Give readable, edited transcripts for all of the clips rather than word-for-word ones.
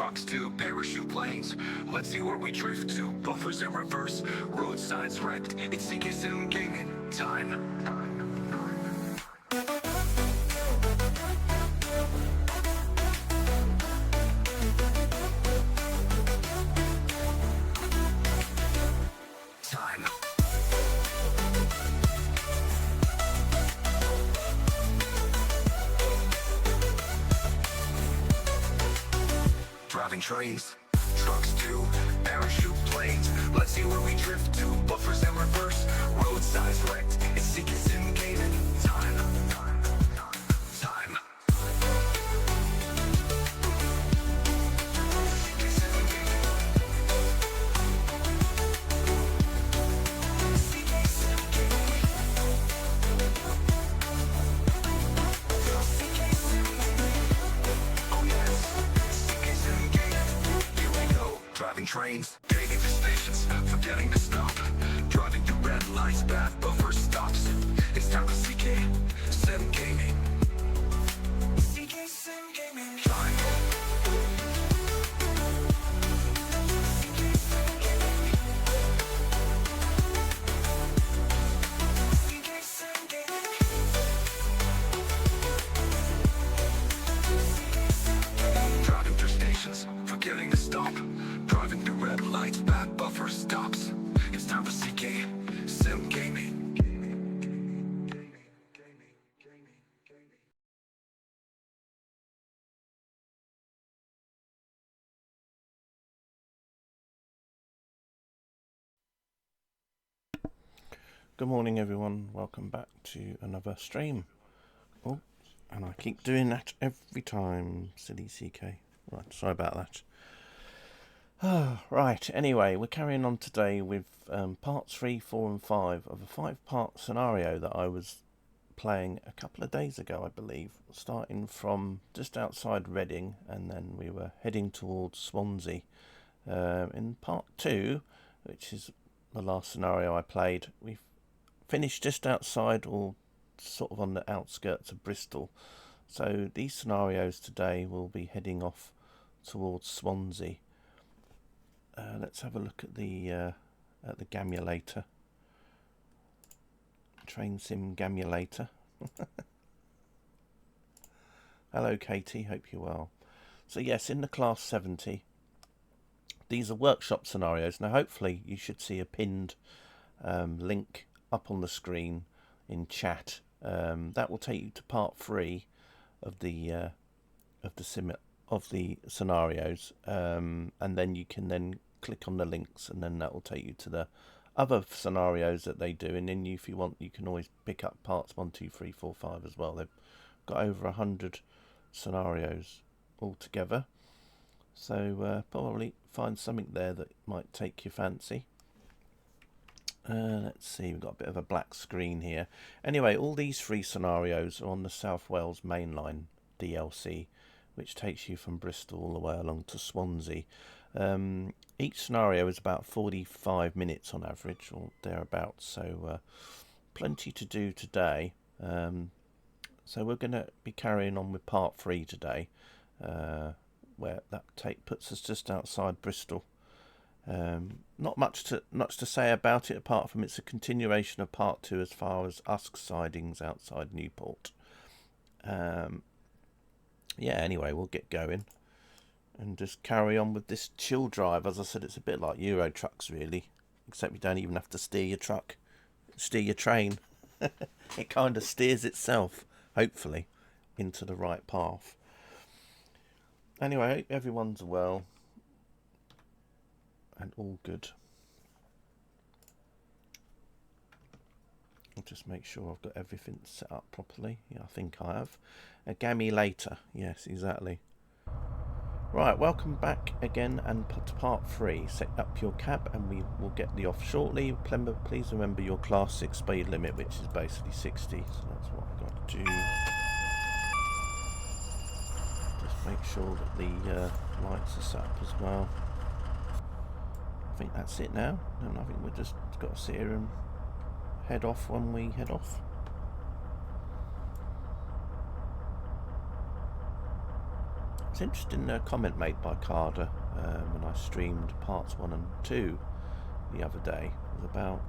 trucks to parachute planes. Let's see where we drift to. Buffers in reverse, road signs wrecked. It's CK7 gaming time. Driving trains, trucks to parachute planes. Let's see where we drift to. Buffers in reverse, road signs wrecked. It's CK7 gaming time. Driving trains, gaining distance, forgetting to stop. Driving through red lights, bad buffer stops. It's time for CK7 gaming. CK7 gaming time. Driving through stations, forgetting to stop. Driving through red lights, bad buffer stops. It's time for CK7 gaming. Good morning everyone, welcome back to another stream. Oh, and I keep doing that every time, silly CK. Right, sorry about that. Right, anyway, we're carrying on today with parts 3, 4 and 5 of a 5-part scenario that I was playing a couple of days ago, I believe, starting from just outside Reading, and then we were heading towards Swansea. In part 2, which is the last scenario I played, we finished just outside, or sort of on the outskirts of Bristol. So these scenarios today will be heading off towards Swansea. Let's have a look at the Gamulator. Train Sim Gamulator. Hello Katie, hope you're well. So yes, in the Class 70, these are workshop scenarios. Now hopefully you should see a pinned link up on the screen in chat. That will take you to part 3 of the scenarios, and then you can then click on the links, and then that will take you to the other scenarios that they do. And then if you want, you can always pick up parts 1, 2, 3, 4, 5 as well. They've got over 100 scenarios altogether, so probably find something there that might take your fancy. Let's see, we've got a bit of a black screen here. Anyway, all these 3 scenarios are on the South Wales Mainline DLC, which takes you from Bristol all the way along to Swansea. Each scenario is about 45 minutes on average, or thereabouts, so plenty to do today. So we're going to be carrying on with part 3 today, where that puts us just outside Bristol. Not much to say about it, apart from it's a continuation of part 2 as far as Usk sidings outside Newport. Yeah, anyway, we'll get going and just carry on with this chill drive. As I said, it's a bit like Euro trucks really, except you don't even have to steer your train. It kind of steers itself, hopefully, into the right path. Anyway, I hope everyone's well and all good. I'll just make sure I've got everything set up properly. Yeah, I think I have. A Gamulator, yes, exactly. Right, welcome back again and to part 3. Set up your cab and we will get the off shortly. Please remember your class 6 speed limit, which is basically 60. So that's what I've got to do. Just make sure that the lights are set up as well. I think that's it now. And I think we've just got to sit here and head off when we head off. It's an interesting comment made by Carder when I streamed parts 1 and 2 the other day. It was about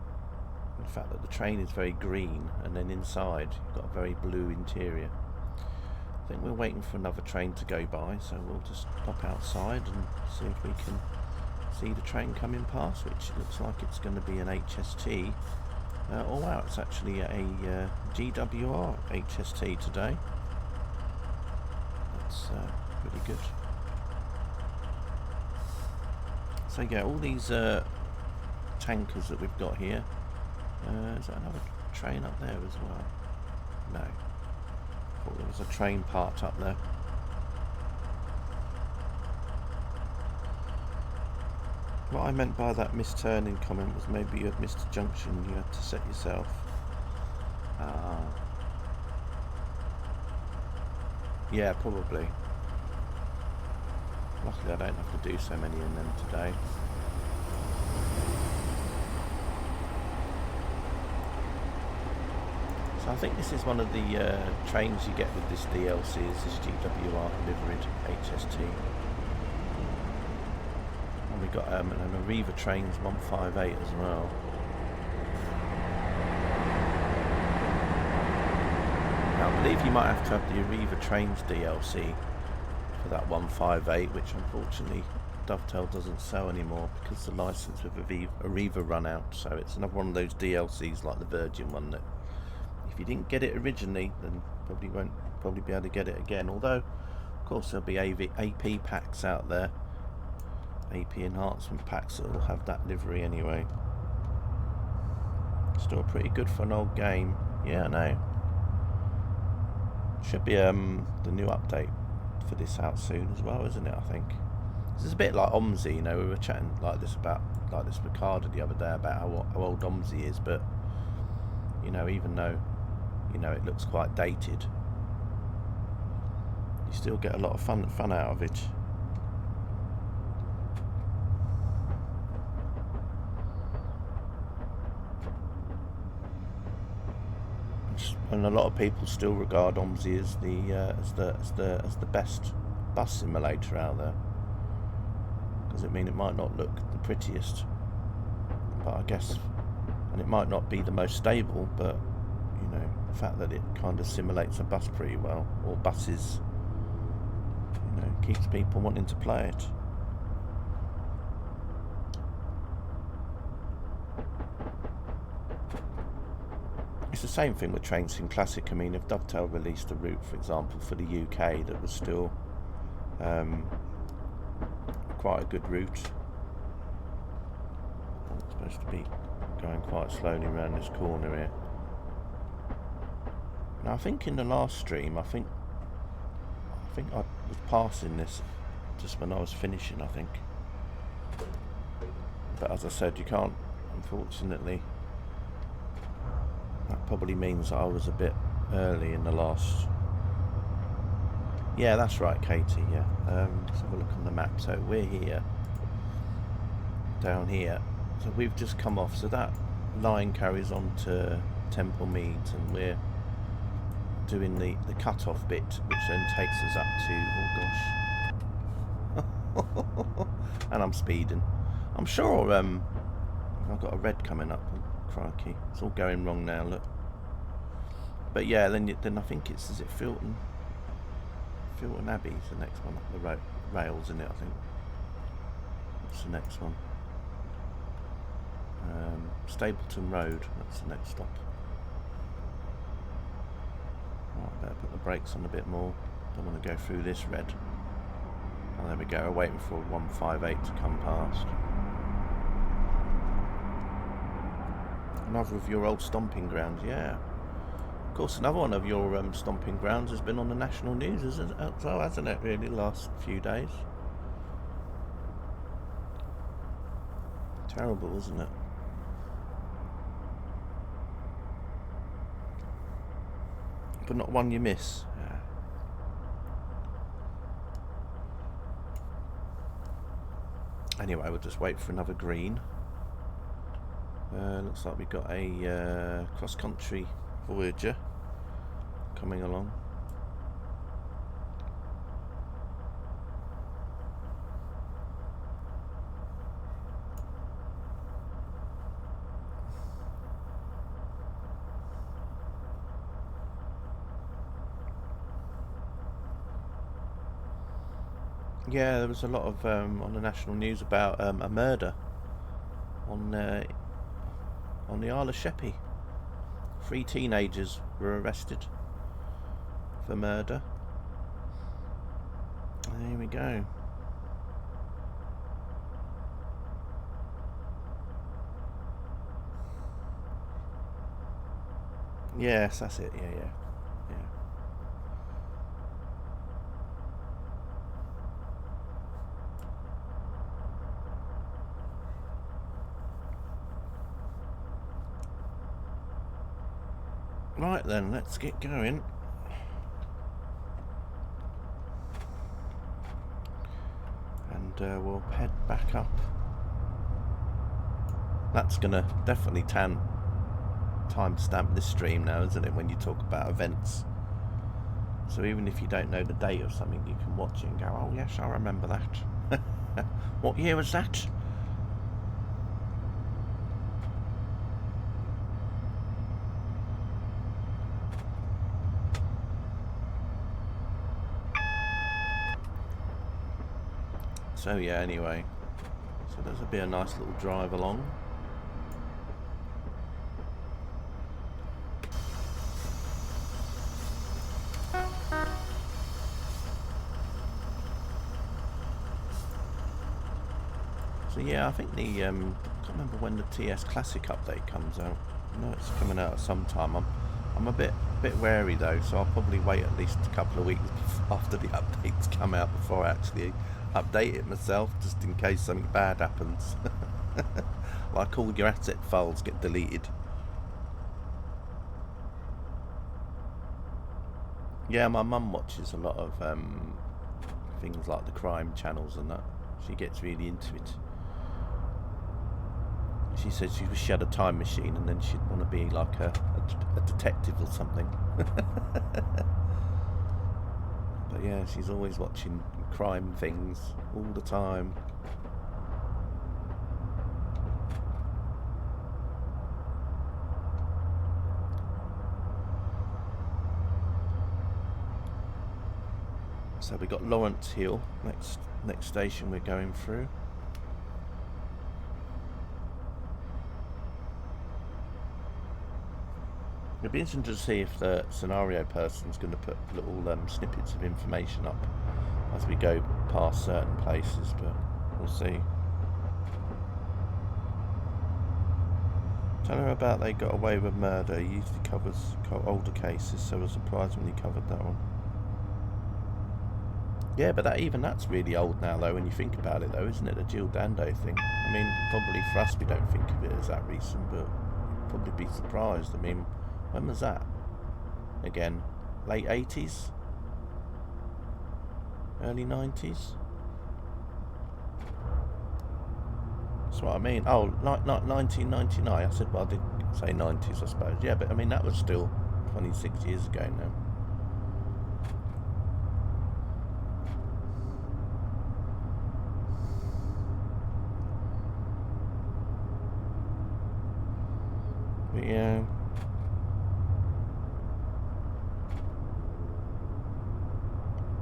the fact that the train is very green, and then inside you've got a very blue interior. I think we're waiting for another train to go by, so we'll just pop outside and see if we can see the train coming past, which looks like it's going to be an HST. Oh wow, it's actually a GWR HST today. That's pretty good. So yeah, all these tankers that we've got here. Is that another train up there as well? No. I thought there was a train parked up there. What I meant by that misturning comment was maybe you had missed a junction you had to set yourself. Yeah, probably. Luckily I don't have to do so many in them today. So I think this is one of the trains you get with this DLC, is this GWR liveried HST. And we got an Arriva Trains 158 as well. Now I believe you might have to have the Arriva Trains DLC for that 158, which unfortunately Dovetail doesn't sell anymore because the license with Arriva run out. So it's another one of those DLCs like the Virgin one that if you didn't get it originally, then probably won't be able to get it again. Although, of course, there'll be AP packs out there, AP enhancement packs that will have that livery anyway. Still pretty good for an old game. Yeah, I know. Should be the new update for this out soon as well, isn't it? I think this is a bit like OMSI. You know, we were chatting like this with Carter the other day about how old OMSI is, but you know, even though it looks quite dated, you still get a lot of fun out of it. And a lot of people still regard OMSI as the best bus simulator out there. Does it mean it might not look the prettiest? But I guess, and it might not be the most stable, but the fact that it kind of simulates a bus pretty well, or buses, keeps people wanting to play it. It's the same thing with Train Sim Classic. I mean, if Dovetail released a route, for example, for the UK that was still quite a good route, it's supposed to be going quite slowly around this corner here. Now I think in the last stream, I think I was passing this just when I was finishing, I think. But as I said, you can't, unfortunately. That probably means that I was a bit early in the last. Yeah, that's right, Katie. Yeah. Let's have a look on the map. So we're here, down here. So we've just come off. So that line carries on to Temple Meads, and we're doing the cut-off bit, which then takes us up to, oh gosh, and I'm speeding. I'm sure I've got a red coming up. Oh, crikey, it's all going wrong now. Look, but yeah, then I think it's, is it Filton Abbey is the next one up the rails, isn't it? I think. What's the next one? Stapleton Road. That's the next stop. Right, better put the brakes on a bit more. Don't want to go through this red. Oh, there we go. We're waiting for 158 to come past. Another of your old stomping grounds, yeah. Of course, another one of your stomping grounds has been on the national news as well, hasn't it, really, the last few days? Terrible, isn't it? But not one you miss. Yeah. Anyway, we'll just wait for another green. Looks like we've got a cross-country Voyager coming along. Yeah, there was a lot of on the national news about a murder on the Isle of Sheppey. 3 teenagers were arrested for murder. There we go. Yes, that's it. Yeah. Right then, let's get going. And we'll head back up. That's gonna definitely timestamp this stream now, isn't it, when you talk about events? So even if you don't know the date of something, you can watch it and go, oh yes, I remember that. What year was that? So yeah, anyway, so there's be a nice little drive along. So yeah, I think the I can't remember when the TS Classic update comes out. I know it's coming out at some time. I'm a bit wary though, so I'll probably wait at least a couple of weeks after the updates come out before I actually update it myself, just in case something bad happens. Like all your asset files get deleted. Yeah, my mum watches a lot of things like the crime channels and that. She gets really into it. She said she wish she had a time machine and then she'd want to be like a detective or something. But yeah, she's always watching crime things all the time. So we got Lawrence Hill, next station we're going through. It'd be interesting to see if the scenario person's going to put little snippets of information up as we go past certain places, but we'll see. Tell her about They Got Away with Murder. He usually covers older cases, so I was surprised when he covered that one. Yeah, but that's really old now, though, when you think about it, though, isn't it? The Jill Dando thing. I mean, probably for us, we don't think of it as that recent, but you'd probably be surprised. I mean, when was that? Again, late 80s? Early 90s? That's what I mean. Oh, 1999. I said, well, I did say 90s, I suppose. Yeah, but I mean, that was still 26 years ago now. But yeah.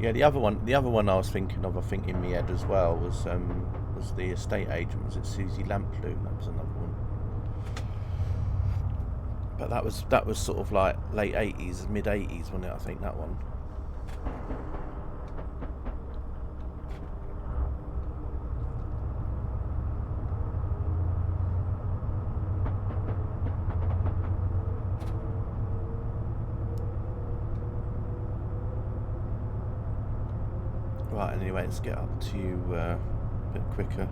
Yeah, the other one I was thinking of, I think in my head as well, was the estate agent. Was it Susie Lamplugh? That was another one. But that was sort of like late 80s, mid 80s, wasn't it? I think that one. Right, anyway, let's get up to you a bit quicker.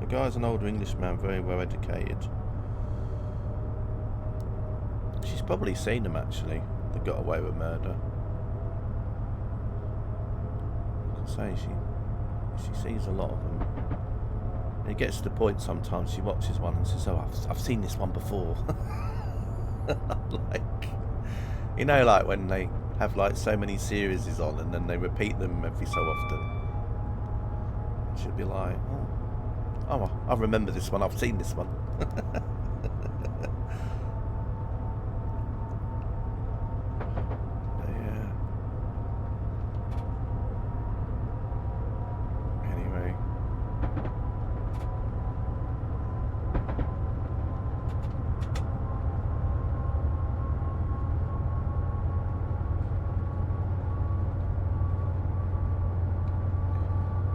The guy's an older Englishman, very well educated. She's probably seen them, actually. They Got Away with Murder. I can say she sees a lot of them. And it gets to the point sometimes she watches one and says, oh, I've seen this one before. Like, you know, like when they have like so many series on and then they repeat them every so often. She'll be like, oh, I remember this one, I've seen this one.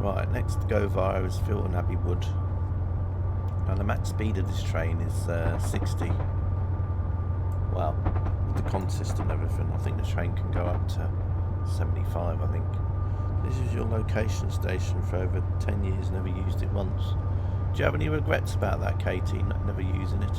Right, next to go via is Filton Abbey Wood. Now the max speed of this train is 60. Well, with the consist and everything, I think the train can go up to 75, I think. This is your location station for over 10 years, never used it once. Do you have any regrets about that, Katie, never using it?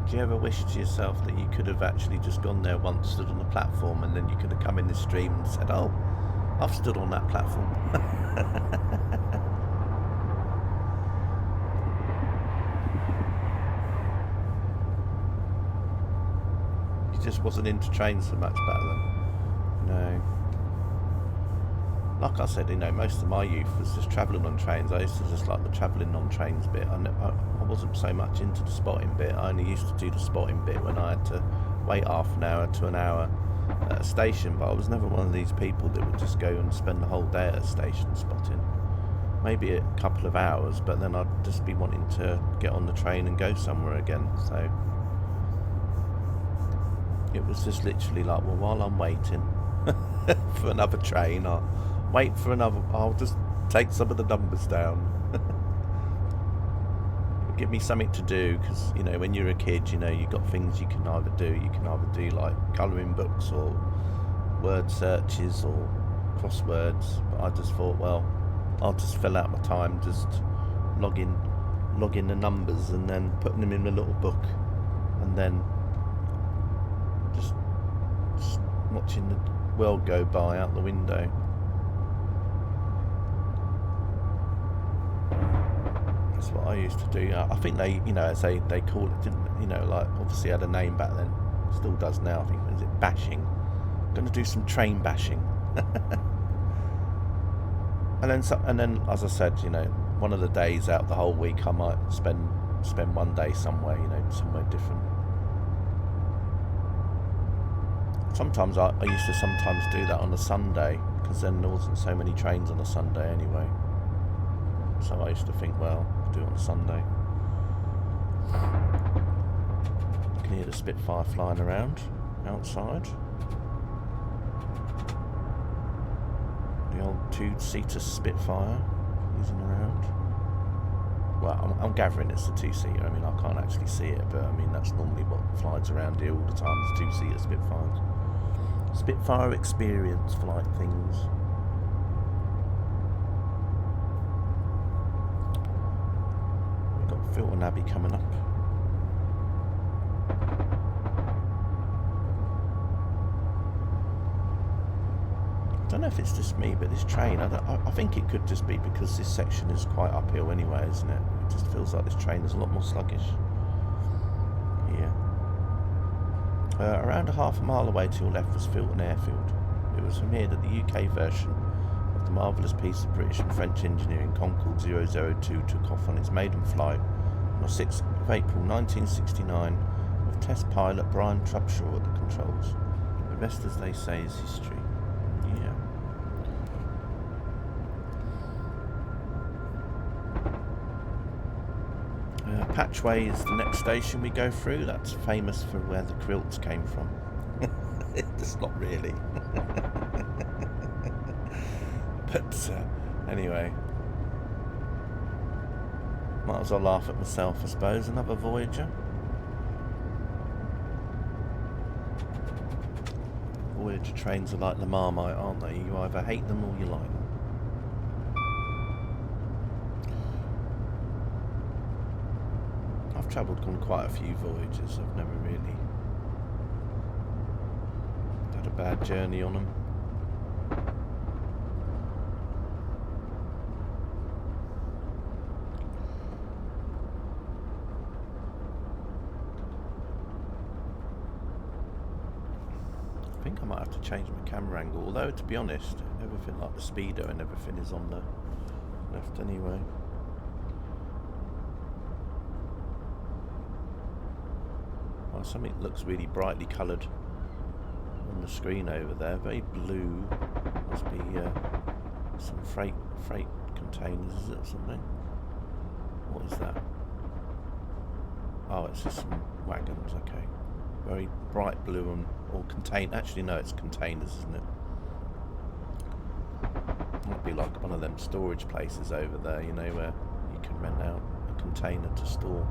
Do you ever wish to yourself that you could have actually just gone there once, stood on the platform, and then you could have come in this stream and said, oh, I've stood on that platform. You just wasn't into trains so much back then. No. Like I said, you know, most of my youth was just travelling on trains. I used to just like the travelling on trains bit. I wasn't so much into the spotting bit. I only used to do the spotting bit when I had to wait half an hour to an hour at a station, but I was never one of these people that would just go and spend the whole day at a station spotting. Maybe a couple of hours, but then I'd just be wanting to get on the train and go somewhere again. So it was just literally like, well, while I'm waiting for another train, I'll just take some of the numbers down. Give me something to do, because, you know, when you're a kid, you know, you've got things you can either do. You can either do like colouring books or word searches or crosswords. But I just thought, well, I'll just fill out my time, just logging the numbers and then putting them in a little book, and then just watching the world go by out the window. That's what I used to do. I think they, you know, as they call it, didn't, you know, like obviously had a name back then, still does now. I think, is it bashing? I'm going to do some train bashing. and then, as I said, you know, one of the days out the whole week, I might spend one day somewhere, you know, somewhere different. Sometimes I used to sometimes do that on a Sunday, because then there wasn't so many trains on a Sunday anyway. So I used to think, well, I'll do it on a Sunday. You can hear the Spitfire flying around outside. The old two-seater Spitfire whizzing around. Well, I'm gathering it's a two-seater. I mean, I can't actually see it, but I mean, that's normally what flies around here all the time, is two-seater Spitfires. Spitfire experience flight things. Filton Abbey coming up. I don't know if it's just me, but this train, I think it could just be because this section is quite uphill anyway, isn't it? It just feels like this train is a lot more sluggish here. Around a half a mile away to your left was Filton Airfield. It was from here that the UK version of the marvellous piece of British and French engineering Concorde 002 took off on its maiden flight on the 6th of April 1969 with test pilot Brian Trubshaw at the controls. The rest, as they say, is history. Yeah. Patchway is the next station we go through. That's famous for where the quilts came from. It's not really. But anyway. Might as well laugh at myself, I suppose. Another Voyager. Voyager trains are like the Marmite, aren't they? You either hate them or you like them. I've travelled on quite a few Voyagers. I've never really had a bad journey on them. I think I might have to change my camera angle, although to be honest, everything like the speedo and everything is on the left anyway. Well, something looks really brightly coloured on the screen over there, very blue. Must be some freight containers, is it, or something? What is that? Oh, it's just some wagons, okay. very bright blue and or contain. Actually, no, it's containers, isn't it? Might be like one of them storage places over there, you know, where you can rent out a container to store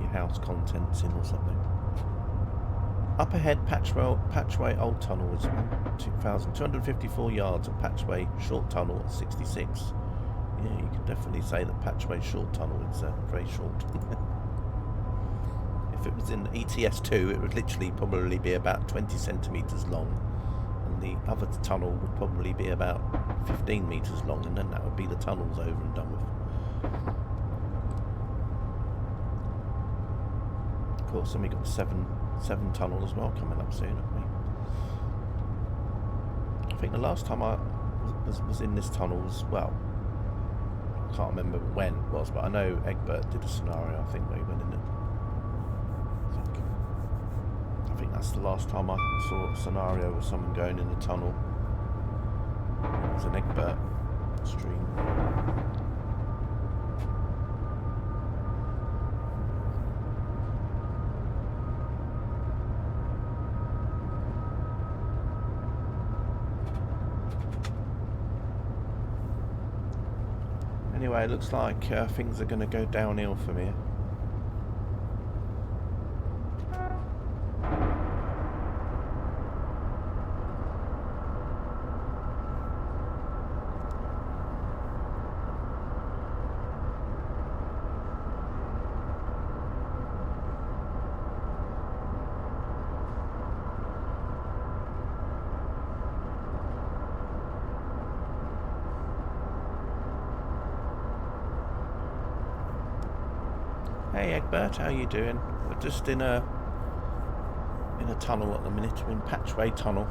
your house contents in or something. Up ahead, Patchway Old Tunnel is 2,254 yards, and Patchway Short Tunnel at 66. Yeah, you can definitely say that Patchway Short Tunnel is very short. If it was in ETS2, it would literally probably be about 20 centimetres long, and the other tunnel would probably be about 15 metres long, and then that would be the tunnels over and done with. Of course, then we got the seven tunnel as well coming up soon, haven't we? I think the last time I was in this tunnel was, well, I can't remember when it was, but I know Egbert did a scenario, I think, where he went in it. I think that's the last time I saw a scenario with someone going in the tunnel. It was an Egbert stream. Anyway, it looks like things are going to go downhill from here. Hey Egbert, how you doing? We're just in a tunnel at the minute. We're in Patchway Tunnel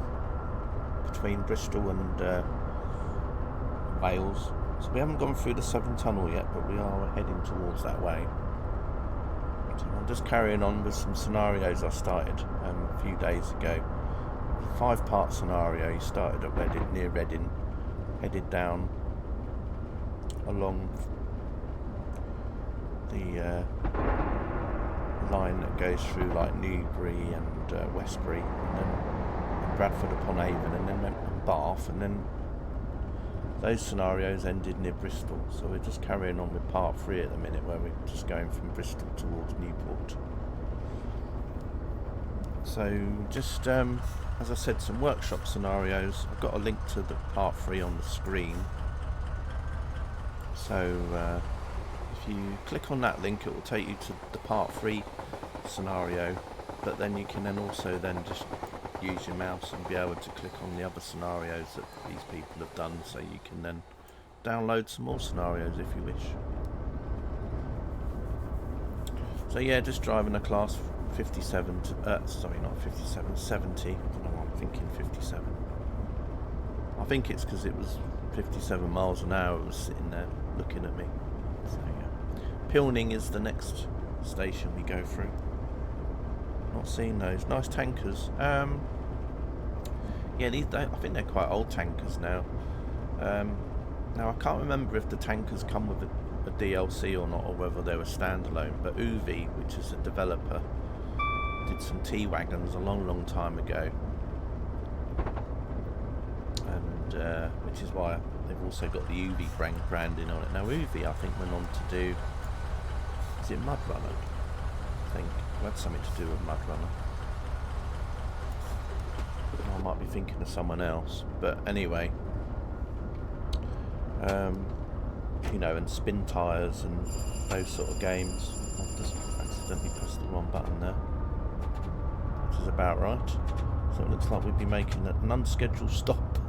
between Bristol and Wales. So we haven't gone through the Severn Tunnel yet, but we are heading towards that way. So I'm just carrying on with some scenarios I started a few days ago. A 5-part scenario. You started at Reading, near Reading, headed down along the line that goes through like Newbury and Westbury, and then Bradford upon Avon, and then went to Bath, and then those scenarios ended near Bristol. So we're just carrying on with part 3 at the minute, where we're just going from Bristol towards Newport. So just as I said, some workshop scenarios. I've got a link to the part 3 on the screen. So if you click on that link, it will take you to the part 3 scenario, but then you can then also then just use your mouse and be able to click on the other scenarios that these people have done, so you can then download some more scenarios if you wish. So yeah, just driving a class 57 to, sorry, not 57, 70. I don't know why I'm thinking 57. I think it's because it was 57 miles an hour. It was sitting there looking at me. So yeah. Pilning is the next station we go through. Not seeing those. Nice tankers. Yeah, these, I think they're quite old tankers now. Now I can't remember if the tankers come with a DLC or not, or whether they're a standalone, but Uvi, which is a developer, did some T-Wagons a long time ago, and which is why they've also got the Uvi branding on it. Now Uvi, I think, went on to do, is it Mudrunner? I think it had something to do with Mudrunner. I might be thinking of someone else, but anyway, you know, and spin tyres and those sort of games. I've just accidentally pressed the wrong button there, which is about right. So it looks like we'd be making an unscheduled stop.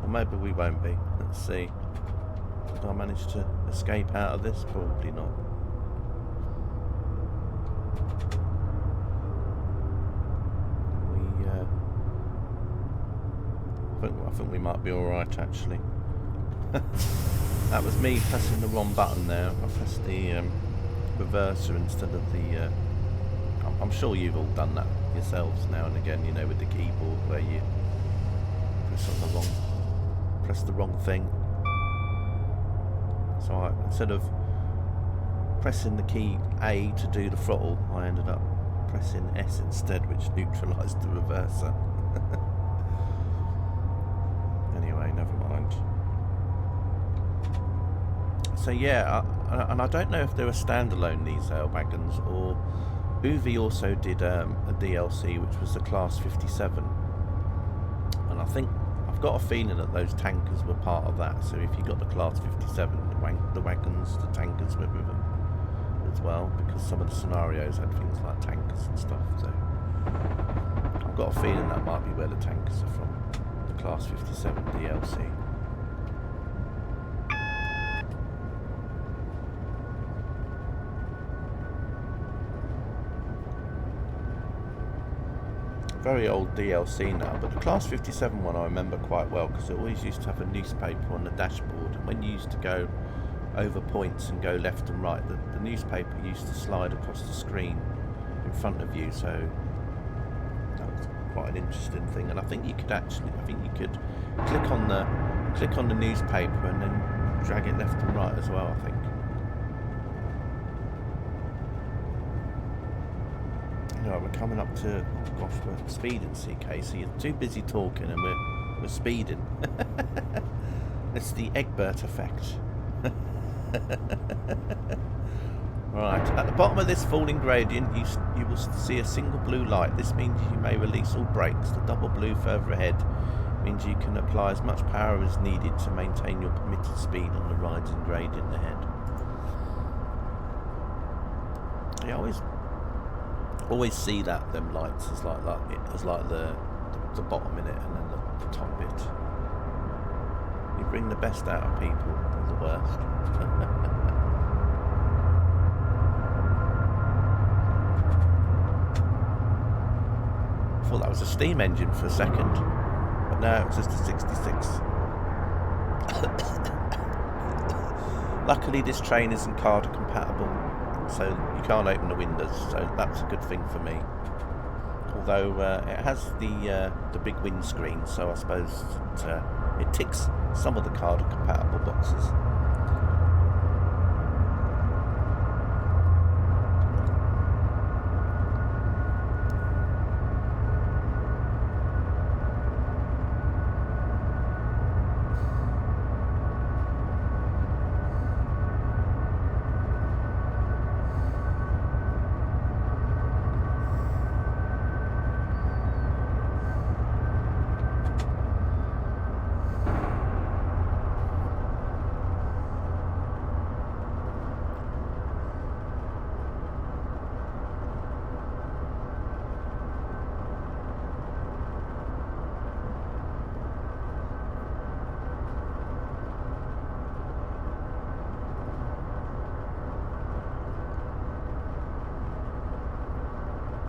Or maybe we won't be. Let's see. Did I manage to escape out of this? Probably not. I think we might be alright, actually. That was me pressing the wrong button there. I pressed the reverser instead of the... I'm sure you've all done that yourselves now and again, you know, with the keyboard, where you press the wrong thing. So instead of pressing the key A to do the throttle, I ended up pressing S instead, which neutralised the reverser. Anyway, never mind. So yeah, and I don't know if they were standalone, these wagons, or Uvi also did a DLC which was the Class 57, and I've got a feeling that those tankers were part of that. So if you got the Class 57, the wagons, the tankers were with them as well, because some of the scenarios had things like tankers and stuff. So I've got a feeling that might be where the tankers are from, the Class 57 DLC. Very old DLC now, but the Class 57 one I remember quite well, because it always used to have a newspaper on the dashboard, and when you used to go over points and go left and right, the newspaper used to slide across the screen in front of you, so that was quite an interesting thing. And I think you could click on the newspaper and then drag it left and right as well, I think. Anyway, we're coming up to, gosh, we're speeding, CK, so you're too busy talking and we're speeding. It's the Egbert effect. Right, at the bottom of this falling gradient you will see a single blue light. This means you may release all brakes. The double blue further ahead means you can apply as much power as needed to maintain your permitted speed on the rising gradient ahead. Yeah, I always see them lights as like the bottom in it, and then the top bit. You bring the best out of people, or the worst. I thought that was a steam engine for a second, but no, it was just a 66. Luckily this train isn't CARDA compatible, so you can't open the windows, so that's a good thing for me. Although it has the big windscreen, so I suppose it ticks some of the CARDA compatible boxes.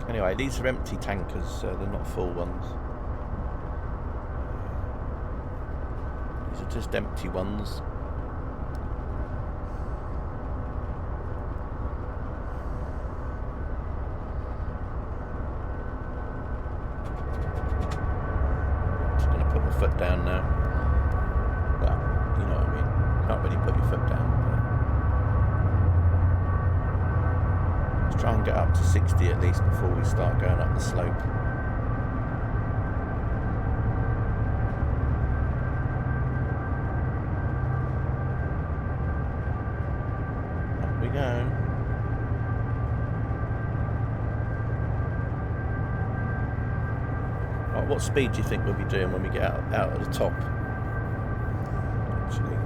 Anyway, these are empty tankers, they're not full ones. These are just empty ones. Just going to put my foot down now. Well, you know what I mean. Can't really put your foot down. Try and get up to 60 at least before we start going up the slope. Up we go. Right, what speed do you think we'll be doing when we get out at the top? Actually.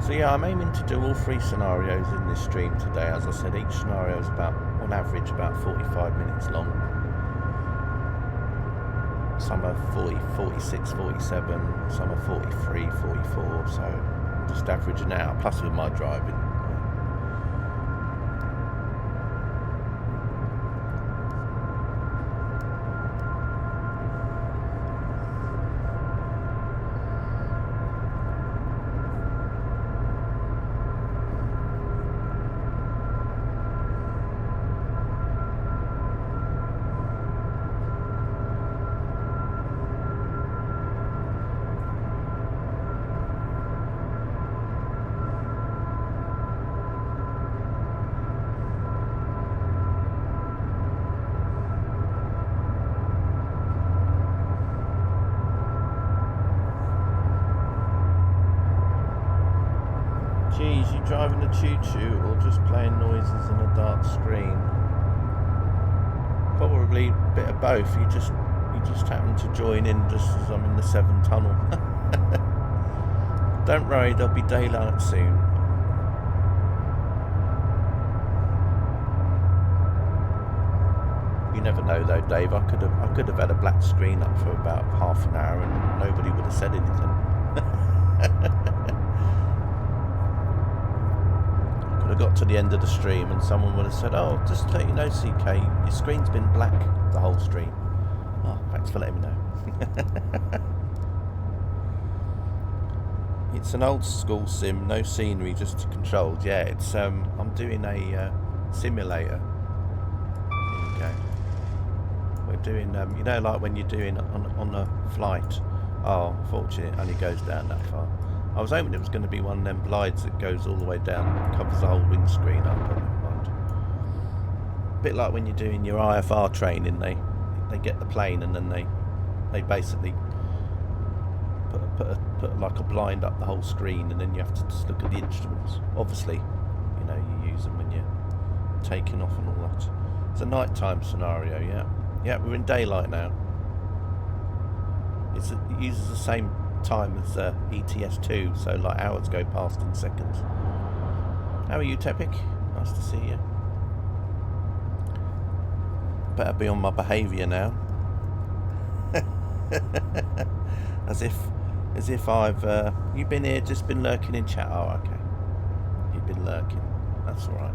So yeah, I'm aiming to do all 3 scenarios in this stream today. As I said, each scenario is on average about 45 minutes long. Some are 40, 46, 47, some are 43, 44, so I'm just just average an hour, plus with my driving. Geez, you driving a choo-choo or just playing noises in a dark screen? Probably a bit of both. You just happen to join in just as I'm in the Severn Tunnel. Don't worry, there'll be daylight soon. You never know though, Dave. I could have had a black screen up for about half an hour and nobody would have said anything. I got to the end of the stream and someone would have said, "Oh, just to let you know, CK, your screen's been black the whole stream." Oh, thanks for letting me know. It's an old school sim, no scenery, just controlled. Yeah, it's I'm doing a simulator. Here we go. We're doing you know, like when you're doing on a flight. Oh, unfortunately, it only goes down that far. I was hoping it was going to be one of them glides that goes all the way down, covers the whole windscreen up, but never mind. A bit like when you're doing your IFR training, they get the plane and then they basically put like a blind up the whole screen, and then you have to just look at the instruments. Obviously, you know, you use them when you're taking off and all that. It's a nighttime scenario, yeah. Yeah, we're in daylight now. It uses the same time as ETS2, so like hours go past in seconds. How are you, Tepic? Nice to see you. Better be on my behaviour now. as if I've you been here, just been lurking in chat. Oh, okay. You've been lurking. That's all right.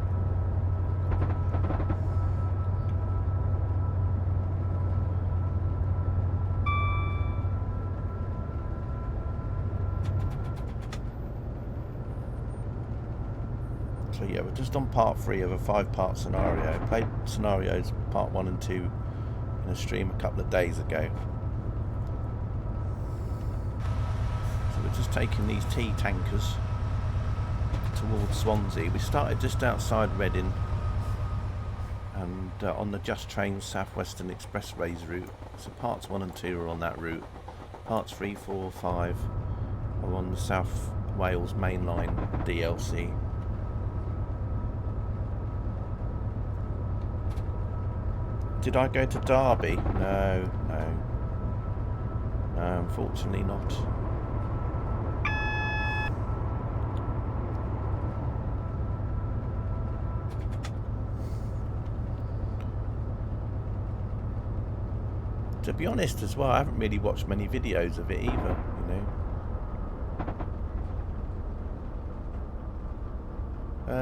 So yeah, we're just on part 3 of a 5-part scenario. I played scenarios part 1 and 2 in a stream a couple of days ago. So we're just taking these tea tankers towards Swansea. We started just outside Reading and on the Just Trains South Western Expressways route. So parts 1 and 2 are on that route. Parts 3, 4, 5 are on the South Wales Mainline DLC. Did I go to Derby? No, unfortunately not. To be honest as well, I haven't really watched many videos of it either, you know.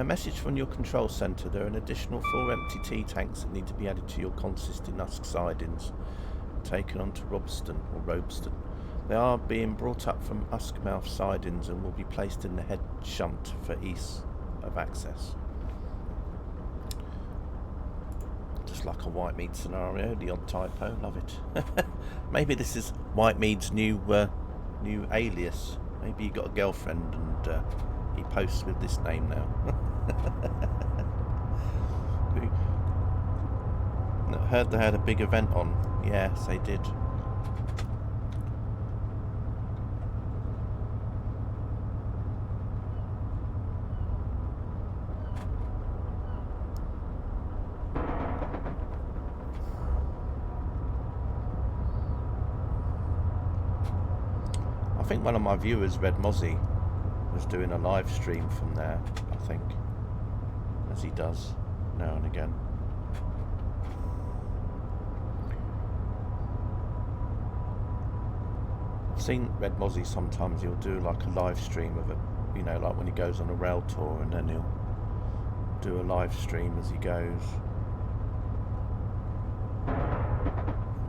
Message from your control centre. There are an additional 4 empty tea tanks that need to be added to your consist in Usk sidings, taken onto Robston. They are being brought up from Uskmouth sidings and will be placed in the head shunt for ease of access. Just like a Whitemead scenario, the odd typo, love it. Maybe this is Whitemead's new alias. Maybe he got a girlfriend and he posts with this name now. Heard they had a big event on. Yes, they did. I think one of my viewers, Red Mozzie, was doing a live stream from there, I think, as he does now and again. I've seen Red Mozzie sometimes. He'll do like a live stream of you know, like when he goes on a rail tour, and then he'll do a live stream as he goes,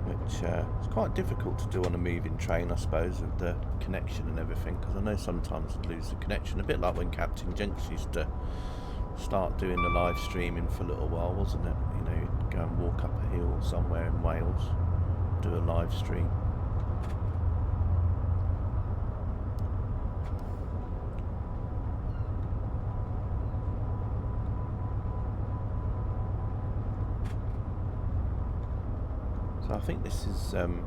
which is quite difficult to do on a moving train, I suppose, with the connection and everything, because I know sometimes you lose the connection, a bit like when Captain Jenks used to start doing the live streaming for a little while, wasn't it? You know, he'd go and walk up a hill somewhere in Wales, do a live stream. So I think this is, I think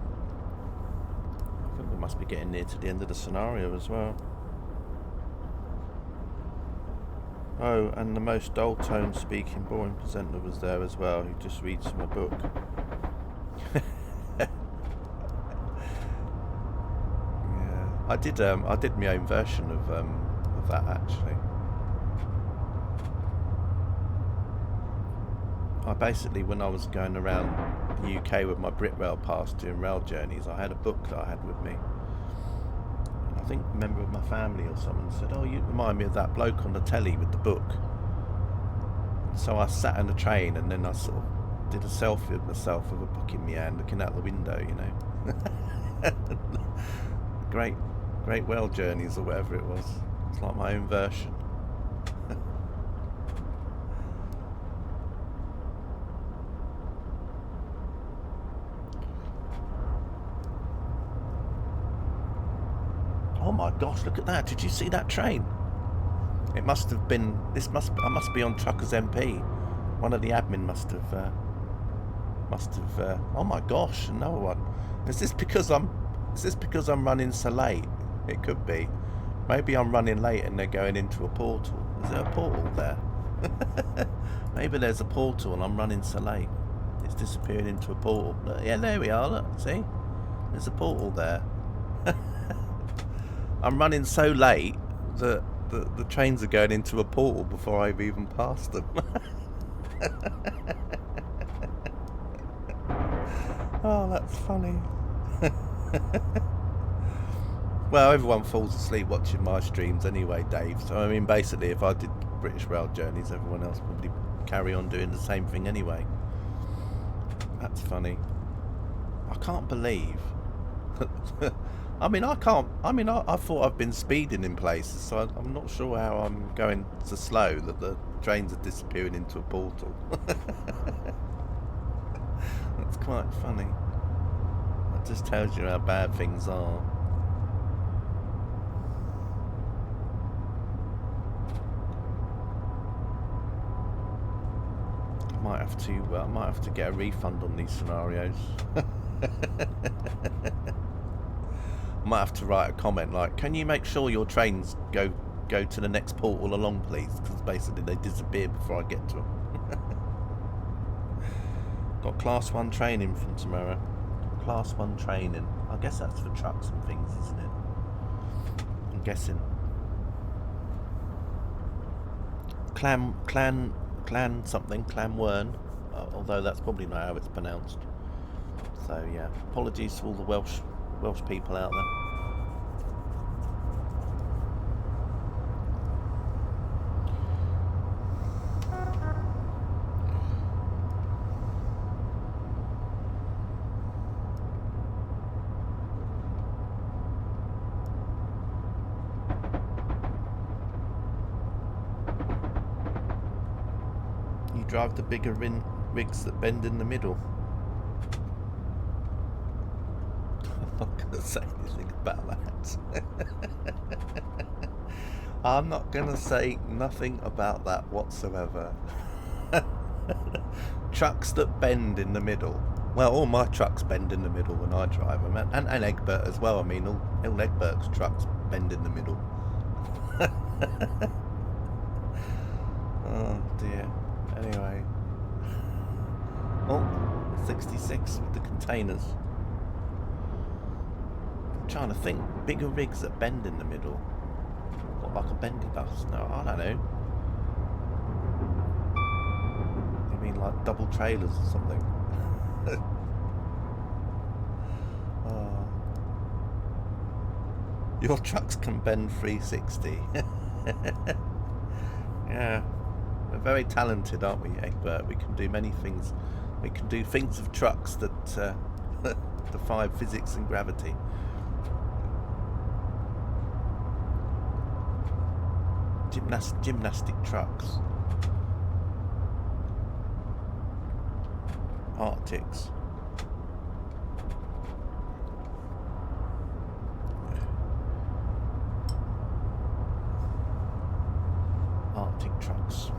we must be getting near to the end of the scenario as well. Oh, and the most dull-toned speaking boring presenter was there as well, who just reads from a book. Yeah, I did my own version of that actually. I basically, when I was going around the UK with my Britrail pass doing rail journeys, I had a book that I had with me. And I think a member of my family or someone said, "Oh, you remind me of that bloke on the telly with the book." So I sat in the train, and then I sort of did a selfie of myself with a book in my hand, looking out the window, you know. Great rail journeys or whatever it was. It's like my own version. Oh my gosh, look at that. Did you see that train? It must have been, I must be on Truckers MP. One of the admin must have, oh my gosh, another one. Is this because I'm running so late? It could be. Maybe I'm running late and they're going into a portal. Is there a portal there? Maybe there's a portal and I'm running so late. It's disappearing into a portal. Yeah, there we are, look, see? There's a portal there. I'm running so late that the trains are going into a portal before I've even passed them. Oh, that's funny. Well, everyone falls asleep watching my streams anyway, Dave. So, I mean, basically, if I did British Rail journeys, everyone else would probably carry on doing the same thing anyway. That's funny. I can't believe... I thought I've been speeding in places, so I'm not sure how I'm going so slow that the trains are disappearing into a portal. That's quite funny. That just tells you how bad things are. I might have to get a refund on these scenarios. I might have to write a comment like, "Can you make sure your trains go to the next portal along, please?" Because basically they disappear before I get to them. Got class 1 training from tomorrow. Class 1 training. I guess that's for trucks and things, isn't it? I'm guessing. Clan Wern. Although that's probably not how it's pronounced. So yeah, apologies to all the Welsh people out there. You drive the bigger rigs that bend in the middle. I'm not going to say anything about that. I'm not going to say nothing about that whatsoever. Trucks that bend in the middle. Well, all my trucks bend in the middle when I drive them, and Egbert as well. I mean, all Egbert's trucks bend in the middle. Oh dear. Anyway. Oh, 66 with the containers. I'm trying to think. Bigger rigs that bend in the middle. What, like a bendy bus? No, I don't know. You mean like double trailers or something? Your trucks can bend 360. Yeah, we're very talented, aren't we, Egbert? We can do many things. We can do things with trucks that defy physics and gravity. Gymnastic trucks. Arctics. Arctic trucks.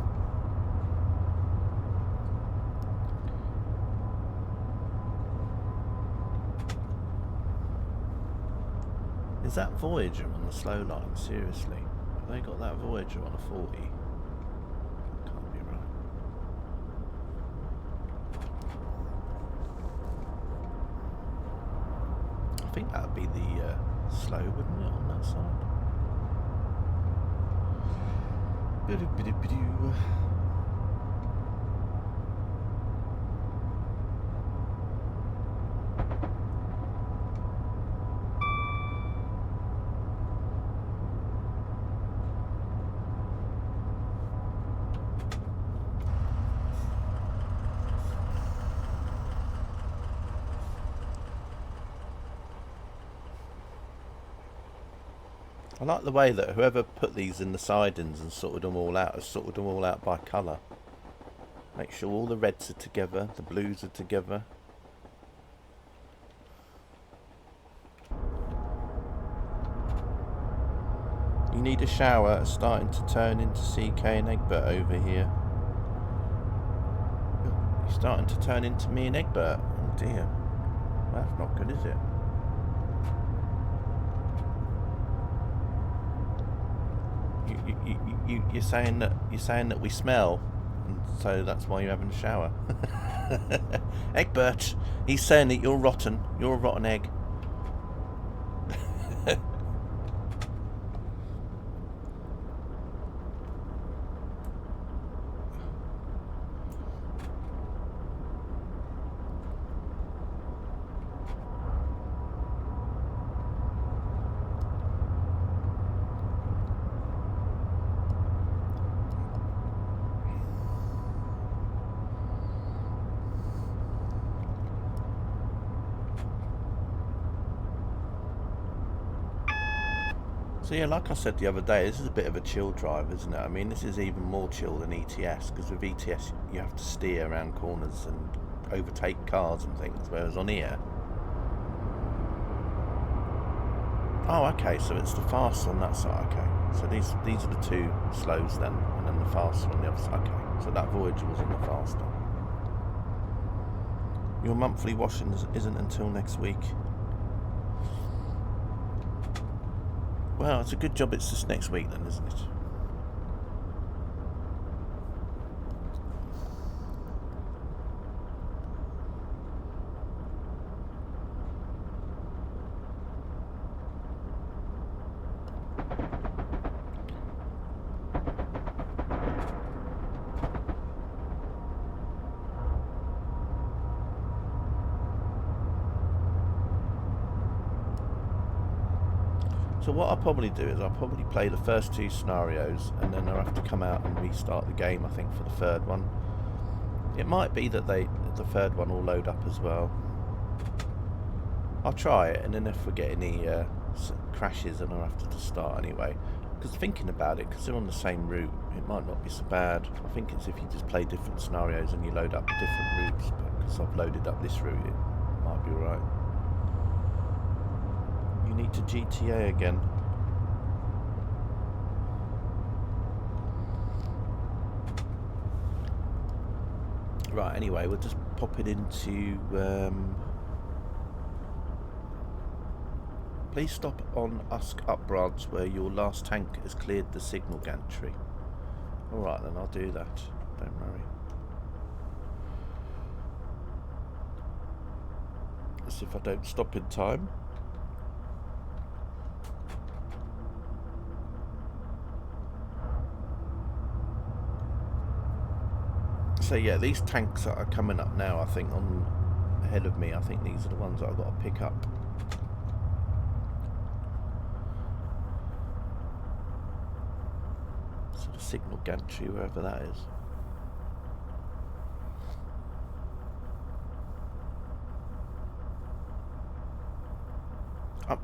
Is that Voyager on the slow line? Seriously? Have they got that Voyager on a 40? Can't be right. I think that would be the slow, wouldn't it, on that side? Bidoo-bidoo-bidoo. I like the way that whoever put these in the sidings and sorted them all out has sorted them all out by colour. Make sure all the reds are together, the blues are together. You need a shower. It's starting to turn into CK and Egbert over here. You're starting to turn into me and Egbert. Oh dear. Well, that's not good, is it? You're saying that we smell, and so that's why you're having a shower. Egbert, he's saying that you're rotten. You're a rotten egg. So yeah, like I said the other day, this is a bit of a chill drive, isn't it? I mean, this is even more chill than ETS, because with ETS you have to steer around corners and overtake cars and things, whereas on here... Oh, okay, so it's the fast on that side, okay. So these are the two slows then, and then the faster on the other side, okay. So that Voyager was on the faster. Your monthly washing isn't until next week. Well, it's a good job it's just next week then, isn't it? So what I'll probably do is I'll probably play the first two scenarios and then I'll have to come out and restart the game, I think, for the third one. It might be that the third one will load up as well. I'll try it, and then if we get any crashes, then I'll have to just start anyway. Because thinking about it, because they're on the same route, it might not be so bad. I think it's if you just play different scenarios and you load up different routes, but because I've loaded up this route, it might be right. You need to GTA again. Right, anyway, we'll just pop it into... Please stop on Usk Up branch where your last tank has cleared the signal gantry. Alright then, I'll do that. Don't worry. Let's see if I don't stop in time. So yeah, these tanks that are coming up now, I think, on ahead of me, I think these are the ones that I've got to pick up. sort of signal gantry, wherever that is.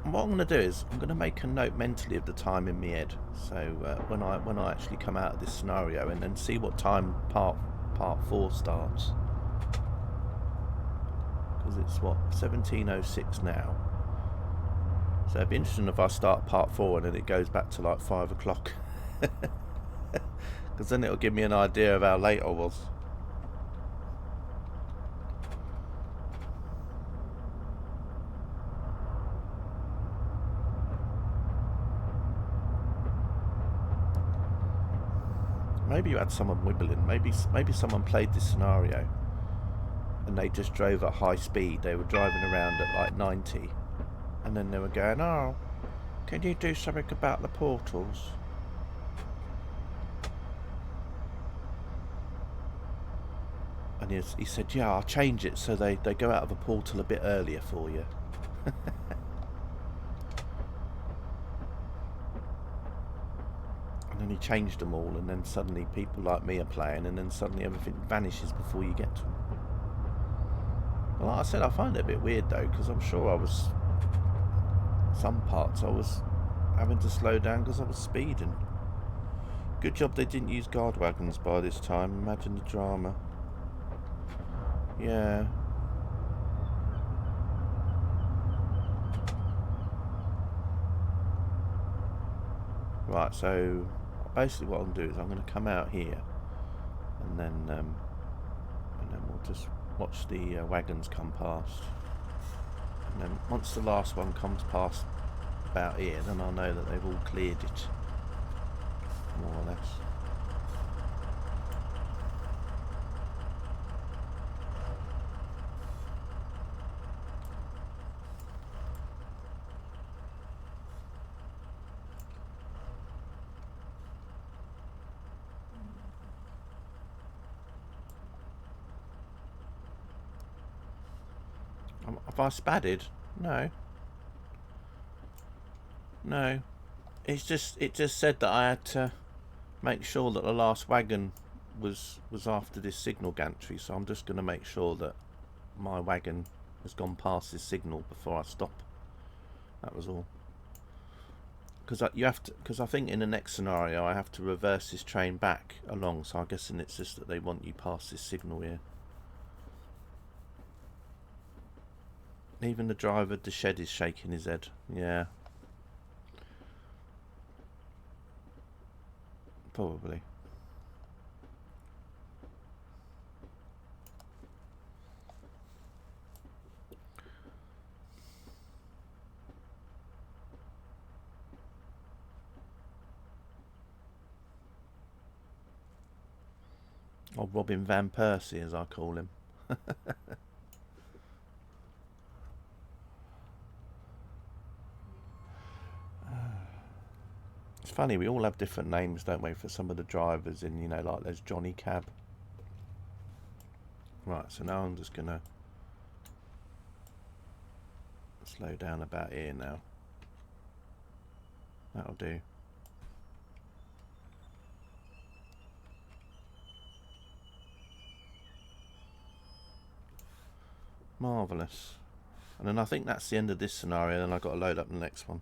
What I'm going to do is I'm going to make a note mentally of the time in my head. So when I actually come out of this scenario, and then see what time part 4 starts. Because it's what, 17:06 now. So it'd be interesting if I start part 4 and then it goes back to like 5 o'clock. Because then it'll give me an idea of how late I was. Maybe you had someone wibbling. Maybe someone played this scenario and they just drove at high speed. They were driving around at like 90, and then they were going, "Oh, can you do something about the portals?" And he said, "Yeah, I'll change it so they go out of a portal a bit earlier for you." And then he changed them all, and then suddenly people like me are playing, and then suddenly everything vanishes before you get to them. Well, like I said, I find it a bit weird though, because I'm sure some parts I was having to slow down because I was speeding. Good job they didn't use guard wagons by this time. Imagine the drama. Yeah. Right, so basically what I'm going to do is I'm going to come out here, and then we'll just watch the wagons come past. And then once the last one comes past about here, then I'll know that they've all cleared it, more or less. Have I spadded? No. No. It just said that I had to make sure that the last wagon was after this signal gantry, so I'm just going to make sure that my wagon has gone past this signal before I stop. That was all. Because I think in the next scenario I have to reverse this train back along, so I'm guessing it's just that they want you past this signal here. Even the driver of the shed is shaking his head. Yeah. Probably. Or Robin Van Persie, as I call him. It's funny, we all have different names, don't we, for some of the drivers in, you know, like there's Johnny Cab. Right, so now I'm just going to slow down about here now. That'll do. Marvellous. And then I think that's the end of this scenario, then I've got to load up the next one.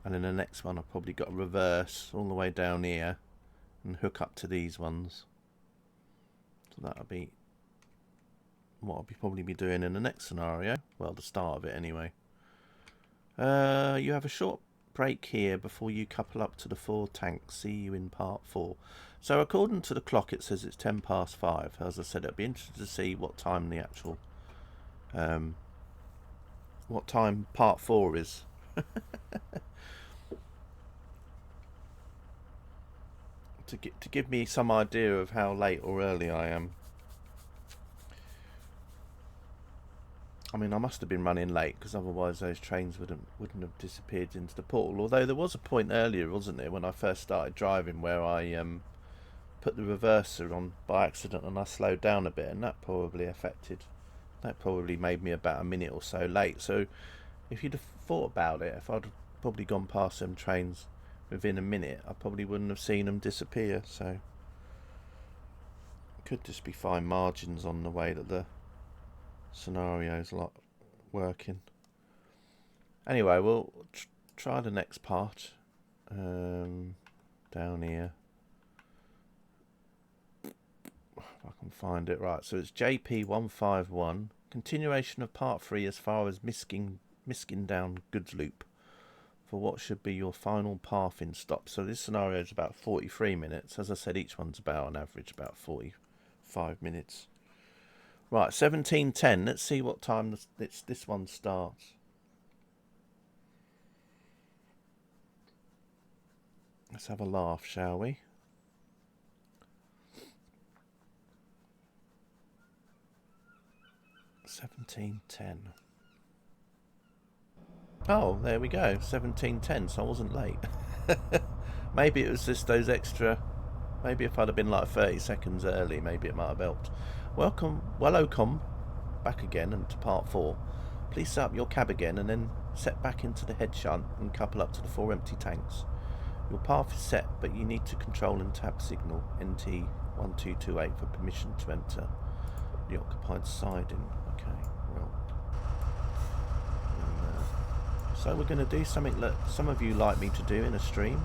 And in the next one I've probably got to reverse all the way down here and hook up to these ones. So that'll be what I'll probably be doing in the next scenario. Well, the start of it anyway. You have a short break here before you couple up to the 4 tanks. See you in part 4. So according to the clock it says it's 10 past 5. As I said, it'll be interesting to see what time the actual what time part 4 is. to give me some idea of how late or early I am. I mean, I must have been running late, because otherwise those trains wouldn't have disappeared into the portal. Although there was a point earlier, wasn't there, when I first started driving, where I put the reverser on by accident and I slowed down a bit, and that probably made me about a minute or so late. So if you'd have thought about it, if I'd probably gone past them trains within a minute, I probably wouldn't have seen them disappear. So could just be fine margins on the way that the scenario's like working. Anyway, we'll try the next part. Down here, if I can find it. Right, so it's JP151, continuation of part 3 as far as Miskin down goods loop for what should be your final pathing stop. So this scenario is about 43 minutes. As I said, each one's about on average about 45 minutes. Right, 17:10. Let's see what time this one starts. Let's have a laugh, shall we? $17.10. Oh, there we go. 17:10. So I wasn't late. Maybe it was just those extra. Maybe if I'd have been like 30 seconds early, maybe it might have helped. Welcome back again and to part 4. Please set up your cab again and then set back into the head shunt and couple up to the 4 empty tanks. Your path is set, but you need to control and tab signal NT1228 for permission to enter the occupied siding. Okay, well. So we're going to do something that some of you like me to do in a stream.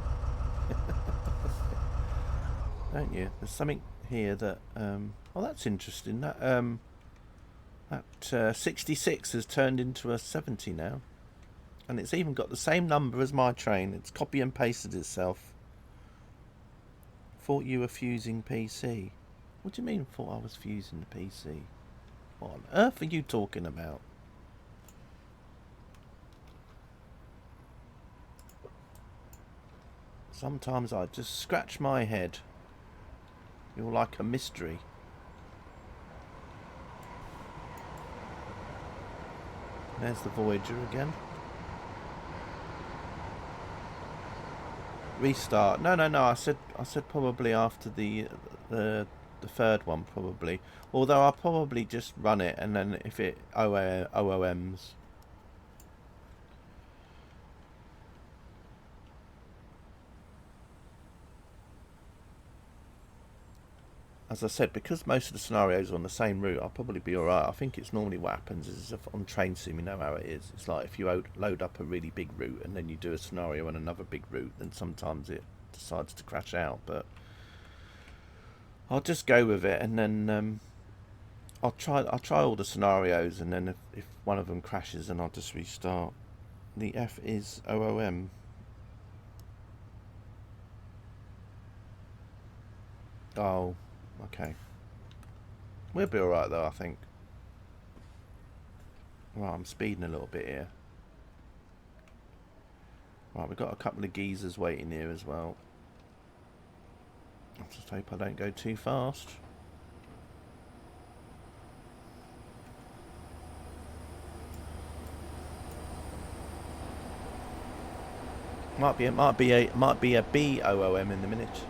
Don't you? There's something here that... oh, that's interesting. That 66 has turned into a 70 now. And it's even got the same number as my train. It's copy and pasted itself. Thought you were fusing PC. What do you mean, thought I was fusing the PC? What on earth are you talking about? Sometimes I just scratch my head. You're like a mystery. There's the Voyager again. Restart. No. I said probably after the third one probably. Although I'll probably just run it and then if it OOMs. As I said, because most of the scenarios are on the same route, I'll probably be alright. I think it's normally what happens is if on Train Sim, you know how it is. It's like if you load up a really big route and then you do a scenario on another big route, then sometimes it decides to crash out. But I'll just go with it, and then I'll try all the scenarios, and then if one of them crashes, then I'll just restart. The F is OOM. Oh. Okay. We'll be alright though, I think. Right, I'm speeding a little bit here. Right, we've got a couple of geezers waiting here as well. I just hope I don't go too fast. Might be a BOOM in a minute.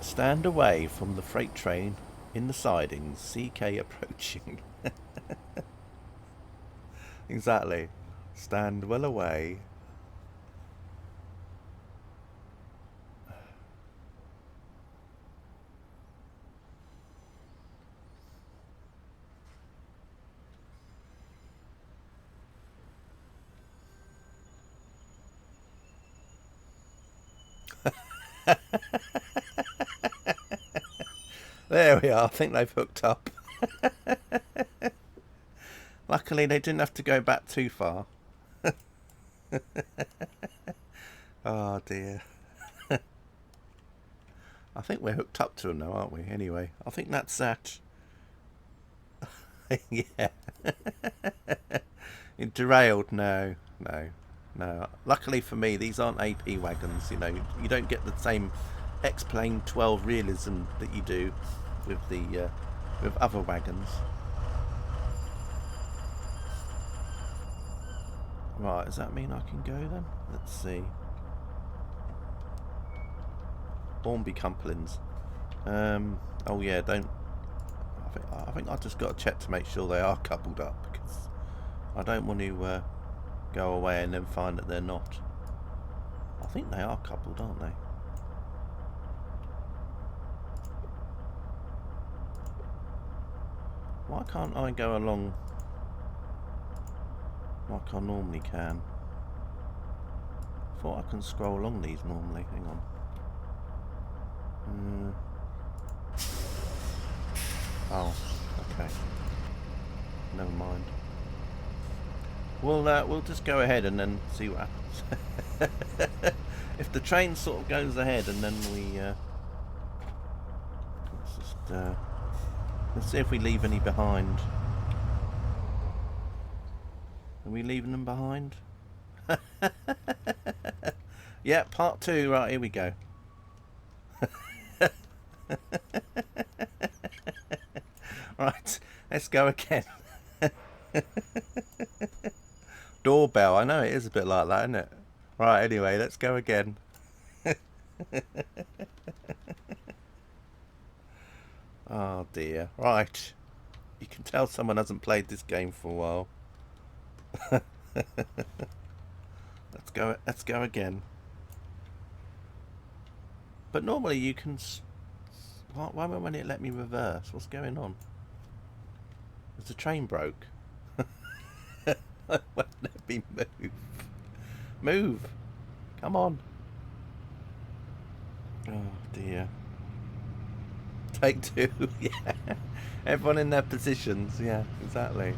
Stand away from the freight train in the sidings. CK approaching. Exactly. Stand well away. There we are. I think they've hooked up. Luckily, they didn't have to go back too far. Oh dear. I think we're hooked up to them now, aren't we? Anyway, I think that's that. Yeah. It derailed. No. Luckily for me, these aren't AP wagons. You know, you don't get the same X-Plane 12 realism that you do with the with other wagons. Right, does that mean I can go then? Let's see. Hornby Couplings. Oh yeah, don't. I I think I just got to check to make sure they are coupled up, because I don't want to go away and then find that they're not. I think they are coupled, aren't they? Why can't I go along like I normally can? I thought I can scroll along these normally. Hang on. Oh, okay. Never mind. We'll just go ahead and then see what happens. If the train sort of goes ahead and then we let's see if we leave any behind. Are we leaving them behind? Yeah, part 2. Right, here we go. Right, let's go again. Doorbell. I know it is a bit like that, isn't it? Right, anyway, let's go again. Oh dear. Right. You can tell someone hasn't played this game for a while. Let's go again. But normally you can... Why won't it let me reverse? What's going on? Is the train broke? Won't let me move. Move! Come on. Oh dear. Take 2. Yeah. Everyone in their positions. Yeah, exactly.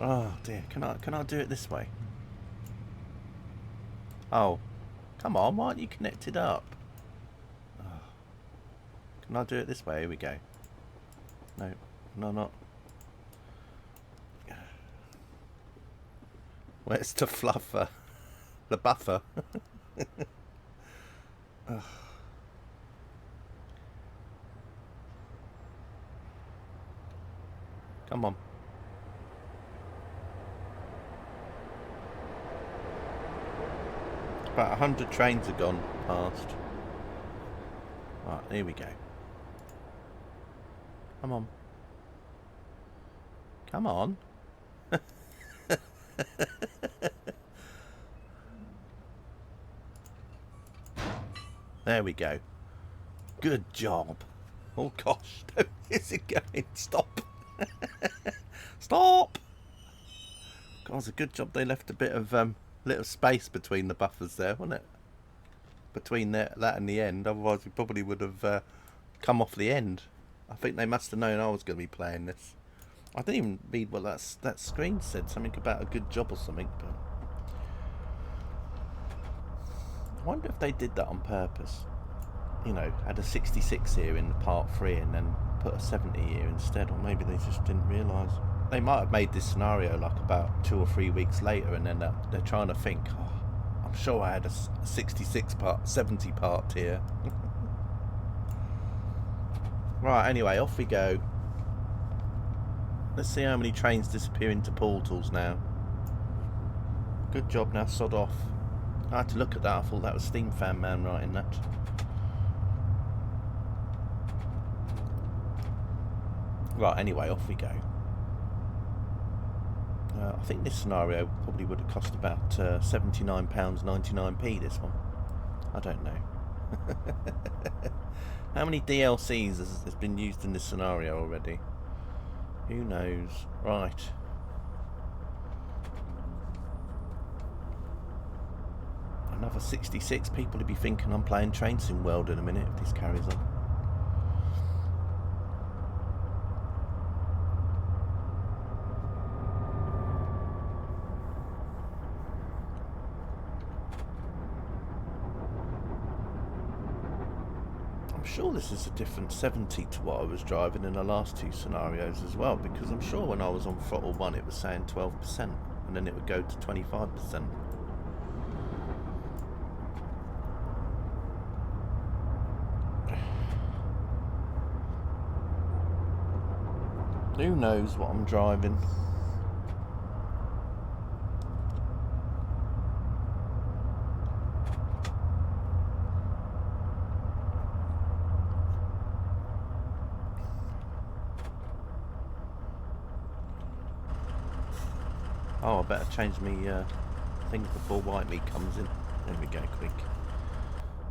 Oh dear. Can I do it this way? Oh. Come on, why aren't you connected up? Oh. Can I do it this way? Here we go. No. No, not. Where's the fluffer? The buffer? Come on. About 100 trains have gone past. Right, here we go. Come on. Come on. There we go. Good job. Oh gosh, is it going? Stop. Stop. God, it's a good job they left a bit of little space between the buffers there, wasn't it? Between that and the end, otherwise we probably would have come off the end. I think they must have known I was going to be playing this. I didn't even read what that screen said, something about a good job or something, but I wonder if they did that on purpose. You know, had a 66 here in part 3 and then put a 70 here instead, or maybe they just didn't realise. They might have made this scenario like about 2 or 3 weeks later, and then they're trying to think, oh, I'm sure I had a 66 part, 70 part here. Right, anyway, off we go. Let's see how many trains disappear into portals now. Good job now, sod off. I had to look at that, I thought that was Steam Fan Man writing that. Right, anyway, off we go. I think this scenario probably would have cost about £79.99p, this one. I don't know. How many DLCs has been used in this scenario already? Who knows? Right. Another 66. People will be thinking I'm playing Train Sim World in a minute if this carries on. I'm sure this is a different 70 to what I was driving in the last 2 scenarios as well, because I'm sure when I was on throttle 1 it was saying 12% and then it would go to 25%. Who knows what I'm driving? Oh, I better change me things before white meat comes in. There we go, quick.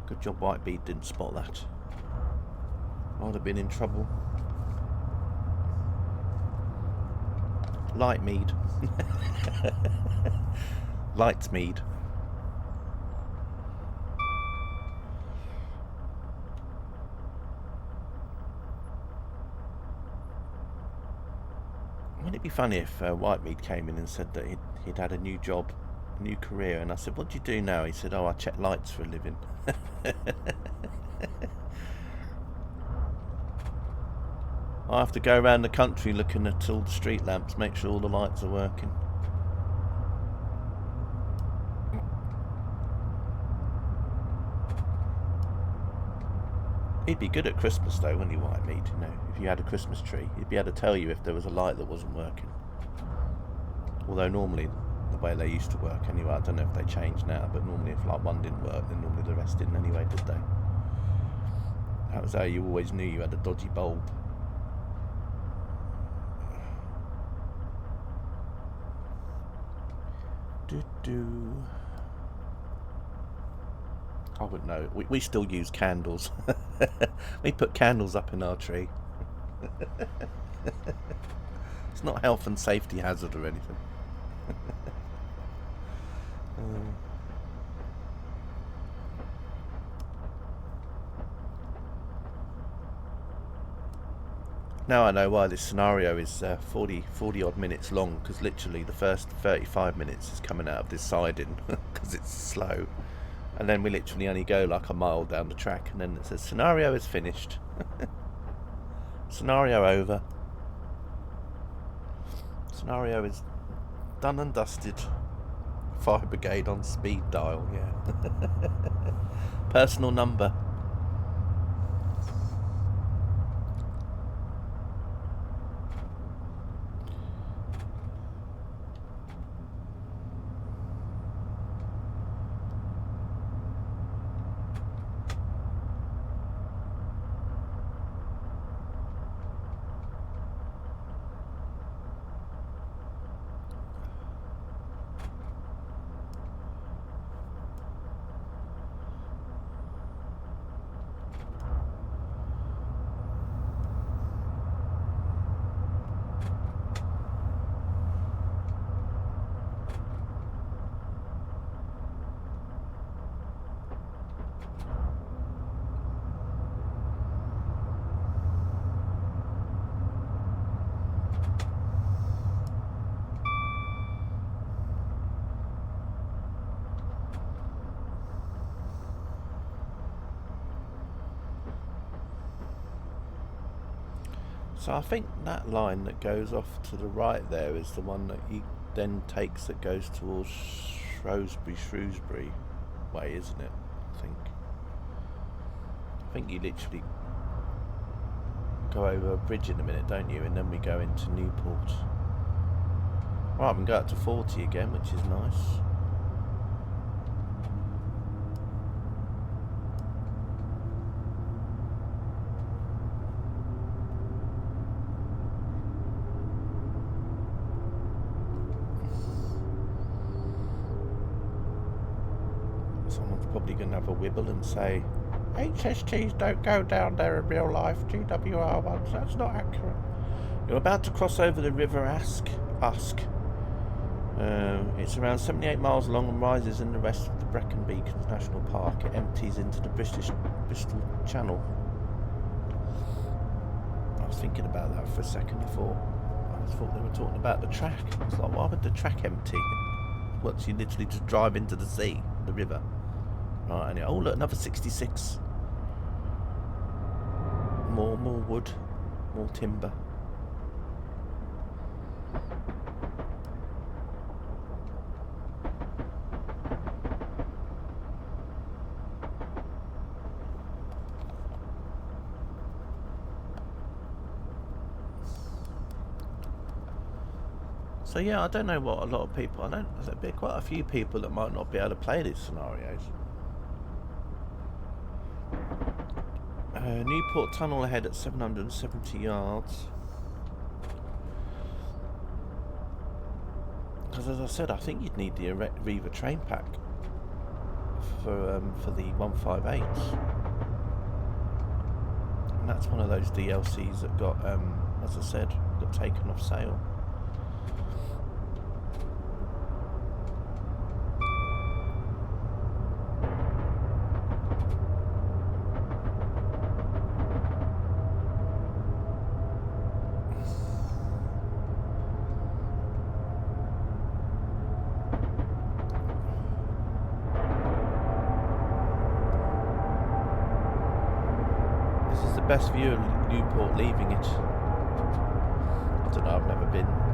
Good job white meat didn't spot that. I would have been in trouble. Light mead. Light mead. Wouldn't it be funny if Whitemead came in and said that he'd had a new job, a new career, and I said, "What do you do now?" He said, "Oh, I check lights for a living." I have to go around the country looking at all the street lamps, make sure all the lights are working. He'd be good at Christmas though, wouldn't he, Whitemead? You know, if you had a Christmas tree, he'd be able to tell you if there was a light that wasn't working. Although normally, the way they used to work anyway, I don't know if they changed now, but normally if like one didn't work, then normally the rest didn't anyway, did they? That was how you always knew you had a dodgy bulb. I wouldn't know. We still use candles. We put candles up in our tree. It's not a health and safety hazard or anything. Now I know why this scenario is 40 odd minutes long, because literally the first 35 minutes is coming out of this siding because it's slow, and then we literally only go like a mile down the track and then it says scenario is finished. Scenario over. Scenario is done and dusted. Fire brigade on speed dial, yeah. Personal number. So I think that line that goes off to the right there is the one that he then takes that goes towards Shrewsbury way, isn't it? I think you literally go over a bridge in a minute, don't you? And then we go into Newport. Right, we can go up to 40 again, which is nice. Probably going to have a wibble and say HSTs don't go down there in real life, GWR ones, that's not accurate. You're about to cross over the River Usk. It's around 78 miles long and rises in the west of the Brecon Beacons National Park. It empties into the Bristol Channel. I was thinking about that for a second before. I thought they were talking about the track. It's like, why would the track empty? Once you literally just drive into the sea, the river. Right, and oh look, another 66. More wood, more timber. So yeah, I don't know what a lot of people. There'll be quite a few people that might not be able to play these scenarios. Newport Tunnel ahead at 770 yards. Because because as I said, I think you'd need the Riva train pack for the 158s, and that's one of those DLCs that got, as I said, got taken off sale. Best view of Newport leaving it. I don't know, I've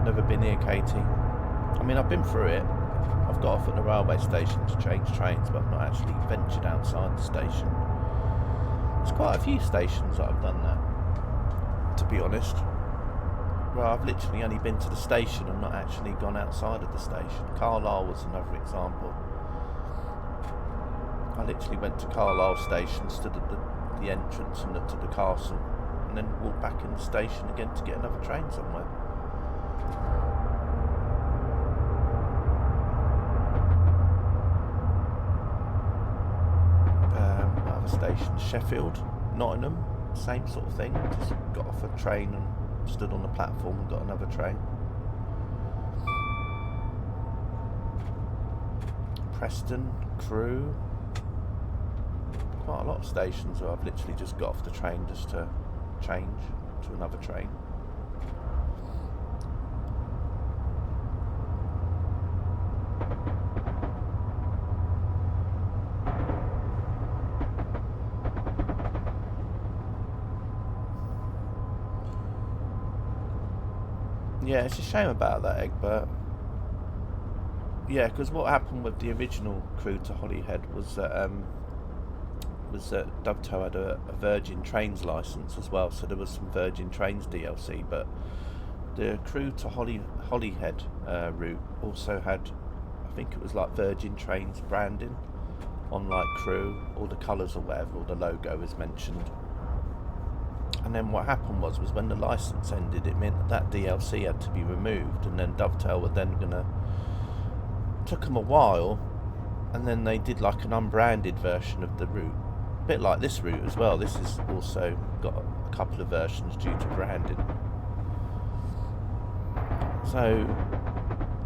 never been here, Katie. I mean, I've been through it. I've got off at the railway station to change trains, but I've not actually ventured outside the station. There's quite a few stations that I've done that, to be honest. Well, I've literally only been to the station and not actually gone outside of the station. Carlisle was another example. I literally went to Carlisle station, stood at the entrance and looked at the castle, and then walked back in the station again to get another train somewhere. Other stations, Sheffield, Nottingham, same sort of thing. Just got off a train and stood on the platform and got another train. Preston, Crewe. Quite a lot of stations where I've literally just got off the train just to change to another train. Yeah, it's a shame about that, Egbert. Yeah, because what happened with the original Crewe to Holyhead was that Dovetail had a Virgin Trains licence as well, so there was some Virgin Trains DLC, but the Crewe to Holyhead route also had, I think it was like Virgin Trains branding on like Crewe, all the colours or whatever, or the logo is mentioned. And then what happened was when the licence ended, it meant that DLC had to be removed, and then Dovetail were then took them a while, and then they did like an unbranded version of the route. A bit like this route as well. This has also got a couple of versions due to branding. So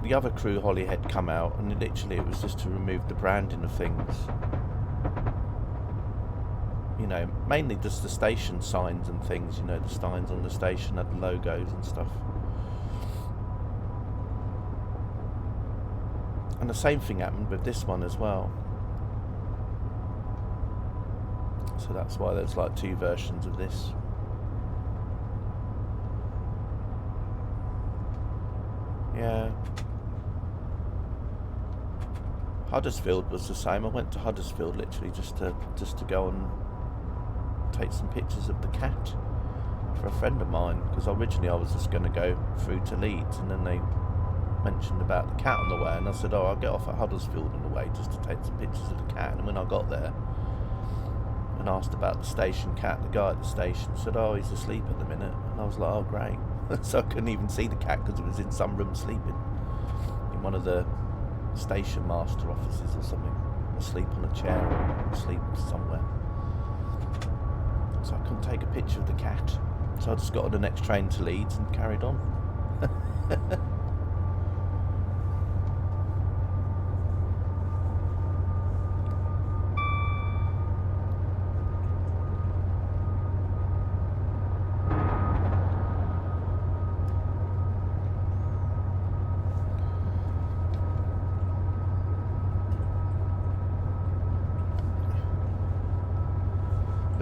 the other Crewe Holyhead come out, and literally it was just to remove the branding of things. You know, mainly just the station signs and things. You know, the signs on the station had the logos and stuff. And the same thing happened with this one as well. So that's why there's like two versions of this. Yeah. Huddersfield was the same. I went to Huddersfield literally just to go and take some pictures of the cat for a friend of mine, because originally I was just going to go through to Leeds, and then they mentioned about the cat on the way, and I said, oh, I'll get off at Huddersfield on the way just to take some pictures of the cat. And when I got there and asked about the station cat, the guy at the station said, oh, he's asleep at the minute. And I was like, oh, great. So I couldn't even see the cat because it was in some room sleeping in one of the station master offices or something, asleep on a chair or asleep somewhere. So I couldn't take a picture of the cat, so I just got on the next train to Leeds and carried on.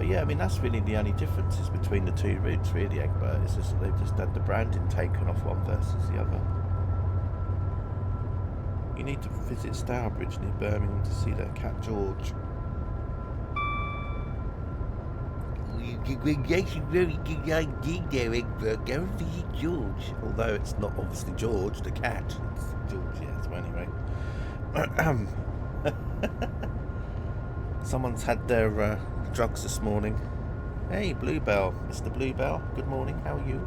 Yeah, I mean, that's really the only differences between the two routes, really, Egbert. It's just that they've just had the branding taken off one versus the other. You need to visit Stourbridge near Birmingham to see their cat George. That's a very good idea there, Egbert. Go and visit George. Although it's not obviously George, the cat. It's George, yeah, so anyway. Someone's had their drugs this morning. Hey, Bluebell, Mr. Bluebell, good morning, how are you?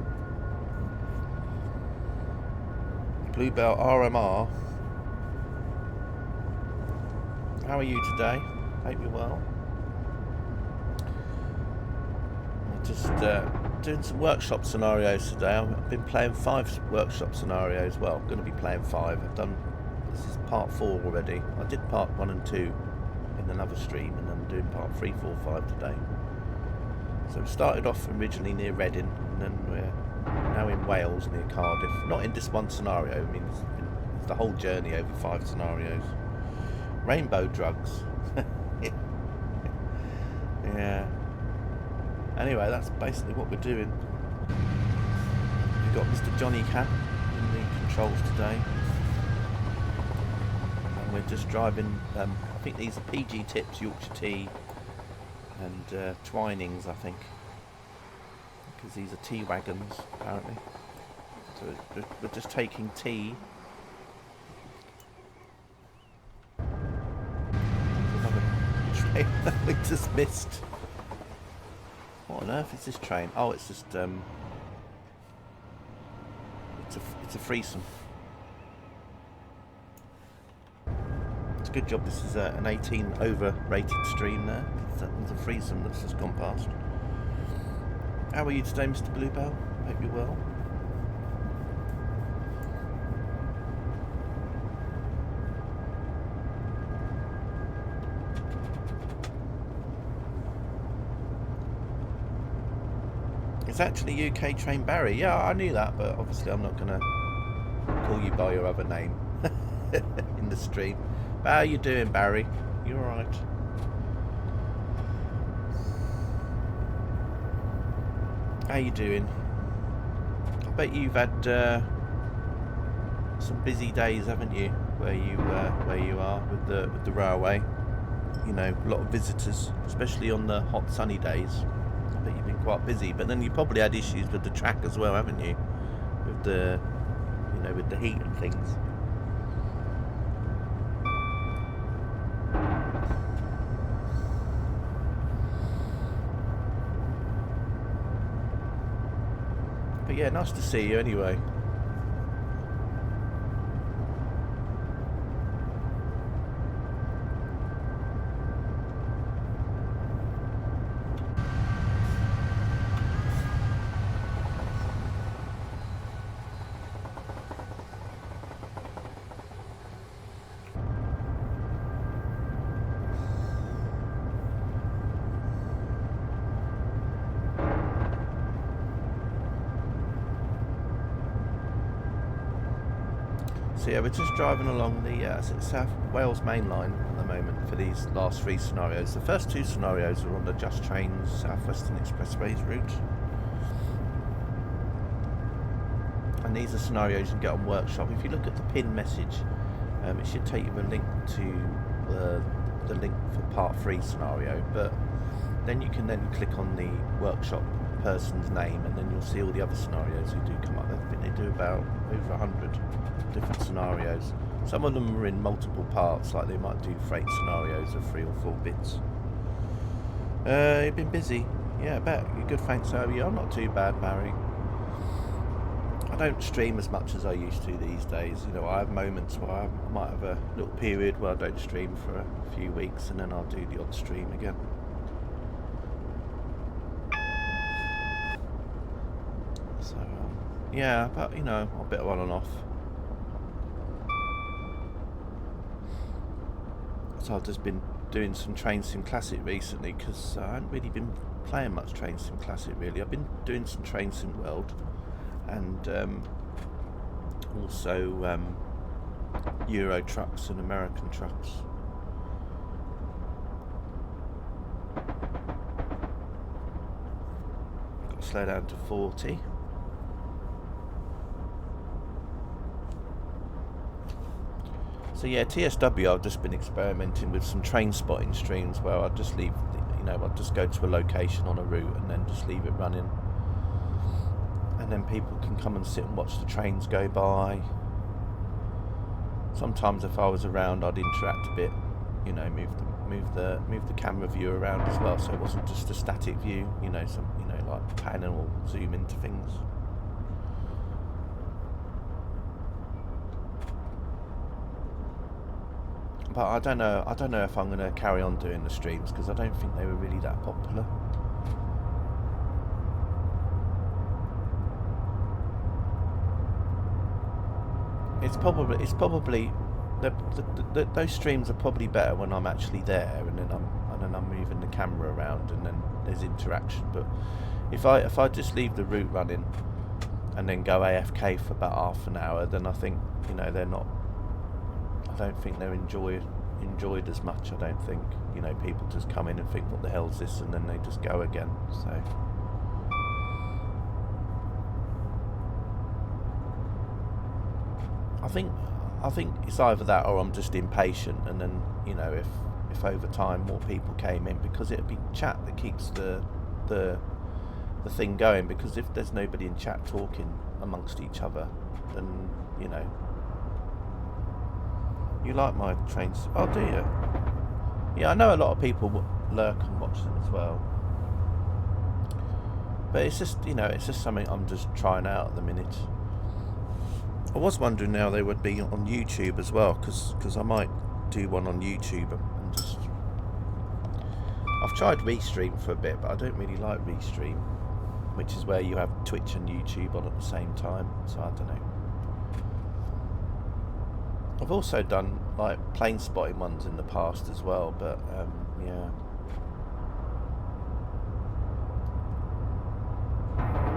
Bluebell RMR How are you today? Hope you're well. I'm just doing some workshop scenarios today. I've been playing 5 workshop scenarios. Well, I'm going to be playing 5. This is part 4 already. I did part 1 and 2 in another stream, and I'm doing part 3, 4, 5 today. So we started off originally near Reading, and then we're now in Wales near Cardiff. Not in this one scenario. I mean, it's the whole journey over 5 scenarios. Rainbow drugs. Yeah. Anyway, that's basically what we're doing. We've got Mr. Johnny Cat in the controls today. And we're just driving, I think these are PG Tips, Yorkshire Tea, and Twinings, I think. Because these are tea wagons, apparently. So we're just taking tea. Another train that we just missed. What on earth is this train? Oh, it's just it's a threesome. It's a good job this is an 18 overrated stream there. There's a threesome that's just gone past. How are you today, Mr. Bluebell? Hope you're well. It's actually UK Train Barry. Yeah, I knew that, but obviously I'm not going to call you by your other name in the stream. But how you doing, Barry? You alright? How you doing? I bet you've had some busy days, haven't you? Where you are with the railway. You know, a lot of visitors, especially on the hot sunny days. I bet you've been quite busy, but then you probably had issues with the track as well, haven't you? With the, you know, with the heat and things. But yeah, nice to see you anyway. So yeah, we're just driving along the South Wales main line at the moment for these last 3 scenarios. The first 2 scenarios are on the Just Trains South Western Expressways route. And these are scenarios you can get on Workshop. If you look at the pin message, it should take you a link to the link for part 3 scenario, but then you can then click on the Workshop person's name, and then you'll see all the other scenarios who do come up. I think they do about over 100 different scenarios. Some of them are in multiple parts, like they might do freight scenarios of 3 or 4 bits. You've been busy. Yeah, I bet. You're good, thanks. How are you? I'm not too bad, Barry. I don't stream as much as I used to these days. You know, I have moments where I might have a little period where I don't stream for a few weeks, and then I'll do the odd stream again. So, yeah, but, you know, a bit on and off. So I've just been doing some Train Sim Classic recently, because I haven't really been playing much Train Sim Classic, really. I've been doing some Train Sim World, and also Euro Trucks and American Trucks. Got to slow down to 40. So yeah, TSW, I've just been experimenting with some train spotting streams where I'll just leave, you know, I'll just go to a location on a route and then just leave it running. And then people can come and sit and watch the trains go by. Sometimes if I was around, I'd interact a bit, you know, move the camera view around as well, so it wasn't just a static view, you know, like pan or zoom into things. But I don't know if I'm going to carry on doing the streams, because I don't think they were really that popular. It's probably those streams are probably better when I'm actually there, and then I'm moving the camera around, and then there's interaction. But if I just leave the route running and then go AFK for about half an hour, then I think, you know, they're not. I don't think they're enjoyed as much. I don't think, you know, people just come in and think, what the hell's this, and then they just go again. So. I think it's either that, or I'm just impatient, and then, you know, if over time more people came in, because it'd be chat that keeps the thing going, because if there's nobody in chat talking amongst each other, then, you know. You like my trains? Oh, do you? Yeah, I know a lot of people lurk and watch them as well, but it's just, you know, it's just something I'm just trying out at the minute. I was wondering how they would be on YouTube as well, because I might do one on YouTube and just. I've tried Restream for a bit, but I don't really like Restream, which is where you have Twitch and YouTube on at the same time. So I don't know. I've also done like plane spotting ones in the past as well, but yeah,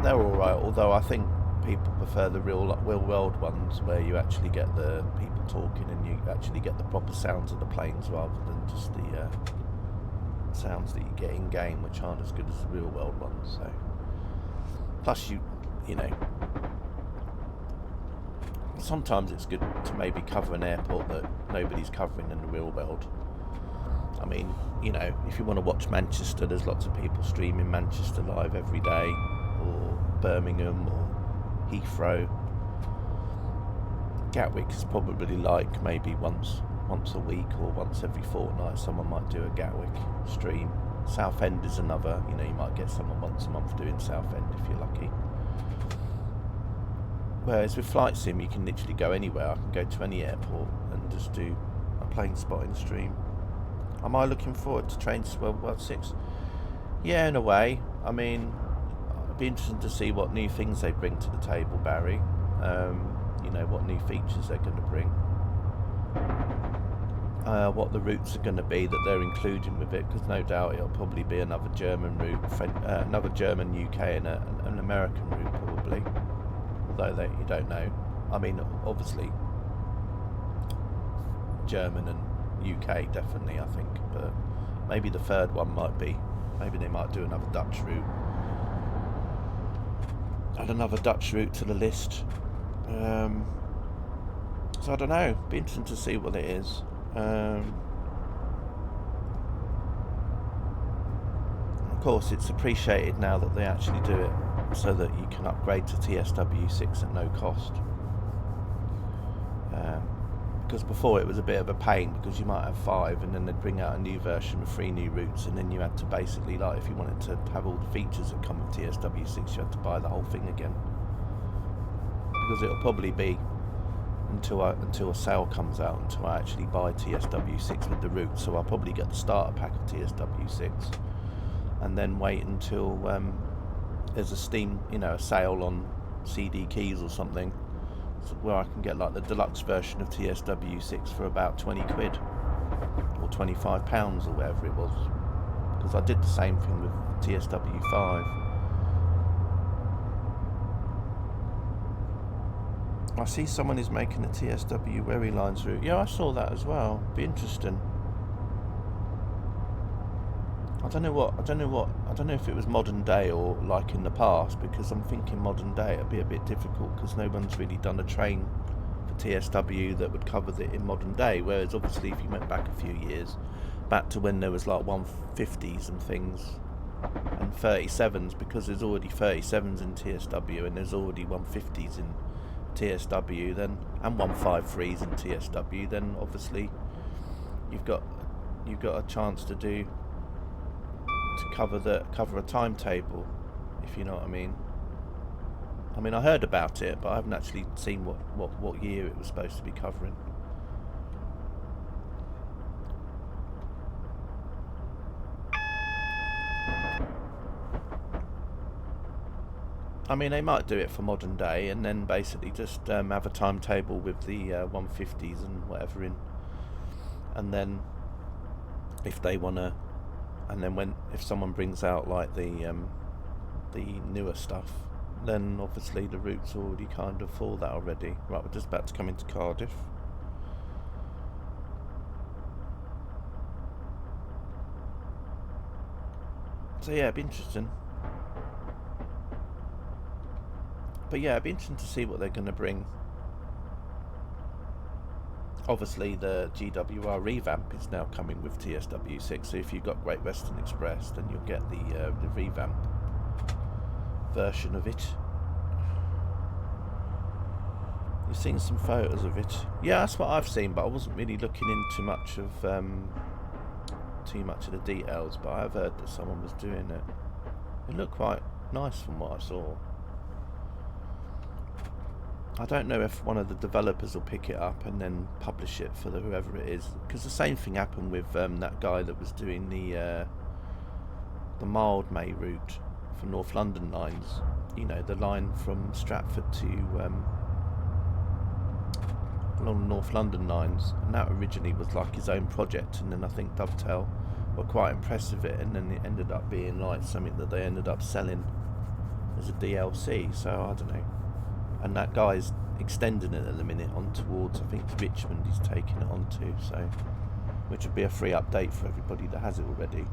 they're all right. Although I think people prefer the real world ones, where you actually get the people talking and you actually get the proper sounds of the planes, rather than just the sounds that you get in game, which aren't as good as the real world ones. So, plus you know, sometimes it's good to maybe cover an airport that nobody's covering in the real world. I mean, you know, if you want to watch Manchester, there's lots of people streaming Manchester live every day, or Birmingham, or Heathrow. Gatwick is probably like maybe once a week or once every fortnight someone might do a Gatwick stream. Southend is another, you know, you might get someone once a month doing Southend if you're lucky. Whereas with Flight Sim, you can literally go anywhere. I can go to any airport and just do a plane spotting stream. Am I looking forward to Trains to World War 6? Yeah, in a way. I mean, it'd be interesting to see what new things they bring to the table, Barry. You know, what new features they're going to bring. What the routes are going to be that they're including with it, because no doubt it'll probably be another German route, another German UK and an American route probably. Although you don't know. I mean, obviously German and UK definitely, I think, but maybe the third one might be. Maybe they might do another Dutch route. Add another Dutch route to the list. So I don't know. Be interesting to see what it is. Of course, it's appreciated now that they actually do it, so that you can upgrade to TSW6 at no cost. Because before it was a bit of a pain, because you might have 5 and then they'd bring out a new version with 3 new routes, and then you had to basically, like, if you wanted to have all the features that come with TSW6, you had to buy the whole thing again. Because it'll probably be until a sale comes out until I actually buy TSW6 with the route. So I'll probably get the starter pack of TSW6 and then wait until there's a Steam, you know, a sale on CD keys or something, where I can get like the deluxe version of TSW6 for about 20 quid or £25 or whatever it was, because I did the same thing with TSW5. I see someone is making a TSW Wherry Lines route. Yeah, I saw that as well. Be interesting. I don't know if it was modern day or like in the past, because I'm thinking modern day it'd be a bit difficult, because no one's really done a train for TSW that would cover it in modern day. Whereas obviously if you went back a few years, back to when there was like 150s and things and 37s, because there's already 37s in TSW and there's already 150s in TSW then, and 153s in TSW, then obviously you've got a chance to cover a timetable, if you know what I mean. I mean, I heard about it, but I haven't actually seen what year it was supposed to be covering. I mean, they might do it for modern day and then basically just have a timetable with the 150s and whatever in, and then if they want to, and then if someone brings out like the newer stuff, then obviously the route's already kind of for that already. Right, we're just about to come into Cardiff. So yeah, it'd be interesting. But yeah, it'd be interesting to see what they're going to bring. Obviously, the GWR revamp is now coming with TSW6, so if you've got Great Western Express, then you'll get the revamp version of it. You've seen some photos of it. Yeah, that's what I've seen, but I wasn't really looking into much of too much of the details, but I've heard that someone was doing it. It looked quite nice from what I saw. I don't know if one of the developers will pick it up and then publish it for whoever it is, because the same thing happened with that guy that was doing the Mildmay route for North London lines. You know, the line from Stratford to along the North London lines, and that originally was like his own project, and then I think Dovetail were quite impressed with it, and then it ended up being like something that they ended up selling as a DLC. So I don't know. And that guy's extending it at the minute on towards, I think, Richmond he's taking it on to, so, which would be a free update for everybody that has it already.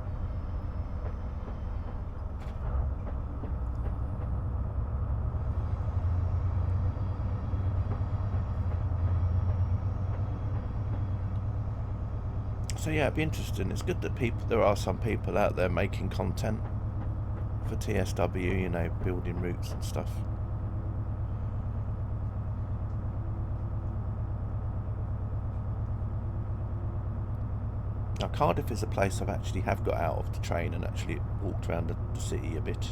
So yeah, it'd be interesting. It's good that there are some people out there making content for TSW, you know, building routes and stuff. Now, Cardiff is a place I've actually got out of the train and actually walked around the city a bit.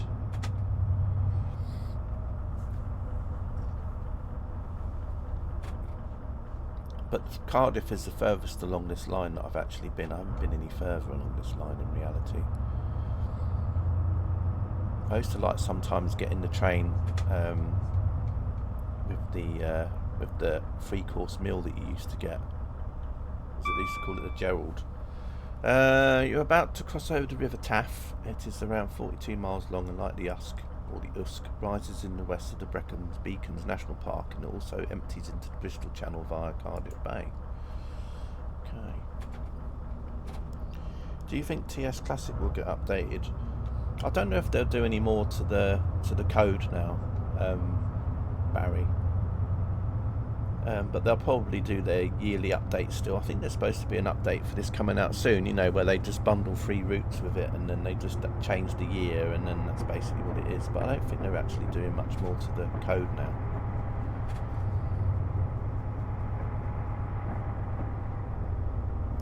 But Cardiff is the furthest along this line that I've actually been. I haven't been any further along this line in reality. I used to like sometimes getting the train with the 3-course meal that you used to get. They used to call it the Gerald. You're about to cross over the River Taff. It is around 42 miles long, and like the Usk, or the Usk, rises in the west of the Brecons Beacons National Park, and it also empties into the Bristol Channel via Cardiff Bay. Okay. Do you think TS Classic will get updated? I don't know if they'll do any more to the code now, Barry. But they'll probably do their yearly update still. I think there's supposed to be an update for this coming out soon, you know, where they just bundle 3 routes with it and then they just change the year, and then that's basically what it is. But I don't think they're actually doing much more to the code now.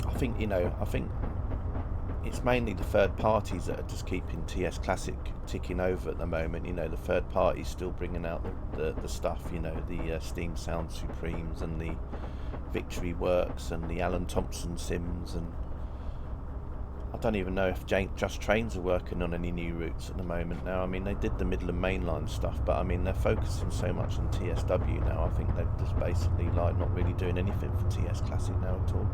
I think, you know, it's mainly the third parties that are just keeping TS Classic ticking over at the moment. You know, the third parties still bringing out the stuff, you know, the Steam Sound Supremes and the Victory Works and the Alan Thompson Sims, and I don't even know if Just Trains are working on any new routes at the moment now. I mean, they did the Midland Mainline stuff, but I mean, they're focusing so much on TSW now. I think they're just basically like not really doing anything for TS Classic now at all.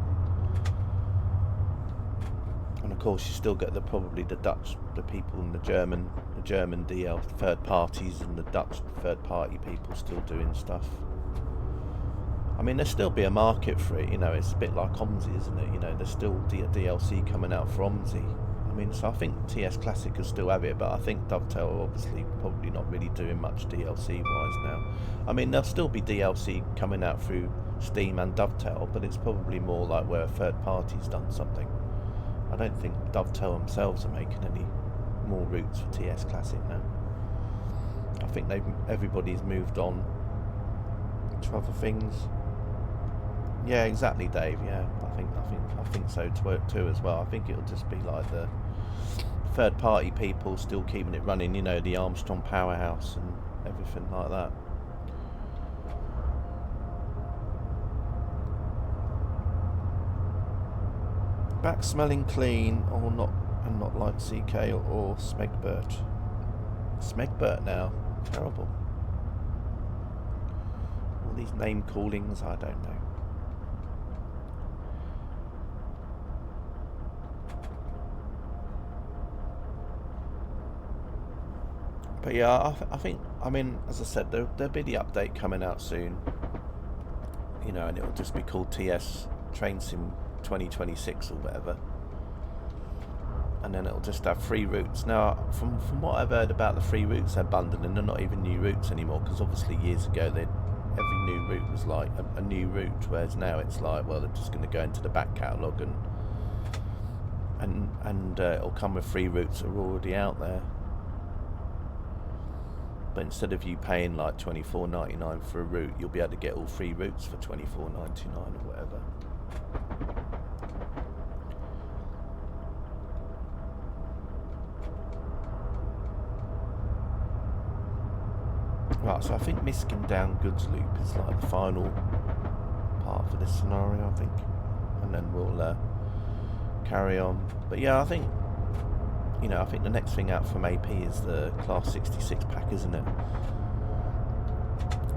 And of course, you still get probably the Dutch, the people in the German DL third parties, and the Dutch third party people still doing stuff. I mean, there'll still be a market for it. You know, it's a bit like OMSI, isn't it? You know, there's still DLC coming out for OMSI. I mean, so I think TS Classic will still have it, but I think Dovetail are obviously probably not really doing much DLC wise now. I mean, there'll still be DLC coming out through Steam and Dovetail, but it's probably more like where a third party's done something. I don't think Dovetail themselves are making any more routes for TS Classic now. I think everybody's moved on to other things. Yeah, exactly, Dave. Yeah, I think so too as well. I think it'll just be like the third party people still keeping it running. You know, the Armstrong Powerhouse and everything like that. Back smelling clean or not, and not like CK or Smegbert. Smegbert now. Terrible. All these name callings, I don't know. But yeah, I think, I mean, as I said, there'll be the update coming out soon. You know, and it'll just be called TS Train Sim 2026 or whatever. And then it'll just have free routes. Now, from what I've heard about the free routes they're bundling, they're not even new routes anymore, because obviously years ago every new route was like a new route, whereas now it's like, well, they're just going to go into the back catalogue and it'll come with free routes that are already out there. But instead of you paying like $24.99 for a route, you'll be able to get all free routes for $24.99 or whatever. Right, so I think Miskin Down Goods Loop is like the final part for this scenario, I think. And then we'll carry on. But yeah, I think, you know, I think the next thing out from AP is the Class 66 pack, isn't it?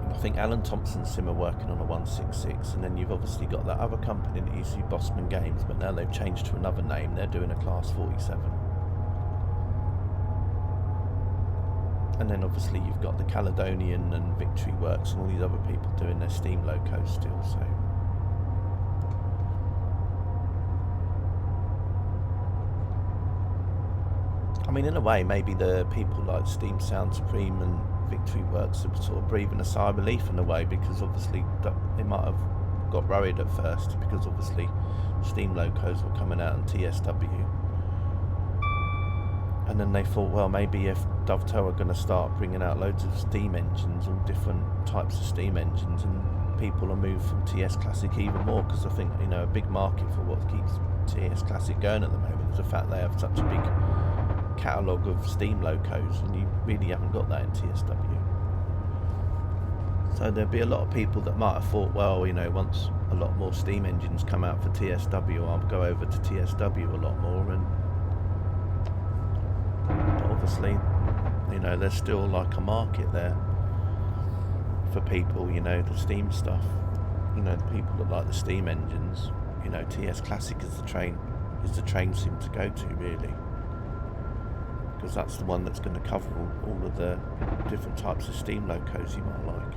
I think Alan Thompson Sim are working on a 166, and then you've obviously got that other company that used to be Bossman Games, but now they've changed to another name. They're doing a Class 47. And then obviously you've got the Caledonian and Victory Works and all these other people doing their Steam locos still, so... I mean, in a way, maybe the people like Steam Sound Supreme and Victory Works are sort of breathing a sigh of relief in a way, because obviously they might have got worried at first, because obviously Steam locos were coming out in TSW. And then they thought, well, maybe if Dovetail are going to start bringing out loads of Steam engines, all different types of Steam engines, and people will move from TS Classic even more, because I think, you know, a big market for what keeps TS Classic going at the moment is the fact they have such a big catalogue of Steam locos, and you really haven't got that in TSW. So there'll be a lot of people that might have thought, well, you know, once a lot more Steam engines come out for TSW, I'll go over to TSW a lot more. And but obviously, you know, there's still like a market there for people, you know, the Steam stuff, you know, the people that like the Steam engines. You know, TS Classic is the train sim to go to, really, because that's the one that's going to cover all of the different types of Steam locos you might like.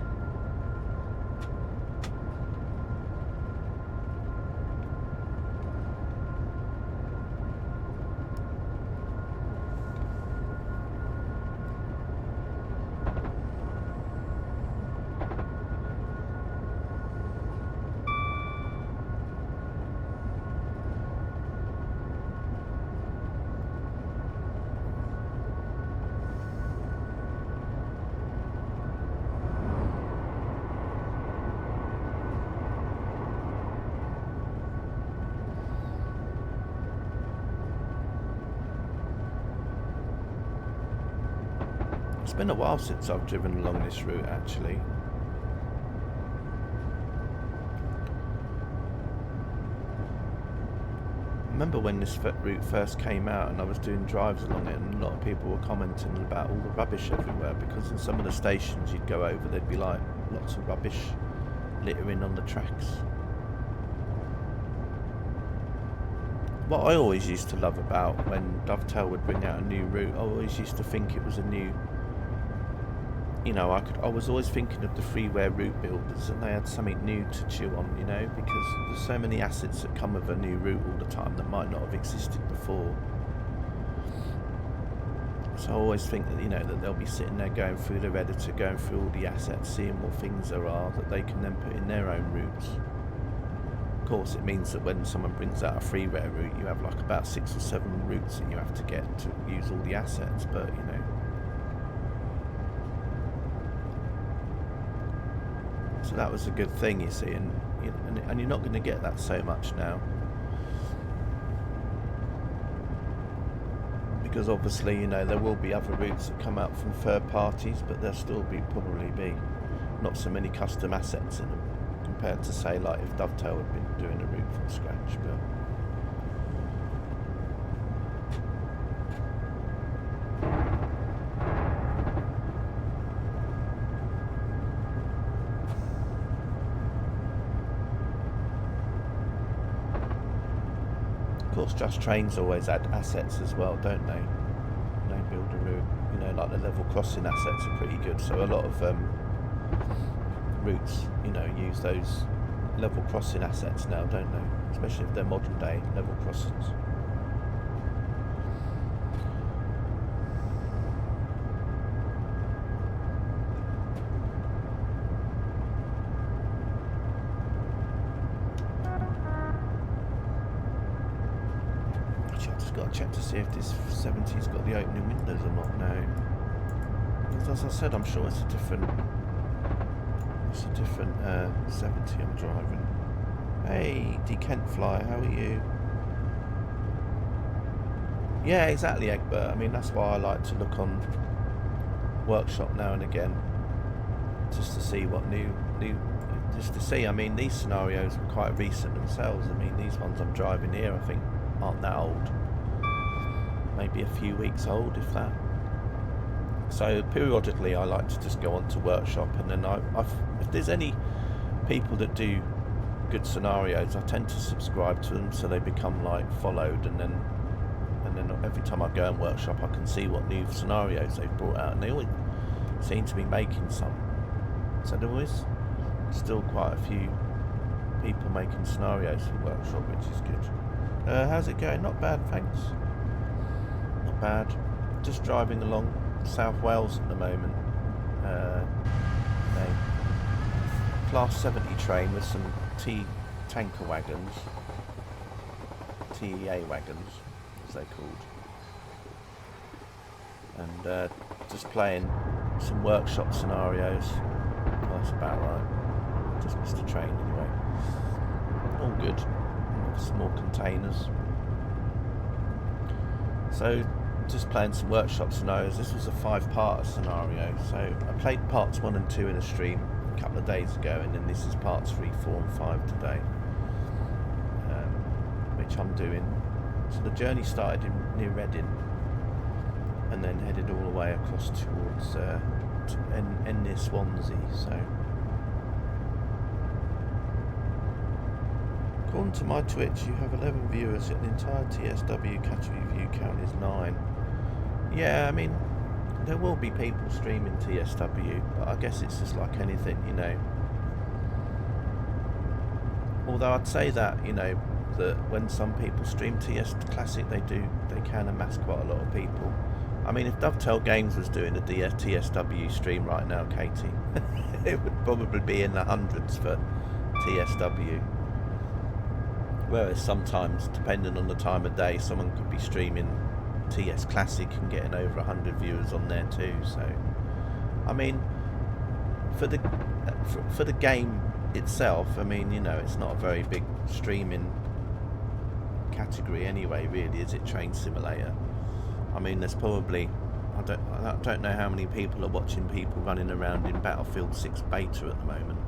It's been a while since I've driven along this route, actually. I remember when this route first came out and I was doing drives along it, and a lot of people were commenting about all the rubbish everywhere, because in some of the stations you'd go over, there'd be like lots of rubbish littering on the tracks. What I always used to love about when Dovetail would bring out a new route, I always used to think it was a new... You know, I was always thinking of the freeware route builders, and they had something new to chew on, you know, because there's so many assets that come with a new route all the time that might not have existed before. So I always think that, you know, that they'll be sitting there going through their editor, going through all the assets, seeing what things there are that they can then put in their own routes. Of course, it means that when someone brings out a freeware route, you have like about 6 or 7 routes that you have to get to use all the assets, but, you know. So that was a good thing, you see, and you're not going to get that so much now, because obviously, you know, there will be other routes that come out from third parties, but there'll still probably be not so many custom assets in them compared to, say, like if Dovetail had been doing a route from scratch. But course, Just Trains always add assets as well, don't they? They build a route, you know, like the level crossing assets are pretty good. So a lot of routes, you know, use those level crossing assets now, don't they? Especially if they're modern day level crossings. Got to check to see if this 70's got the opening windows or not now. As I said, I'm sure it's a different 70 I'm driving. Hey, D Kent Fly, how are you? Yeah, exactly, Egbert. I mean, that's why I like to look on Workshop now and again, just to see what just to see. I mean, these scenarios are quite recent themselves. I mean, these ones I'm driving here, I think, aren't that old. Maybe a few weeks old, if that. So periodically I like to just go on to Workshop, and then if there's any people that do good scenarios, I tend to subscribe to them so they become like followed, and then every time I go on Workshop I can see what new scenarios they've brought out, and they always seem to be making some. So there is still quite a few people making scenarios for Workshop, which is good. How's it going? Not bad, thanks. Not bad. Just driving along South Wales at the moment. A Class 70 train with some tanker wagons, TEA wagons, as they're called, and just playing some Workshop scenarios. Well, that's about right. Just missed a train anyway. All good. Some more containers. So just playing some Workshop scenarios. This was a 5-part scenario, so I played parts 1 and 2 in a stream a couple of days ago, and then this is parts 3, 4 and 5 today, which I'm doing. So the journey started near Reading and then headed all the way across towards near Swansea. So according to my Twitch, you have 11 viewers, yet the entire TSW category view count is 9. Yeah, I mean, there will be people streaming TSW, but I guess it's just like anything, you know. Although I'd say that, you know, that when some people stream TS Classic, they can amass quite a lot of people. I mean, if Dovetail Games was doing a TSW stream right now, Katie, it would probably be in the hundreds for TSW. Whereas sometimes, depending on the time of day, someone could be streaming TS Classic and getting over 100 viewers on there too. So, I mean, for the game itself, I mean, you know, it's not a very big streaming category anyway, really, is it? Train Simulator. I mean, there's probably, I don't know how many people are watching people running around in Battlefield 6 beta at the moment.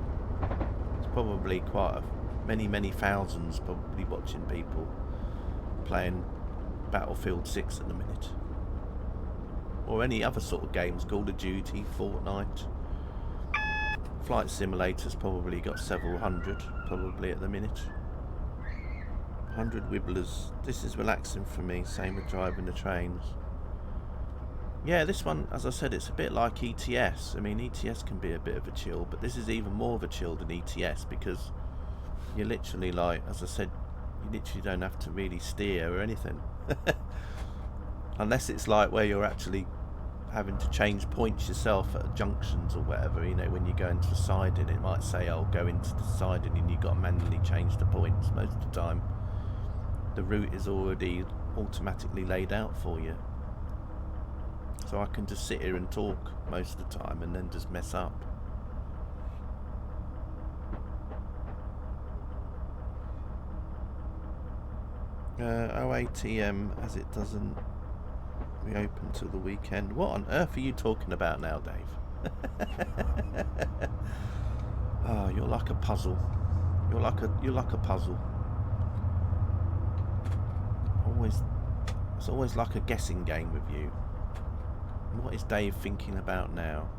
It's probably quite many thousands probably watching people playing Battlefield 6 at the minute, or any other sort of games, Call of Duty, Fortnite. Flight Simulator's probably got several hundred probably at the minute. 100 wibblers. This is relaxing for me, same with driving the trains. Yeah, this one, as I said, it's a bit like ETS. I mean, ETS can be a bit of a chill, but this is even more of a chill than ETS, because you're literally, like, as I said, you literally don't have to really steer or anything. Unless it's like where you're actually having to change points yourself at junctions or whatever, you know, when you go into a siding, it might say, oh, go into the siding, and you've got to manually change the points. Most of the time, the route is already automatically laid out for you. So I can just sit here and talk most of the time and then just mess up. OATM, as it doesn't reopen till the weekend. What on earth are you talking about now, Dave? Oh, you're like a puzzle. You're like a puzzle. It's always like a guessing game with you. What is Dave thinking about now?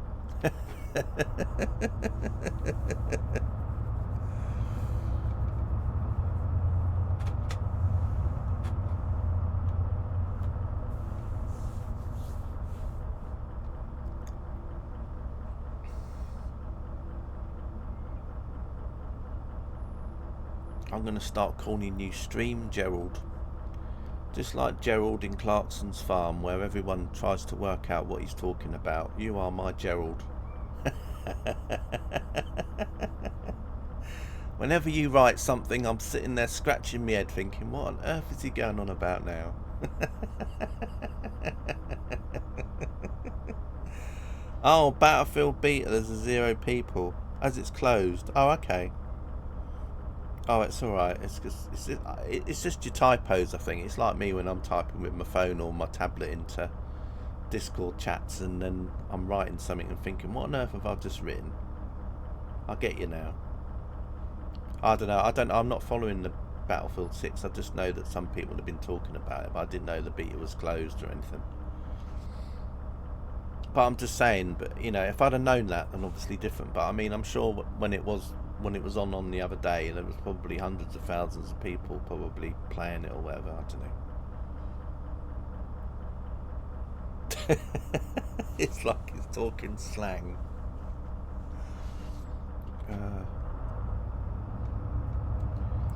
I'm going to start calling you Stream Gerald. Just like Gerald in Clarkson's Farm, where everyone tries to work out what he's talking about. You are my Gerald. Whenever you write something, I'm sitting there scratching my head thinking, what on earth is he going on about now? Oh, Battlefield Beta, there's 0 people. As it's closed. Oh, okay. Oh, it's alright. It's just your typos, I think. It's like me when I'm typing with my phone or my tablet into Discord chats, and then I'm writing something and thinking, what on earth have I just written? I get you now. I don't know. I'm not following the Battlefield 6. I just know that some people have been talking about it, but I didn't know the beta was closed or anything. But I'm just saying, but you know, if I'd have known that, then obviously different. But I mean, I'm sure when it was on the other day, there was probably hundreds of thousands of people probably playing it or whatever. I don't know. It's like he's talking slang.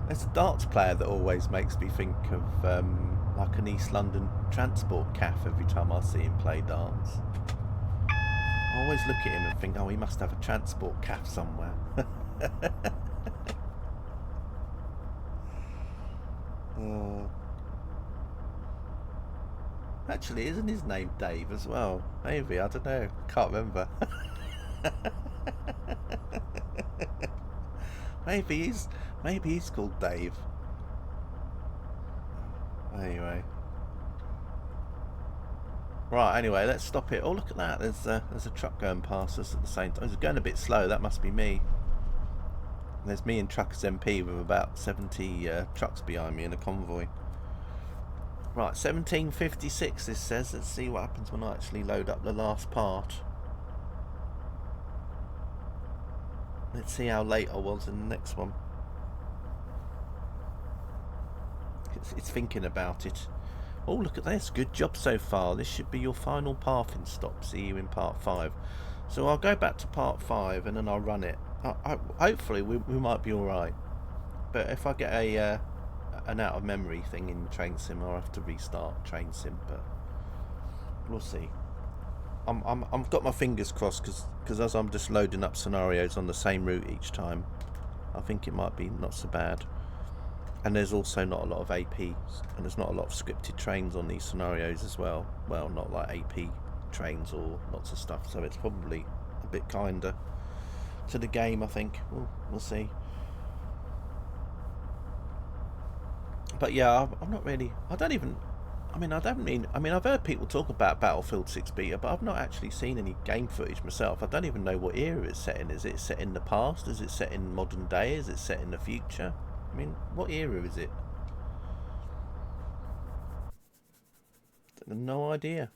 There's a darts player that always makes me think of like an East London transport caff every time I see him play darts. I always look at him and think, oh, he must have a transport caff somewhere. Actually, isn't his name Dave as well? Maybe, I don't know. Can't remember. Maybe he's called Dave. Anyway. Right, anyway, let's stop it. Oh, look at that. There's a truck going past us at the same time. It's going a bit slow. That must be me. There's me and Truckers MP with about 70 trucks behind me in a convoy. Right, 1756 this says. Let's see what happens when I actually load up the last part. Let's see how late I was in the next one. It's thinking about it. Oh, look at this. Good job so far. This should be your final pathing stop. See you in part 5. So I'll go back to part 5 and then I'll run it. Hopefully we might be alright. But if I get an out of memory thing in Train Sim, I'll have to restart Train Sim. But we'll see. I've got my fingers crossed because as I'm just loading up scenarios on the same route each time, I think it might be not so bad. And there's also not a lot of APs, and there's not a lot of scripted trains on these scenarios as well. Well, not like AP trains or lots of stuff, so it's probably a bit kinder to the game, I think. We'll see. But yeah, I'm not really... I've heard people talk about Battlefield 6 beta, but I've not actually seen any game footage myself. I don't even know what era it's set in. Is it set in the past? Is it set in modern day? Is it set in the future? I mean, what era is it? No idea.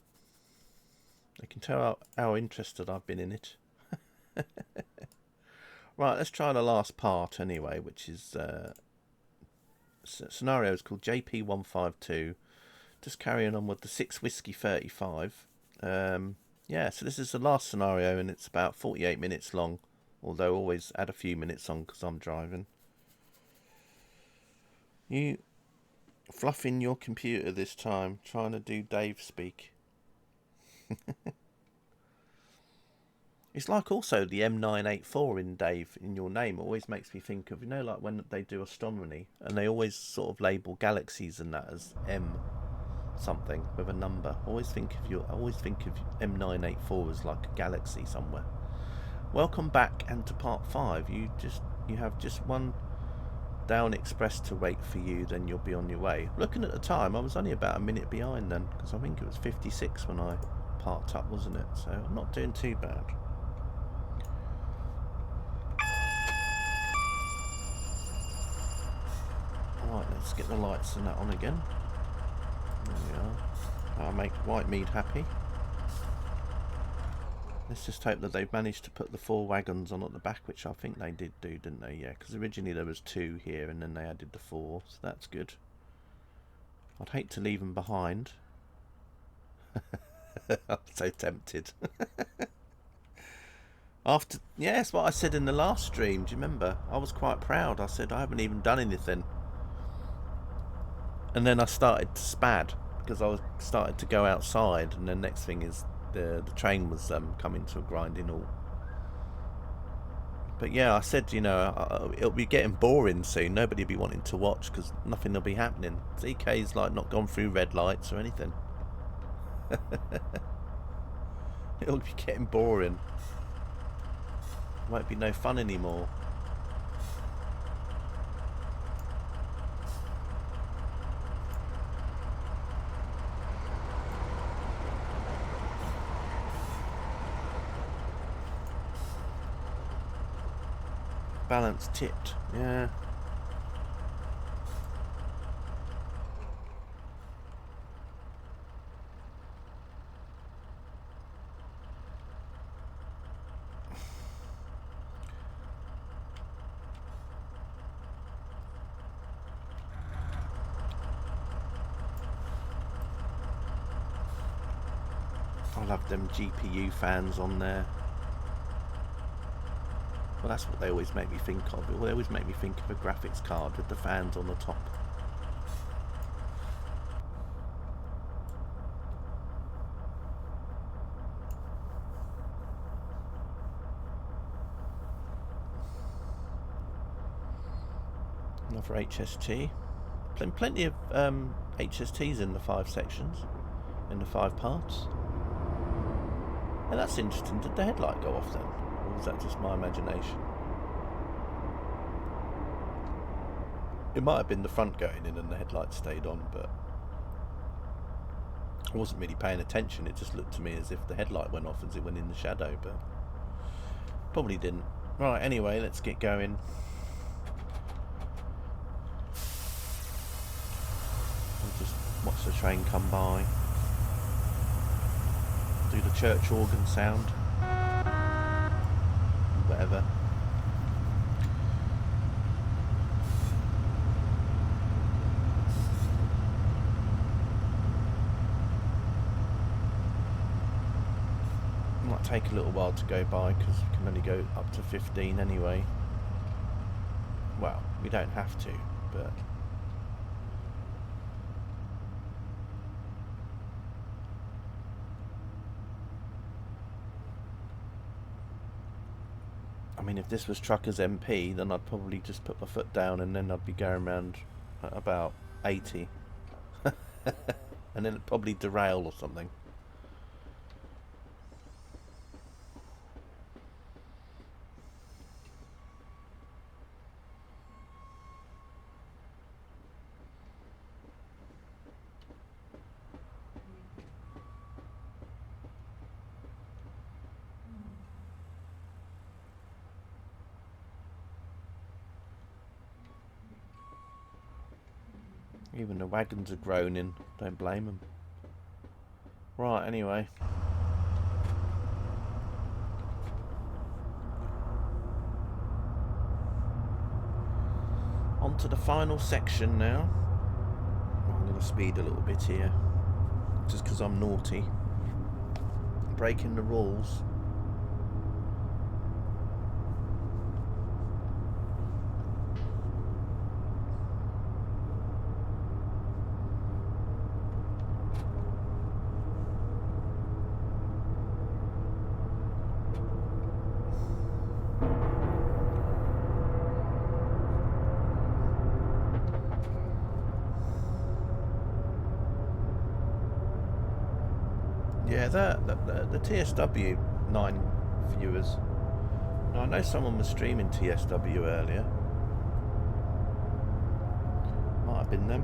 I can tell how interested I've been in it. Right, let's try the last part anyway, which is scenario is called JP152. Just carrying on with the 6 Whiskey 35. Yeah, so this is the last scenario and it's about 48 minutes long, although always add a few minutes on because I'm driving. You fluffing your computer this time, trying to do Dave speak. It's like also the M984 in Dave in your name. It always makes me think of, you know, like when they do astronomy and they always sort of label galaxies and that as M something with a number. I always think of M984 as like a galaxy somewhere. Welcome back and to part 5. You have just one down express to wait for you, then you'll be on your way. Looking at the time, I was only about a minute behind then, because I think it was 56 when I parked up, wasn't it? So I'm not doing too bad. Right, let's get the lights and that on again. There we are. That'll make Whitemead happy. Let's just hope that they've managed to put the 4 wagons on at the back, which I think they did do, didn't they? Yeah, because originally there was 2 here and then they added the 4, so that's good. I'd hate to leave them behind. I'm so tempted. After, yeah, that's what I said in the last stream. Do you remember? I was quite proud. I said I haven't even done anything, and then I started to spad because I was started to go outside, and then next thing is the train was coming to a grinding halt. But yeah, I said, you know, it'll be getting boring soon. Nobody will be wanting to watch because nothing will be happening. ZK's like not gone through red lights or anything. It'll be getting boring. Won't be no fun anymore. Balance tipped, yeah. I'll have them GPU fans on there. Well, that's what they always make me think of. They always make me think of a graphics card with the fans on the top. Another HST. Plenty of HSTs in the 5 sections, in the 5 parts. And that's interesting. Did the headlight go off then? Or was that just my imagination? It might have been the front going in and the headlight stayed on, but I wasn't really paying attention. It just looked to me as if the headlight went off as it went in the shadow, but probably didn't. Right, anyway, let's get going. We'll just watch the train come by. Do the church organ sound. Whatever. Might take a little while to go by because we can only go up to 15 anyway. Well, we don't have to, but I mean, if this was Truckers MP, then I'd probably just put my foot down and then I'd be going around at about 80. And then it'd probably derail or something. Even the wagons are groaning. Don't blame them. Right, anyway. On to the final section now. I'm going to speed a little bit here. Just because I'm naughty. Breaking the rules. Yeah, the TSW 9 viewers. Now, I know someone was streaming TSW earlier. Might have been them.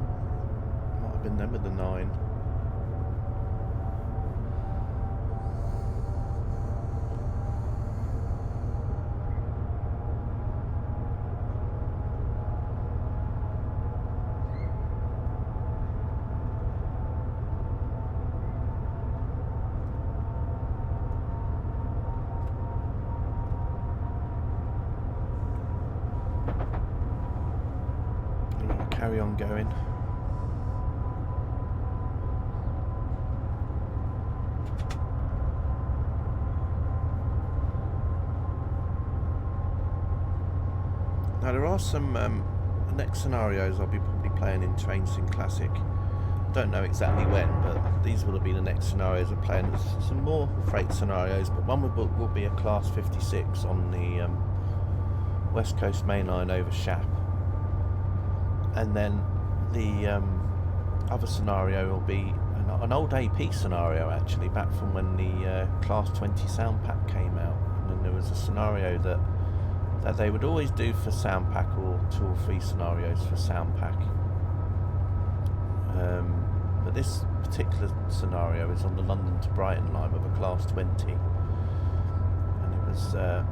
Might have been them with the 9. Carry on going. Now there are some the next scenarios I'll be probably playing in Train Sim Classic. Don't know exactly when, but these will be the next scenarios I'm playing. There's some more freight scenarios, but one will be a Class 56 on the West Coast Main Line over Shap, and then the other scenario will be an old AP scenario, actually, back from when the Class 20 sound pack came out. And then there was a scenario that they would always do for sound pack, or 2 or 3 scenarios for sound pack. But this particular scenario is on the London to Brighton line with a Class 20, and it was a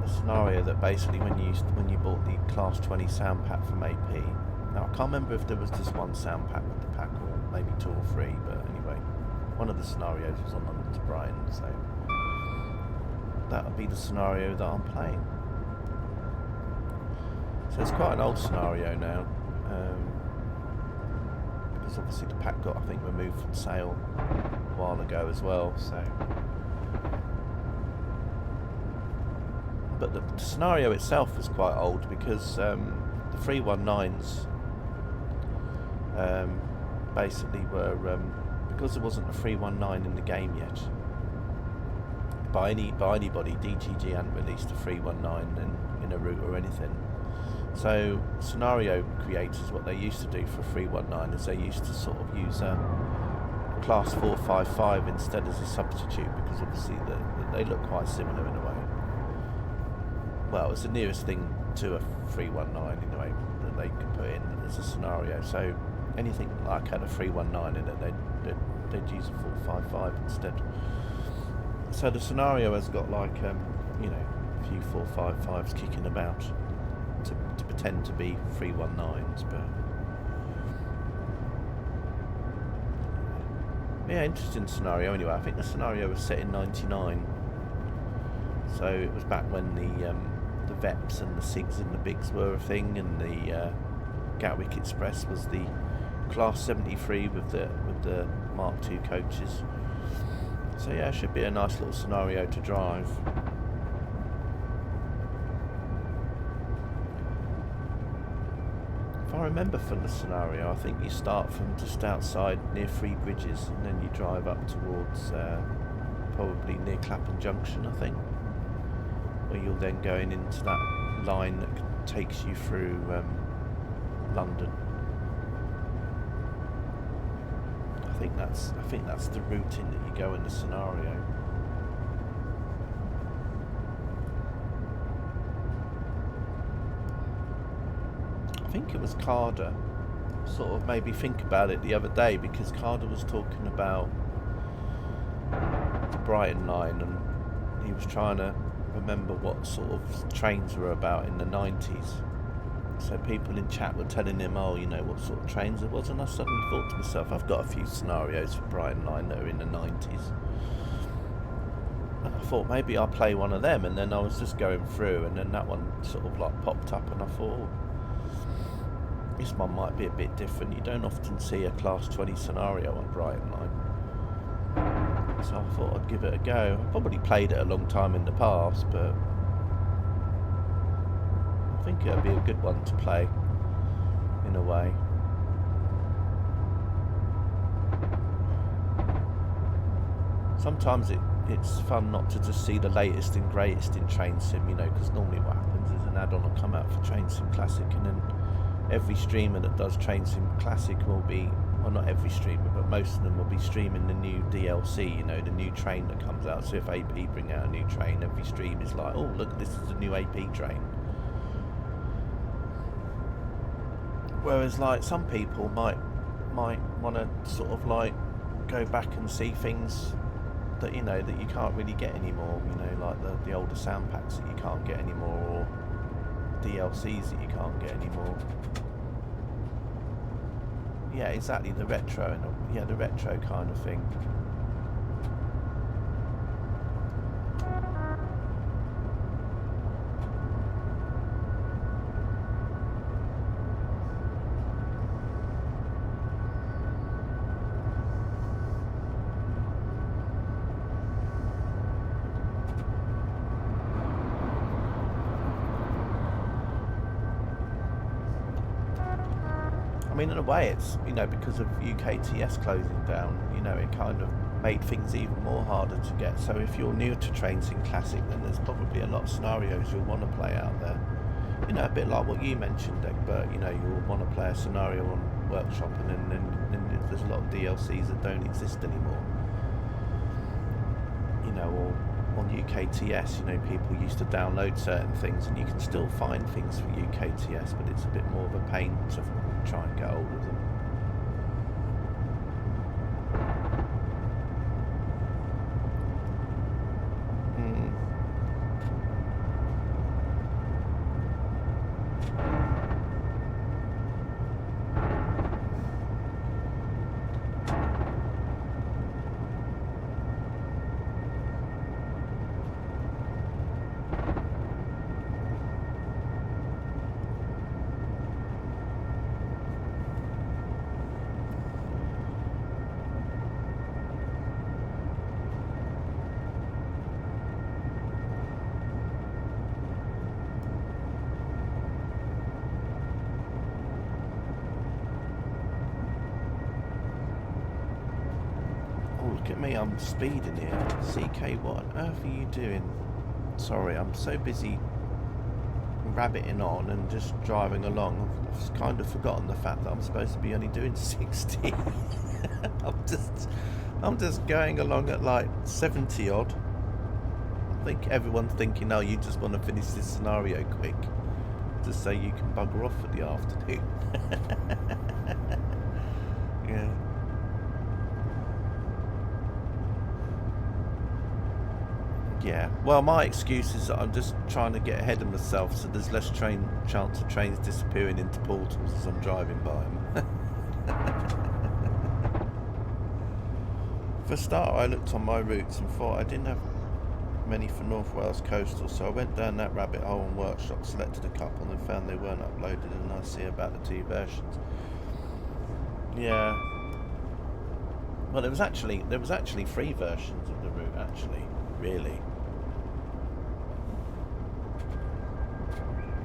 scenario that basically when you bought the Class 20 sound pack from AP. Now I can't remember if there was just one sound pack with the pack, or maybe 2 or 3, but anyway, one of the scenarios was on London to Brighton, so that would be the scenario that I'm playing. So it's quite an old scenario now, because obviously the pack got, I think, removed from sale a while ago as well. So, but the scenario itself was quite old, because the 319s basically were, because there wasn't a 319 in the game yet by anybody. DGG hadn't released a 319 in a route or anything. So scenario creators, what they used to do for 319 is they used to sort of use a Class 455 instead as a substitute, because obviously they look quite similar in a way. Well, it's the nearest thing to a 319 in a way that they could put in as a scenario. So anything like had a 319 in it, they'd use a 455 instead. So the scenario has got like a few 455s kicking about to pretend to be 319s, but yeah, interesting scenario. Anyway, I think the scenario was set in '99, so it was back when the Veps and the Sigs and the Bigs were a thing, and the Gatwick Express was the Class 73 with the Mark II coaches. So yeah, it should be a nice little scenario to drive. If I remember from the scenario, I think you start from just outside near Three Bridges, and then you drive up towards probably near Clapham Junction, I think, where you're then going into that line that takes you through London. I think that's the routing that you go in the scenario. I think it was Carder sort of made me think about it the other day, because Carder was talking about the Brighton line, and he was trying to remember what sort of trains were about in the 90s. So people in chat were telling him, what sort of trains it was, and I suddenly thought to myself, I've got a few scenarios for Brighton line that are in the 90s. And I thought maybe I'll play one of them, and then I was just going through, and then that one sort of like popped up, and I thought, this one might be a bit different. You don't often see a Class 20 scenario on Brighton line. So I thought I'd give it a go. I probably played it a long time in the past, but I think it'll be a good one to play, in a way. Sometimes it's fun not to just see the latest and greatest in Train Sim, because normally what happens is an add-on will come out for Train Sim Classic, and then every streamer that does Train Sim Classic will be, well, not every streamer, but most of them will be streaming the new DLC, the new train that comes out. So if AP bring out a new train, every stream is like, oh, look, this is the new AP train. Whereas, like, some people might want to sort of like go back and see things that that you can't really get anymore. Like the older sound packs that you can't get anymore, or DLCs that you can't get anymore. Yeah, exactly, the retro the retro kind of thing. I mean, in a way, it's, you know, because of UKTS closing down, you know, it kind of made things even more harder to get. So if you're new to Train Sim Classic, then there's probably a lot of scenarios you'll want to play out there. You know, a bit like what you mentioned, Egbert, you know, you'll want to play a scenario on Workshop, and then there's a lot of DLCs that don't exist anymore. You know, or on UKTS, you know, people used to download certain things, and you can still find things for UKTS, but it's a bit more of a pain to try and get hold of them. Look at me, I'm speeding here. CK, what on earth are you doing? Sorry, I'm so busy rabbiting on and just driving along. I've kind of forgotten the fact that I'm supposed to be only doing 60. I'm just going along at like 70 odd. I think everyone's thinking, oh, you just want to finish this scenario quick, just so you can bugger off for the afternoon. Yeah. Yeah, well, my excuse is that I'm just trying to get ahead of myself, so there's less chance of trains disappearing into portals as I'm driving by them. For a start, I looked on my routes and thought I didn't have many for North Wales Coastal, so I went down that rabbit hole on Workshop, selected a couple, and found they weren't uploaded, and I see about the 2 versions. Yeah. Well, there was actually 3 versions of the route, actually, really.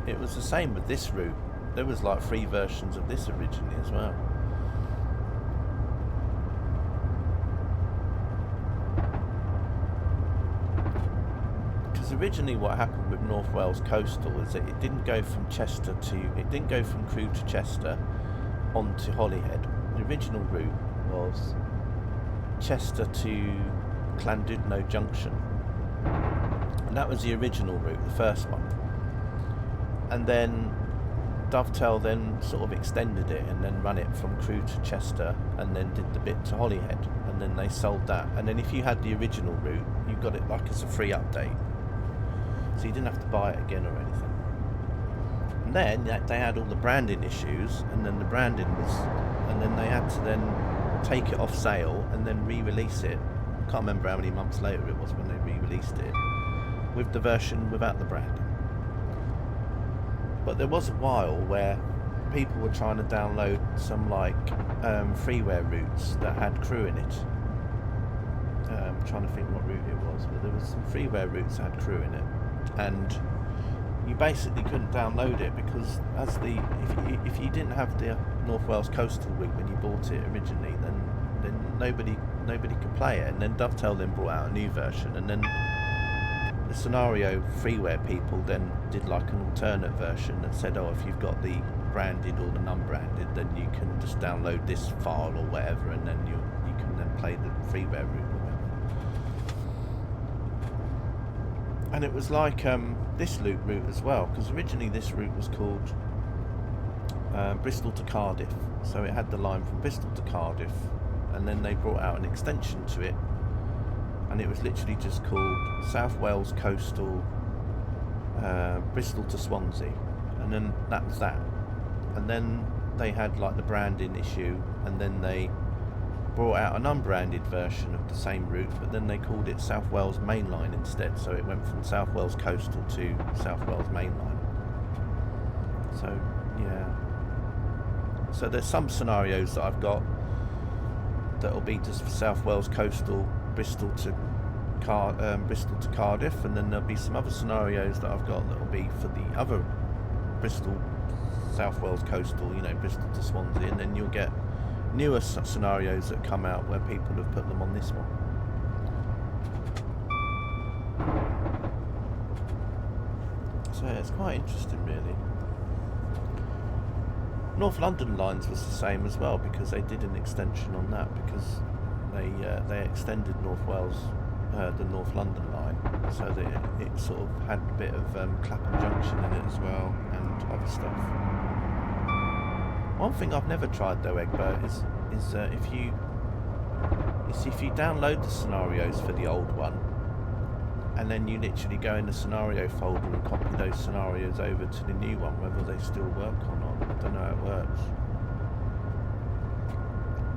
It was the same with this route. There was like 3 versions of this originally as well. Because originally what happened with North Wales Coastal is that it didn't go from Crewe to Chester onto Holyhead. The original route was Chester to Llandudno Junction, and that was the original route, the first one. And then Dovetail then sort of extended it and then ran it from Crewe to Chester, and then did the bit to Holyhead, and then they sold that. And then if you had the original route, you got it like as a free update, so you didn't have to buy it again or anything. And then they had all the branding issues, and then they had to then take it off sale and then re-release it. I can't remember how many months later it was when they re-released it with the version without the branding. But there was a while where people were trying to download some like freeware routes that had Crewe in it. I'm trying to think what route it was, but there was some freeware routes that had Crewe in it, and you basically couldn't download it because if you didn't have the North Wales Coastal route when you bought it originally, then nobody could play it. And then Dovetail then brought out a new version, and then the scenario freeware people then did like an alternate version that said, oh, if you've got the branded or the non-branded, then you can just download this file or whatever, and then you can then play the freeware route or whatever. And it was like this loop route as well, because originally this route was called Bristol to Cardiff, so it had the line from Bristol to Cardiff, and then they brought out an extension to it, and it was literally just called South Wales Coastal Bristol to Swansea, and then that was that. And then they had like the branding issue, and then they brought out an unbranded version of the same route, but then they called it South Wales Mainline instead, so it went from South Wales Coastal to South Wales Mainline. So yeah, so there's some scenarios that I've got that'll be just for South Wales Coastal Bristol to Cardiff, and then there'll be some other scenarios that I've got that'll be for the other Bristol South Wales coastal, you know, Bristol to Swansea, and then you'll get newer scenarios that come out where people have put them on this one. So yeah, it's quite interesting, really. North London Lines was the same as well, because they did an extension on that, because they extended North Wales, the North London line, so that it sort of had a bit of Clapham Junction in it as well, and other stuff. One thing I've never tried though, Egbert, is if you download the scenarios for the old one, and then you literally go in the scenario folder and copy those scenarios over to the new one, whether they still work or not. I don't know how it works.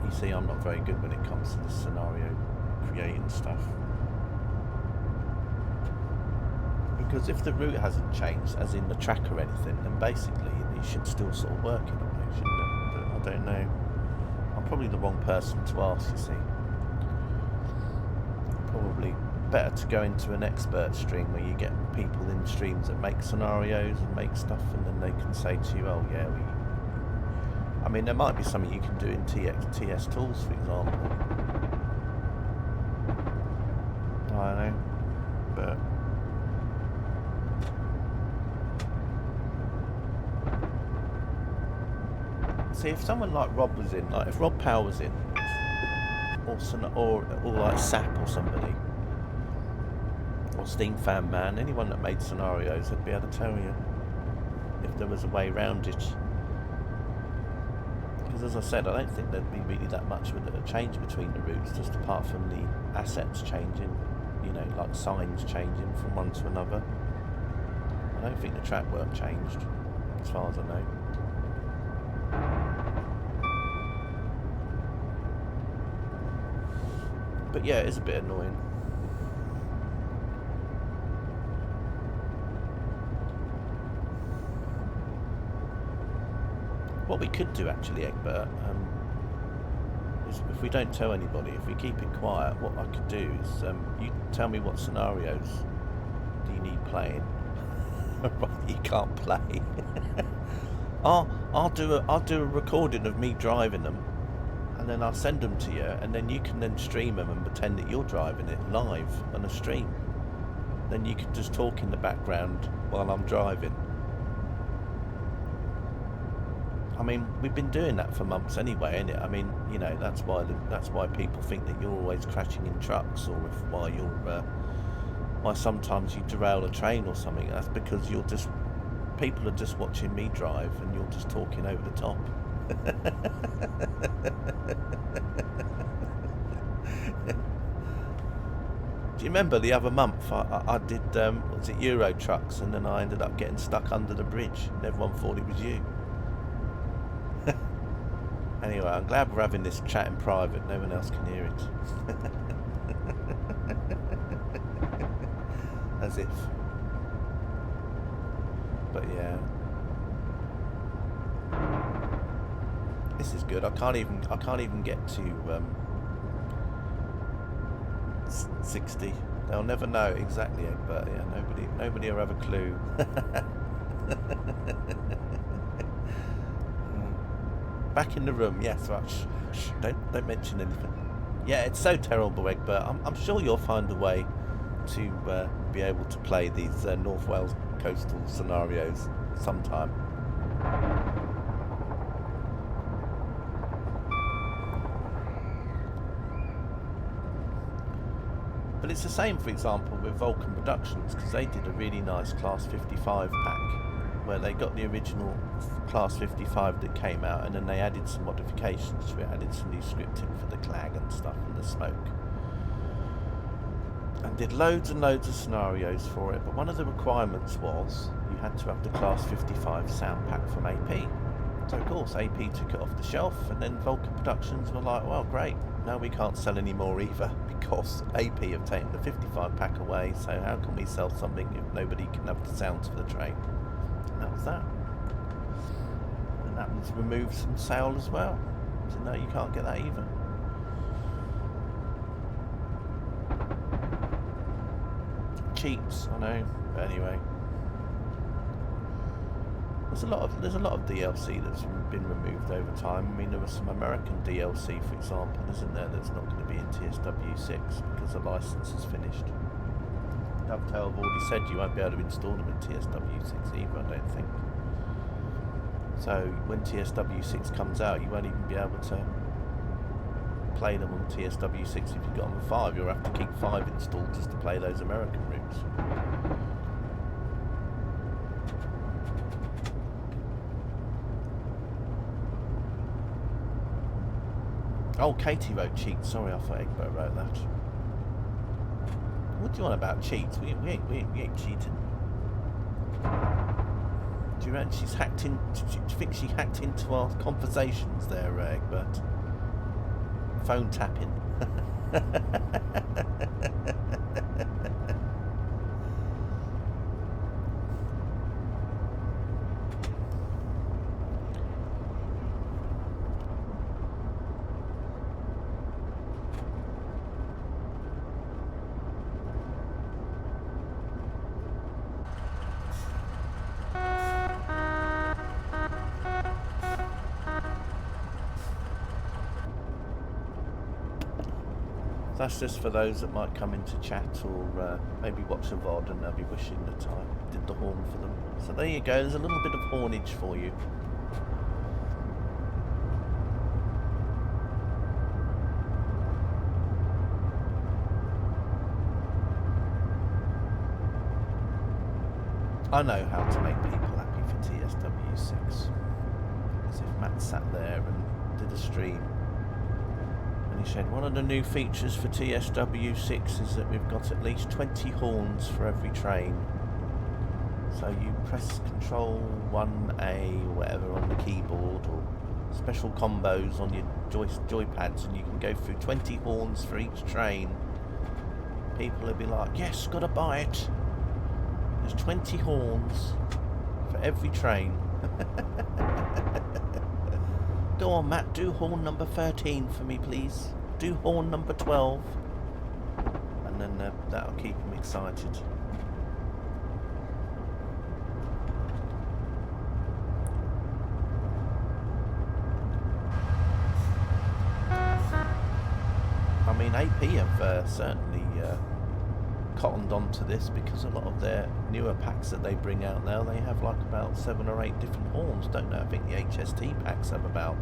You see, I'm not very good when it comes to the scenario creating stuff. Because if the route hasn't changed, as in the track or anything, then basically it should still sort of work in a way, shouldn't it? But I don't know. I'm probably the wrong person to ask, you see. Probably better to go into an expert stream where you get people in streams that make scenarios and make stuff, and then they can say to you, oh yeah, I mean, there might be something you can do in TS Tools, for example. I don't know, but see, if someone like Rob was in, like if Rob Powell was in, or like Sap or somebody, or Steam Fan Man, anyone that made scenarios, would be able to tell you if there was a way around it. Because as I said, I don't think there'd be really that much of a change between the routes, just apart from the assets changing, you know, like signs changing from one to another. I don't think the track work changed, as far as I know. But yeah, it's a bit annoying. What we could do actually, Egbert, is if we don't tell anybody, if we keep it quiet, what I could do is you tell me what scenarios do you need playing. You can't play. I'll do a recording of me driving them, and then I'll send them to you, and then you can then stream them and pretend that you're driving it live on a stream. Then you can just talk in the background while I'm driving. I mean, we've been doing that for months anyway, innit? I mean, you know, that's why people think that you're always crashing in trucks, or why sometimes you derail a train or something. That's because people are just watching me drive, and you're just talking over the top. Do you remember the other month I did was it Euro Trucks, and then I ended up getting stuck under the bridge and everyone thought it was you. Anyway, I'm glad we're having this chat in private, no one else can hear it. As if. But yeah, this is good. I can't even get to 60. They'll never know exactly, but yeah, nobody will have a clue. Back in the room, yes. Right. Shh, don't mention anything. Yeah, it's so terrible, Egbert. I'm sure you'll find a way to be able to play these North Wales coastal scenarios sometime. But it's the same, for example, with Vulcan Productions, because they did a really nice Class 55 pack where they got the original Class 55 that came out, and then they added some modifications to it, added some new scripting for the clag and stuff and the smoke, and did loads and loads of scenarios for it. But one of the requirements was you had to have the Class 55 sound pack from AP. So of course AP took it off the shelf, and then Vulcan Productions were like, well great, now we can't sell any more either, because AP have taken the 55 pack away, so how can we sell something if nobody can have the sounds for the train? And that was that. And that was removed from sale as well. So no, you can't get that either. Cheats, I know, but anyway. There's a lot of DLC that's been removed over time. I mean, there was some American DLC, for example, isn't there, that's not going to be in TSW6 because the license is finished. Dovetail have already said you won't be able to install them in TSW6 either, I don't think. So when TSW6 comes out, you won't even be able to play them on TSW6 if you've got them on 5. You'll have to keep 5 installed just to play those American routes. Oh, Katie wrote cheats. Sorry, I thought Egbert wrote that. What do you want about cheats? We ain't cheating. Do you reckon she's hacked in? Do you think she hacked into our conversations there, Egbert? Phone tapping. That's just for those that might come into chat or maybe watch a VOD and they'll be wishing that I did the horn for them. So there you go, there's a little bit of hornage for you. I know how to make people happy for TSW6. As if Matt sat there and did a stream. And he said, one of the new features for TSW6 is that we've got at least 20 horns for every train. So you press Control 1A or whatever on the keyboard, or special combos on your joypads, and you can go through 20 horns for each train. People will be like, yes, gotta buy it. There's 20 horns for every train. Go on, Matt, do horn number 13 for me, please. Do horn number 12. And then that'll keep them excited. I mean, AP have certainly cottoned onto this, because a lot of their newer packs that they bring out now, they have like about 7 or 8 different horns, don't they? I think the HST packs have about,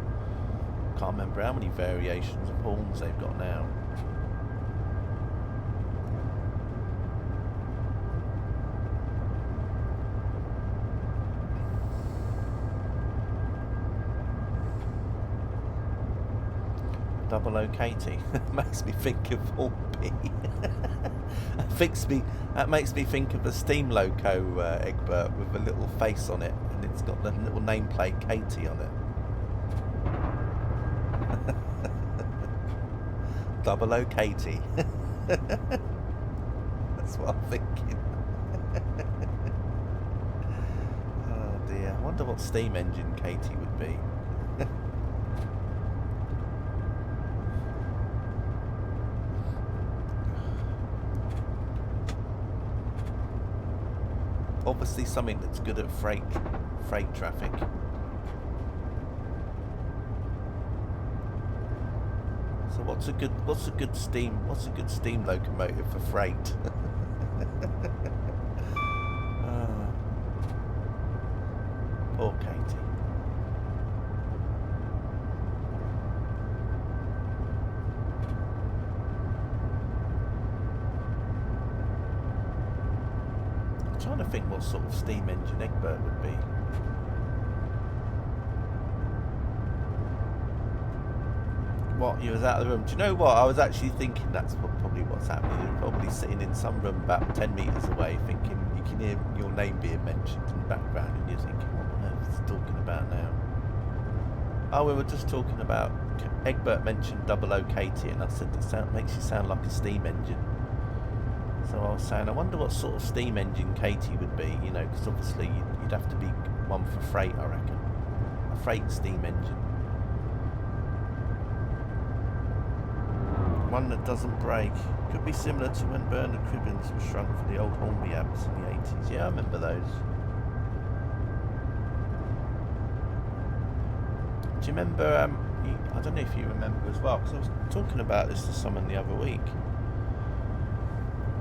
can't remember how many variations of horns they've got now. Double O Katie makes me think of Hornby. That makes me think of a steam loco, Egbert, with a little face on it, and it's got the little nameplate Katie on it. Double O Katie. That's what I'm thinking. Oh dear, I wonder what steam engine Katie would be. Obviously something that's good at freight traffic. So what's a good steam locomotive for freight? Poor Katie. I'm trying to think what sort of steam engine Egbert would be. What, you was out of the room? Do you know what? I was actually thinking that's probably what's happening. You're probably sitting in some room about 10 metres away thinking you can hear your name being mentioned in the background, and you're thinking, what on earth is he talking about now? Oh, we were just talking about, Egbert mentioned Double O Katie, and I said it makes you sound like a steam engine. So I was saying, I wonder what sort of steam engine Katie would be, you know, because obviously you'd have to be one for freight, I reckon. A freight steam engine. One that doesn't break. Could be similar to when Bernard Cribbins was shrunk for the old Hornby abs in the 80s. Yeah, I remember those. Do you remember? I don't know if you remember as well, because I was talking about this to someone the other week.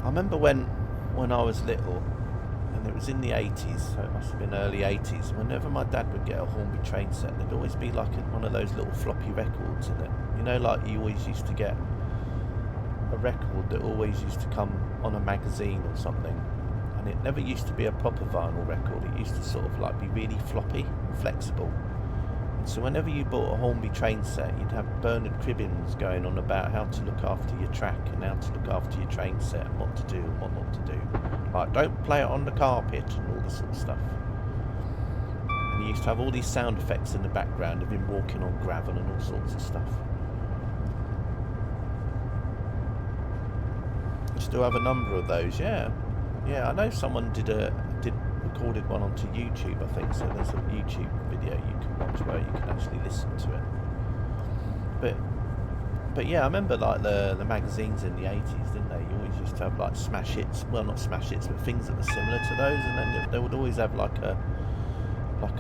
I remember when I was little, and it was in the 80s, so it must have been early 80s. Whenever my dad would get a Hornby train set, there'd always be like one of those little floppy records in it. You know, like you always used to get a record that always used to come on a magazine or something, and it never used to be a proper vinyl record. It used to sort of like be really floppy and flexible. So whenever you bought a Hornby train set, you'd have Bernard Cribbins going on about how to look after your track and how to look after your train set and what to do and what not to do. Like, don't play it on the carpet and all this sort of stuff. And he used to have all these sound effects in the background of him walking on gravel and all sorts of stuff. I still have a number of those, yeah. Yeah, I know someone recorded one onto YouTube, I think, so there's a YouTube video you can watch where you can actually listen to it. But yeah, I remember like the magazines in the 80s, didn't they? You always used to have like smash hits, well, not smash hits, but things that were similar to those, and then they would always have like a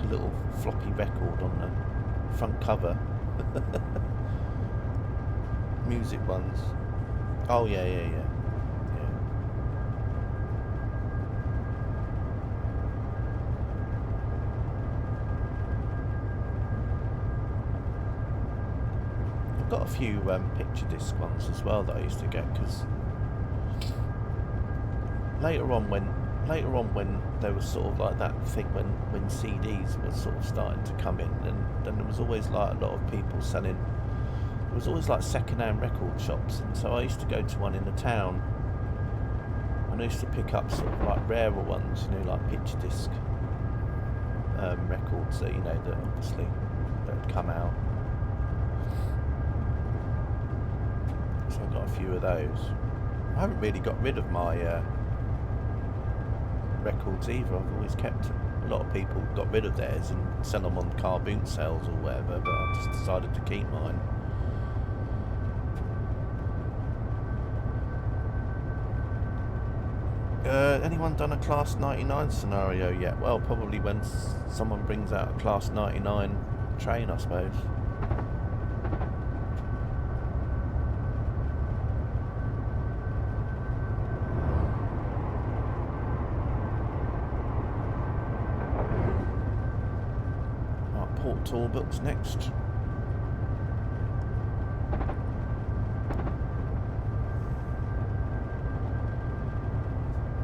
little floppy record on the front cover. Music ones. Oh yeah. Got a few picture disc ones as well that I used to get, because later on when there was sort of like that thing when CDs were sort of starting to come in, and then there was always like a lot of people selling. There was always like second-hand record shops, and so I used to go to one in the town, and I used to pick up sort of like rarer ones, you know, like picture disc records that, you know, that obviously that had come out. So I got a few of those. I haven't really got rid of my records either. I've always kept them. A lot of people got rid of theirs and sell them on car boot sales or whatever, but I just decided to keep mine. Anyone done a Class 99 scenario yet? Well, probably when someone brings out a Class 99 train, I suppose. Port Talbot's next.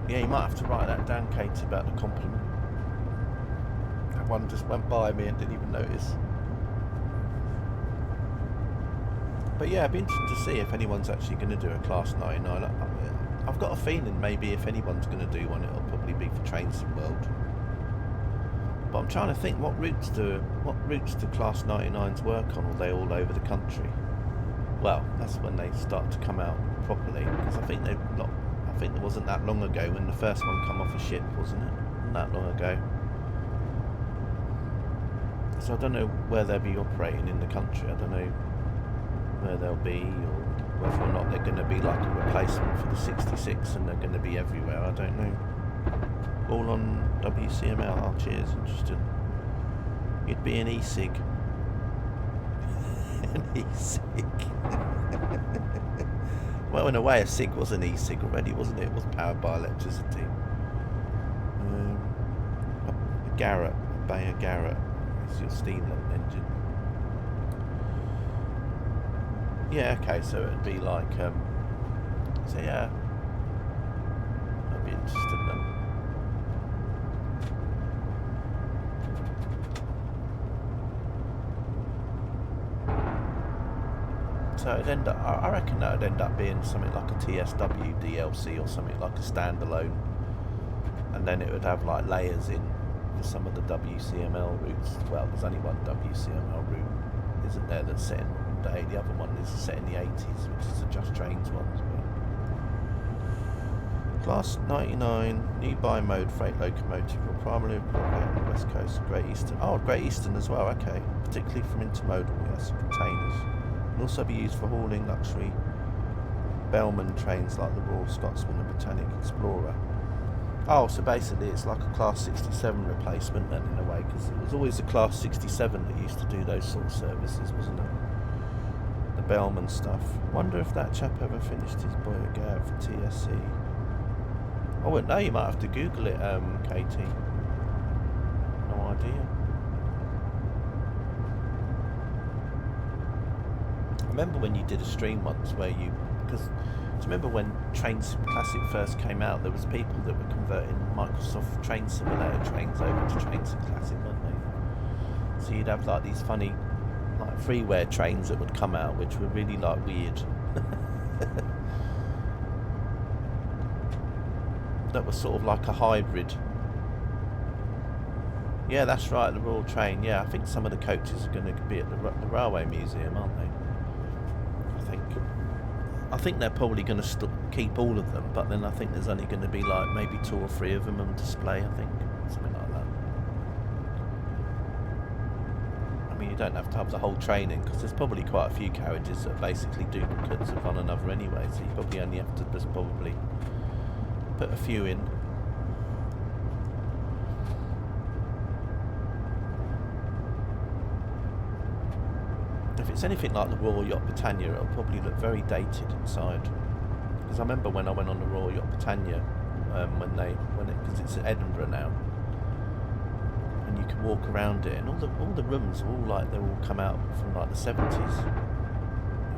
Yeah, you might have to write that down, Katie, about the compliment. That one just went by me and didn't even notice. But yeah, it'd be interesting to see if anyone's actually going to do a Class 99. I've got a feeling maybe if anyone's going to do one, it'll probably be for Trains and World. But I'm trying to think what routes do Class 99s work on? Are they all over the country? Well, that's when they start to come out properly, because I think it wasn't that long ago when the first one come off a ship, wasn't it? Not that long ago. So I don't know where they'll be operating in the country. I don't know where they'll be, or whether or not they're going to be like a replacement for the 66 and they're going to be everywhere. I don't know. All on WCML. Oh, cheers, interesting. It'd be an e-cig. An e-cig. Well, in a way, a cig was an e-cig already, wasn't it? It was powered by electricity. A Garrett, a Bayer Garrett, is your steam engine. Yeah, okay, so it'd be like, so yeah, that'd be interesting then. So it'd end up, I reckon that would end up being something like a TSW DLC or something like a standalone, and then it would have like layers in for some of the WCML routes. Well, there's only one WCML route, isn't there, that's set in modern day. The other one is set in the 80s, which is the Just Trains ones. Class 99 new bi-mode freight locomotive will primarily operate on the west coast of Great Eastern. Oh, Great Eastern as well, okay. Particularly from intermodal, yes, containers. Can also be used for hauling luxury Bellman trains like the Royal Scotsman and Britannic Explorer. Oh, so basically it's like a Class 67 replacement then, in a way, because it was always a Class 67 that used to do those sort of services, wasn't it? The Bellman stuff. Wonder if that chap ever finished his boy out for TSC. Oh, well, no, you might have to Google it, Katie. No idea. I remember when you did a stream once where you... Because do you remember when Train Sim Classic first came out, there was people that were converting Microsoft Train Simulator trains over to Train Sim Classic, weren't they? So you'd have like these funny like freeware trains that would come out, which were really like weird. That was sort of like a hybrid. Yeah, that's right, the Royal Train. Yeah, I think some of the coaches are going to be at the Railway Museum, aren't they? I think they're probably going to keep all of them, but then I think there's only going to be like maybe 2 or 3 of them on display, I think. Something like that. I mean, you don't have to have the whole train in, because there's probably quite a few carriages that are basically duplicates of one another anyway, so you probably only have to just probably put a few in. If it's anything like the Royal Yacht Britannia, it'll probably look very dated inside. Because I remember when I went on the Royal Yacht Britannia, because it's in Edinburgh now, and you can walk around it, and all the rooms are all like they're all come out from like the 70s.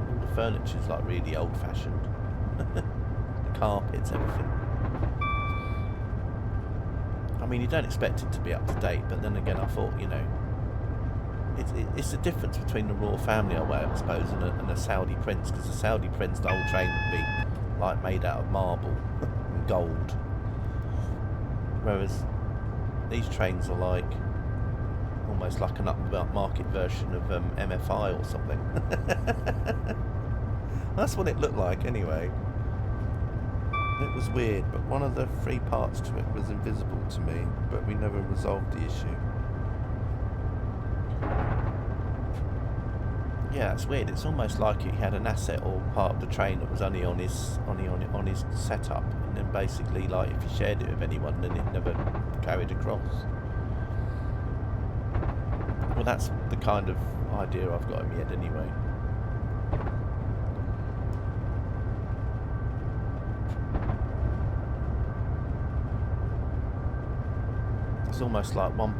All the furniture's like really old-fashioned. The carpets, everything. I mean, you don't expect it to be up to date, but then again, I thought, you know, it's the difference between the royal family, I suppose, and a Saudi prince, because the Saudi prince, the whole train would be like made out of marble and gold, whereas these trains are like almost like an upmarket version of MFI or something. That's what it looked like anyway. It was weird, but one of the 3 parts to it was invisible to me, but we never resolved the issue. Yeah, it's weird. It's almost like he had an asset or part of the train that was only on his setup, and then basically, like, if he shared it with anyone, then it never carried across. Well, that's the kind of idea I've got in my head anyway. It's almost like one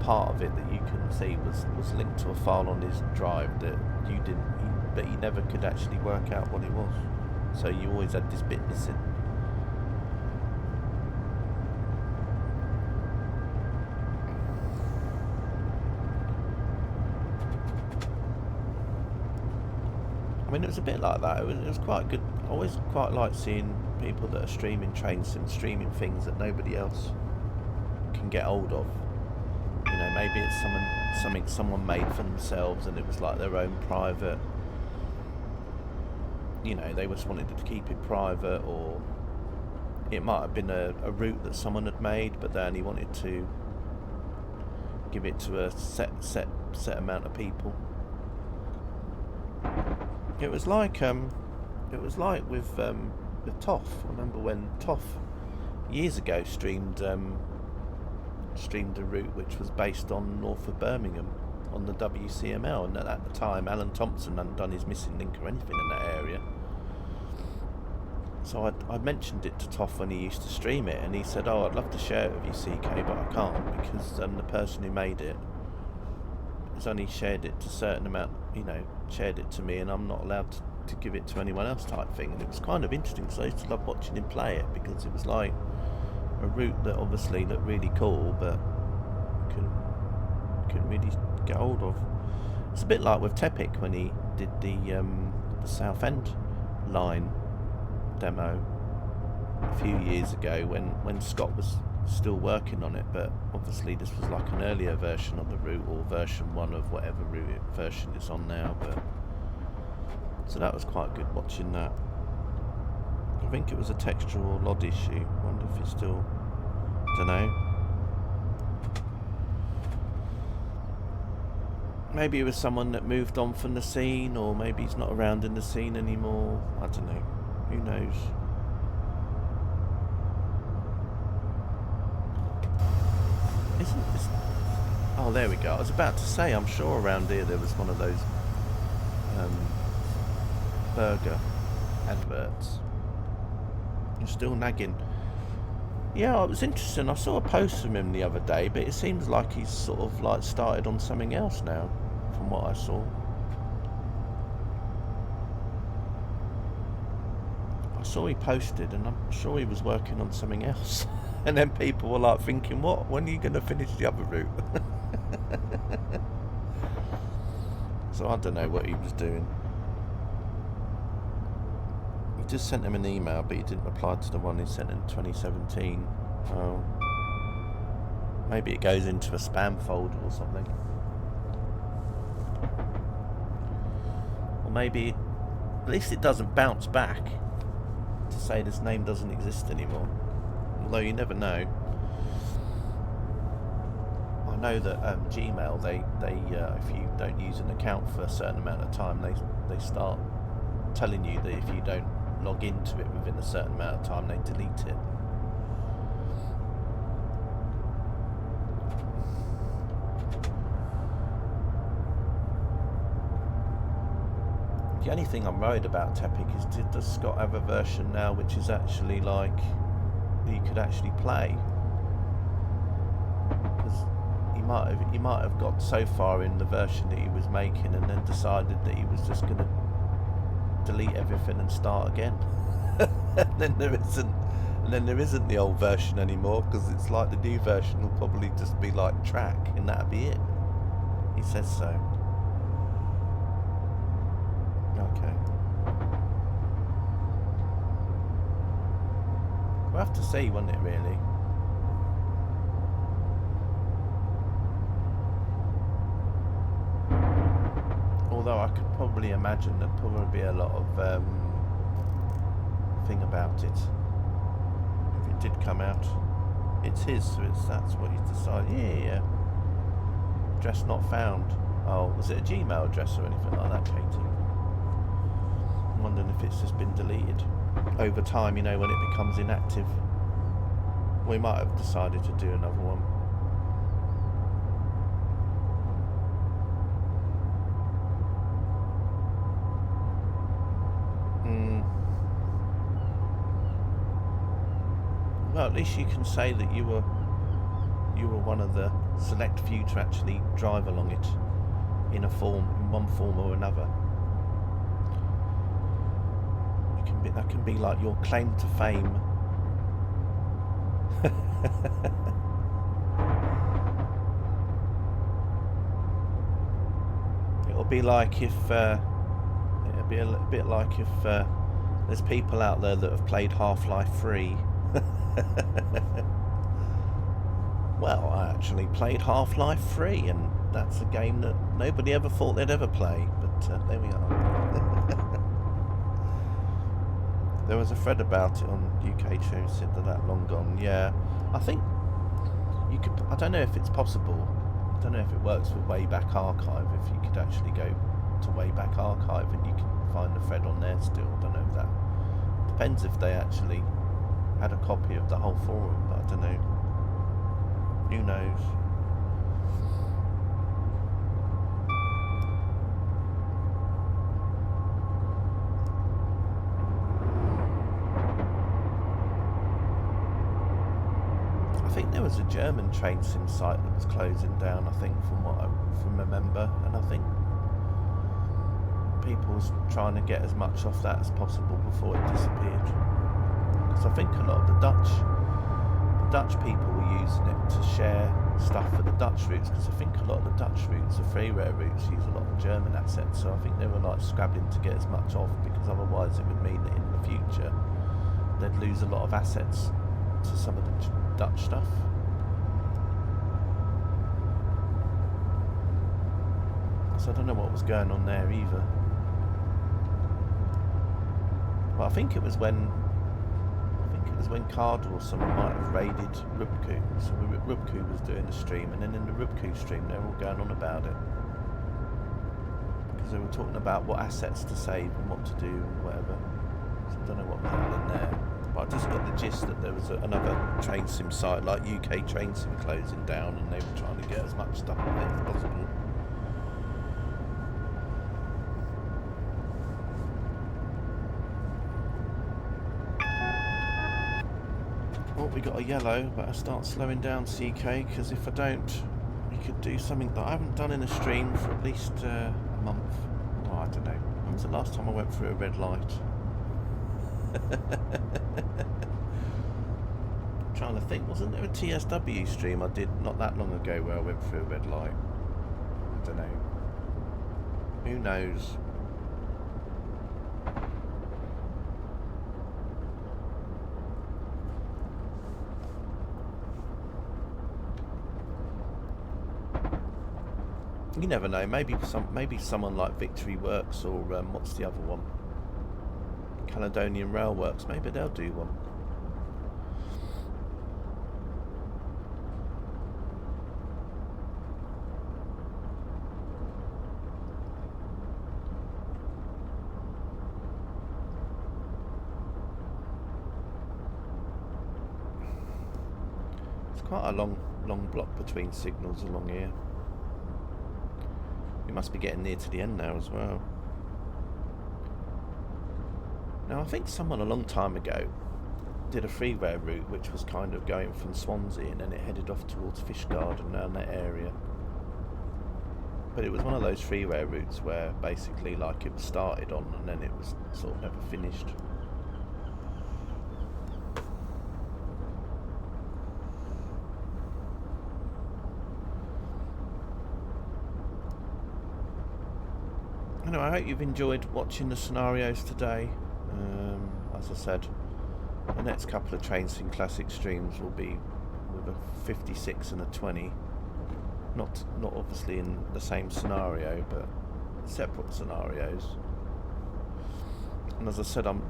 part of it that you can see was linked to a file on his drive that but you never could actually work out what it was. So you always had this bit missing. I mean, it was a bit like that. It was quite good. I always quite like seeing people that are streaming train sims, streaming things that nobody else can get hold of. You know, maybe it's something someone made for themselves, and it was like their own private. You know, they just wanted to keep it private, or it might have been a route that someone had made, but they only wanted to give it to a set amount of people. It was like with Toff. I remember when Toff years ago streamed a route which was based on north of Birmingham on the WCML, and at the time Alan Thompson hadn't done his missing link or anything in that area. So I mentioned it to Toff when he used to stream it, and he said, "Oh, I'd love to share it with you, CK, but I can't because the person who made it has only shared it to a certain amount, you know, shared it to me, and I'm not allowed to give it to anyone else," type thing. And it was kind of interesting because I used to love watching him play it, because it was like a route that obviously looked really cool, but couldn't really get hold of. It's a bit like with Tepic when he did the Southend line demo a few years ago when Scott was still working on it, but obviously this was like an earlier version of the route, or version 1 of whatever version it's on now. But so that was quite good watching that. I think it was a textual or LOD issue. I wonder if it's still, don't know. Maybe it was someone that moved on from the scene, or maybe he's not around in the scene anymore. I don't know. Who knows? Isn't this... Oh, there we go. I was about to say, I'm sure around here there was one of those burger adverts. You're still nagging. Yeah, it was interesting. I saw a post from him the other day, but it seems like he's sort of like started on something else now, from what I saw. I saw he posted, and I'm sure he was working on something else. And then people were like thinking, what? When are you going to finish the other route? So I don't know what he was doing. He just sent him an email, but he didn't reply to the one he sent in 2017. Oh. Maybe it goes into a spam folder or something. Or maybe, at least it doesn't bounce back to say this name doesn't exist anymore. Although you never know. I know that Gmail, they if you don't use an account for a certain amount of time, they start telling you that if you don't log into it within a certain amount of time, they delete it. The only thing I'm worried about, Tepic, is does Scott have a version now which is actually like that you could actually play? Because he might have got so far in the version that he was making and then decided that he was just going to delete everything and start again. And then there isn't the old version anymore, because it's like the new version will probably just be like track, and that'll be it. He says so. Okay. We'll have to see, won't it, really? Although I could probably imagine there'd probably be a lot of thing about it if it did come out. It's his, so that's what he's decided. Yeah. Address not found. Oh, was it a Gmail address or anything like that, Katie? I'm wondering if it's just been deleted over time, you know, when it becomes inactive. We might have decided to do another one. Well, at least you can say that you were one of the select few to actually drive along it in one form or another. That can be like your claim to fame. It'll be like if it'll be a little bit like if there's people out there that have played Half-Life 3. Well, I actually played Half-Life 3, and that's a game that nobody ever thought they'd ever play, but there we are. There was a thread about it on UK Tunes, said that long gone. Yeah, I think you could, I don't know if it's possible, I don't know if it works with Wayback Archive, if you could actually go to Wayback Archive and you can find the thread on there still. I don't know if that, depends if they actually had a copy of the whole forum, but I don't know. Who knows? I think there was a German train sim site that was closing down, I think, from what I remember, and I think people was trying to get as much off that as possible before it disappeared. Because I think a lot of the Dutch people were using it to share stuff for the Dutch routes, because I think a lot of the Dutch routes, the Freeware routes, use a lot of German assets, so I think they were like scrabbling to get as much off, because otherwise it would mean that in the future they'd lose a lot of assets to some of the Dutch stuff. So I don't know what was going on there either. But I think it was when Cardle or someone might have raided Rubku. So Rubku was doing the stream, and then in the Rubku stream they were all going on about it. Because they were talking about what assets to save and what to do and whatever. So I don't know what was happening there. But But I just got the gist that there was another train sim site like UK Train Sim closing down, and they were trying to get as much stuff on it as possible. Oh, we got a yellow. Better start slowing down, CK, because if I don't, we could do something that I haven't done in a stream for at least a month. Oh, I don't know. When was the last time I went through a red light? I'm trying to think. Wasn't there a TSW stream I did not that long ago where I went through a red light? I don't know. Who knows? You never know. Maybe someone like Victory Works or what's the other one? Caledonian Rail Works. Maybe they'll do one. It's quite a long block between signals along here. We must be getting near to the end now as well. Now I think someone a long time ago did a freeway route which was kind of going from Swansea and then it headed off towards Fishguard around that area. But it was one of those freeway routes where basically like it was started on and then it was sort of never finished. Anyway, I hope you've enjoyed watching the scenarios today. As I said, the next couple of Train Sim Classic streams will be with a 56 and a 20. Not obviously in the same scenario, but separate scenarios. And as I said, I'm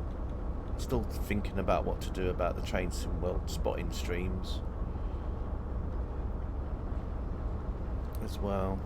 still thinking about what to do about the Train Sim World spotting streams as well.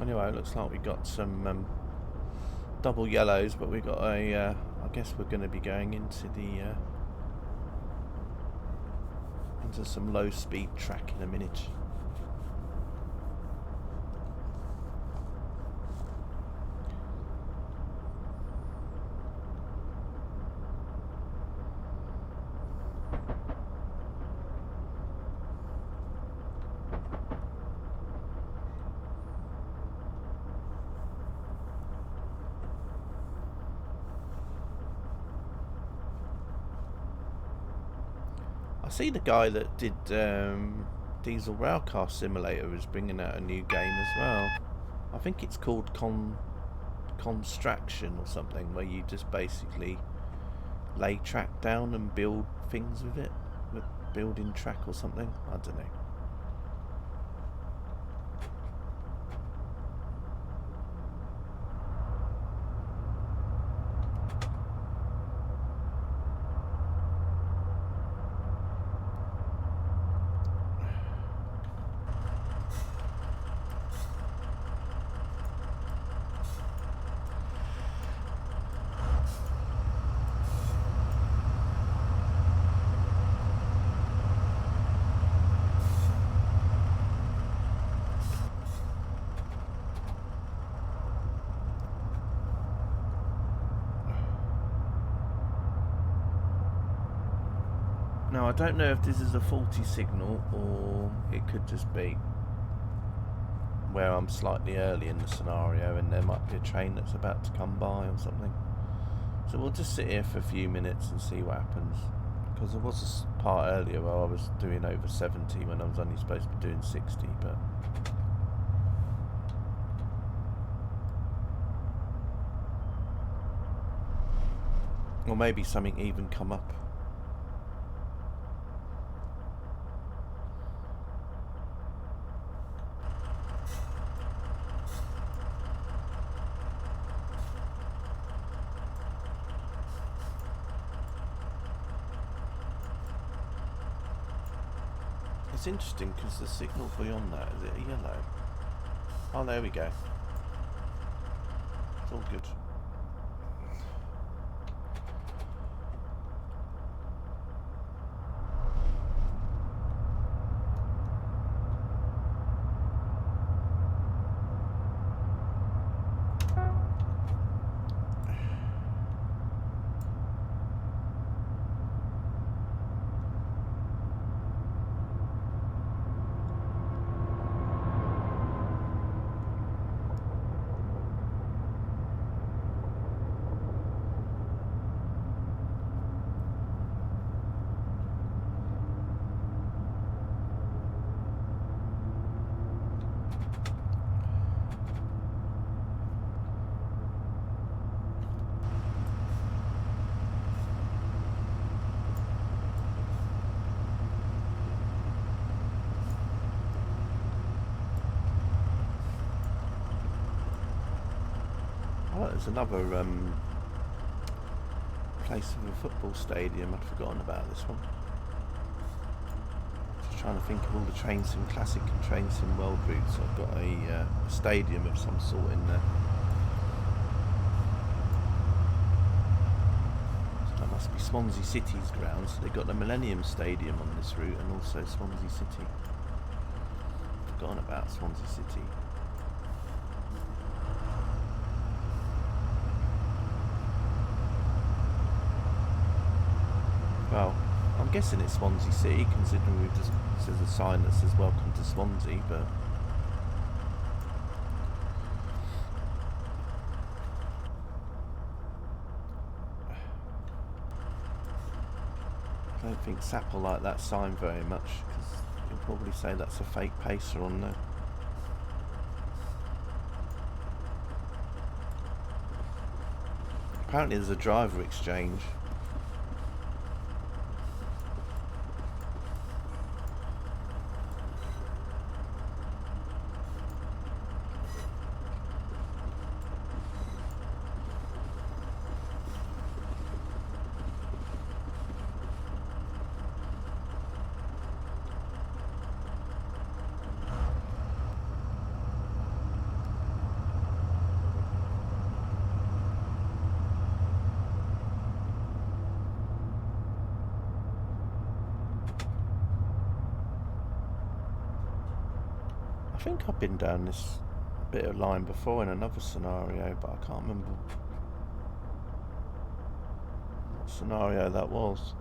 Anyway, it looks like we got some double yellows, but we got a. I guess we're going to be going into the into some low-speed track in a minute. I see the guy that did Diesel Railcar Simulator is bringing out a new game as well. I think it's called Construction or something, where you just basically lay track down and build things with it, with building track or something. I don't know. Now I don't know if this is a faulty signal or it could just be where I'm slightly early in the scenario and there might be a train that's about to come by or something. So we'll just sit here for a few minutes and see what happens. Because there was a part earlier where I was doing over 70 when I was only supposed to be doing 60, but Or maybe something even come up. It's interesting because the signal beyond that, is it a yellow? Oh, there we go. It's all good. Oh, there's another place of a football stadium. I'd forgotten about this one. Just trying to think of all the Train Sim Classic and Train Sim World routes. I've got a stadium of some sort in there. So that must be Swansea City's grounds. So they've got the Millennium Stadium on this route and also Swansea City. Forgotten about Swansea City. Well, I'm guessing it's Swansea City, considering we've just there's a sign that says "Welcome to Swansea," but I don't think Sap will like that sign very much because he'll probably say that's a fake pacer on there. Apparently, there's a driver exchange. I think I've been down this bit of line before in another scenario, but I can't remember what scenario that was.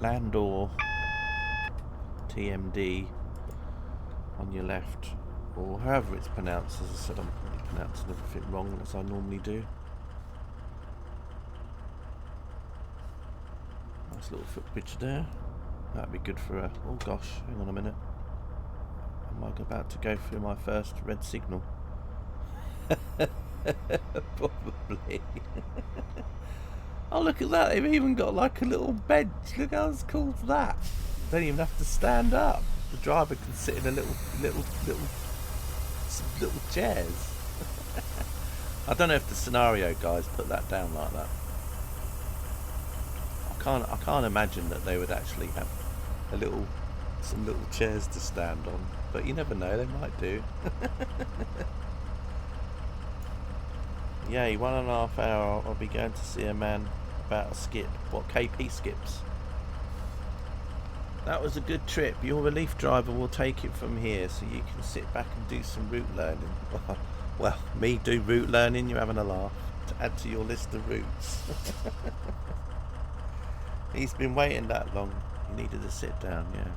Landor TMD on your left, or however it's pronounced. As I said, I'm probably pronouncing everything wrong as I normally do. Nice little footbridge there. That'd be good for a... Oh gosh, hang on a minute. Am I about to go through my first red signal? Probably. Oh, look at that, they've even got like a little bench. Look how cool is that. Don't even have to stand up. The driver can sit in a little chairs. I don't know if the scenario guys put that down like that. I can't imagine that they would actually have some little chairs to stand on, but you never know, they might do. Yay, 1.5 hours I'll be going to see a man about a skip. What, KP skips? That was a good trip. Your relief driver will take it from here so you can sit back and do some route learning. Well, me do route learning, you're having a laugh. To add to your list of routes. He's been waiting that long. He needed to sit down, yeah.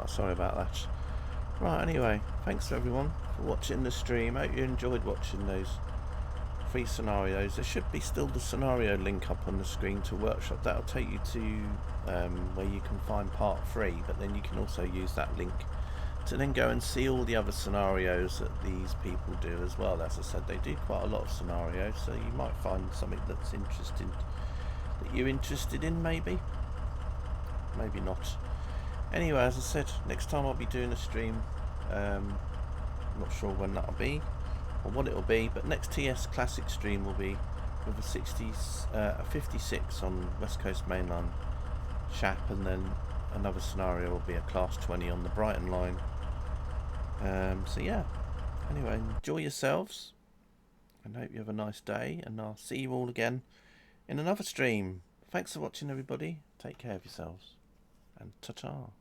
Sorry about that. Right, anyway, thanks everyone for watching the stream. Hope you enjoyed watching those free scenarios. There should be still the scenario link up on the screen to Workshop. That'll take you to where you can find part 3, but then you can also use that link to then go and see all the other scenarios that these people do as well. As I said, they do quite a lot of scenarios, so you might find something that's interesting, that you're interested in, maybe not. Anyway, as I said, next time I'll be doing a stream. I'm not sure when that'll be or what it'll be, but next TS Classic stream will be with a 56 on West Coast Mainline Chap, and then another scenario will be a Class 20 on the Brighton line. So yeah, anyway, enjoy yourselves and hope you have a nice day, and I'll see you all again in another stream. Thanks for watching everybody, take care of yourselves, and ta-ta.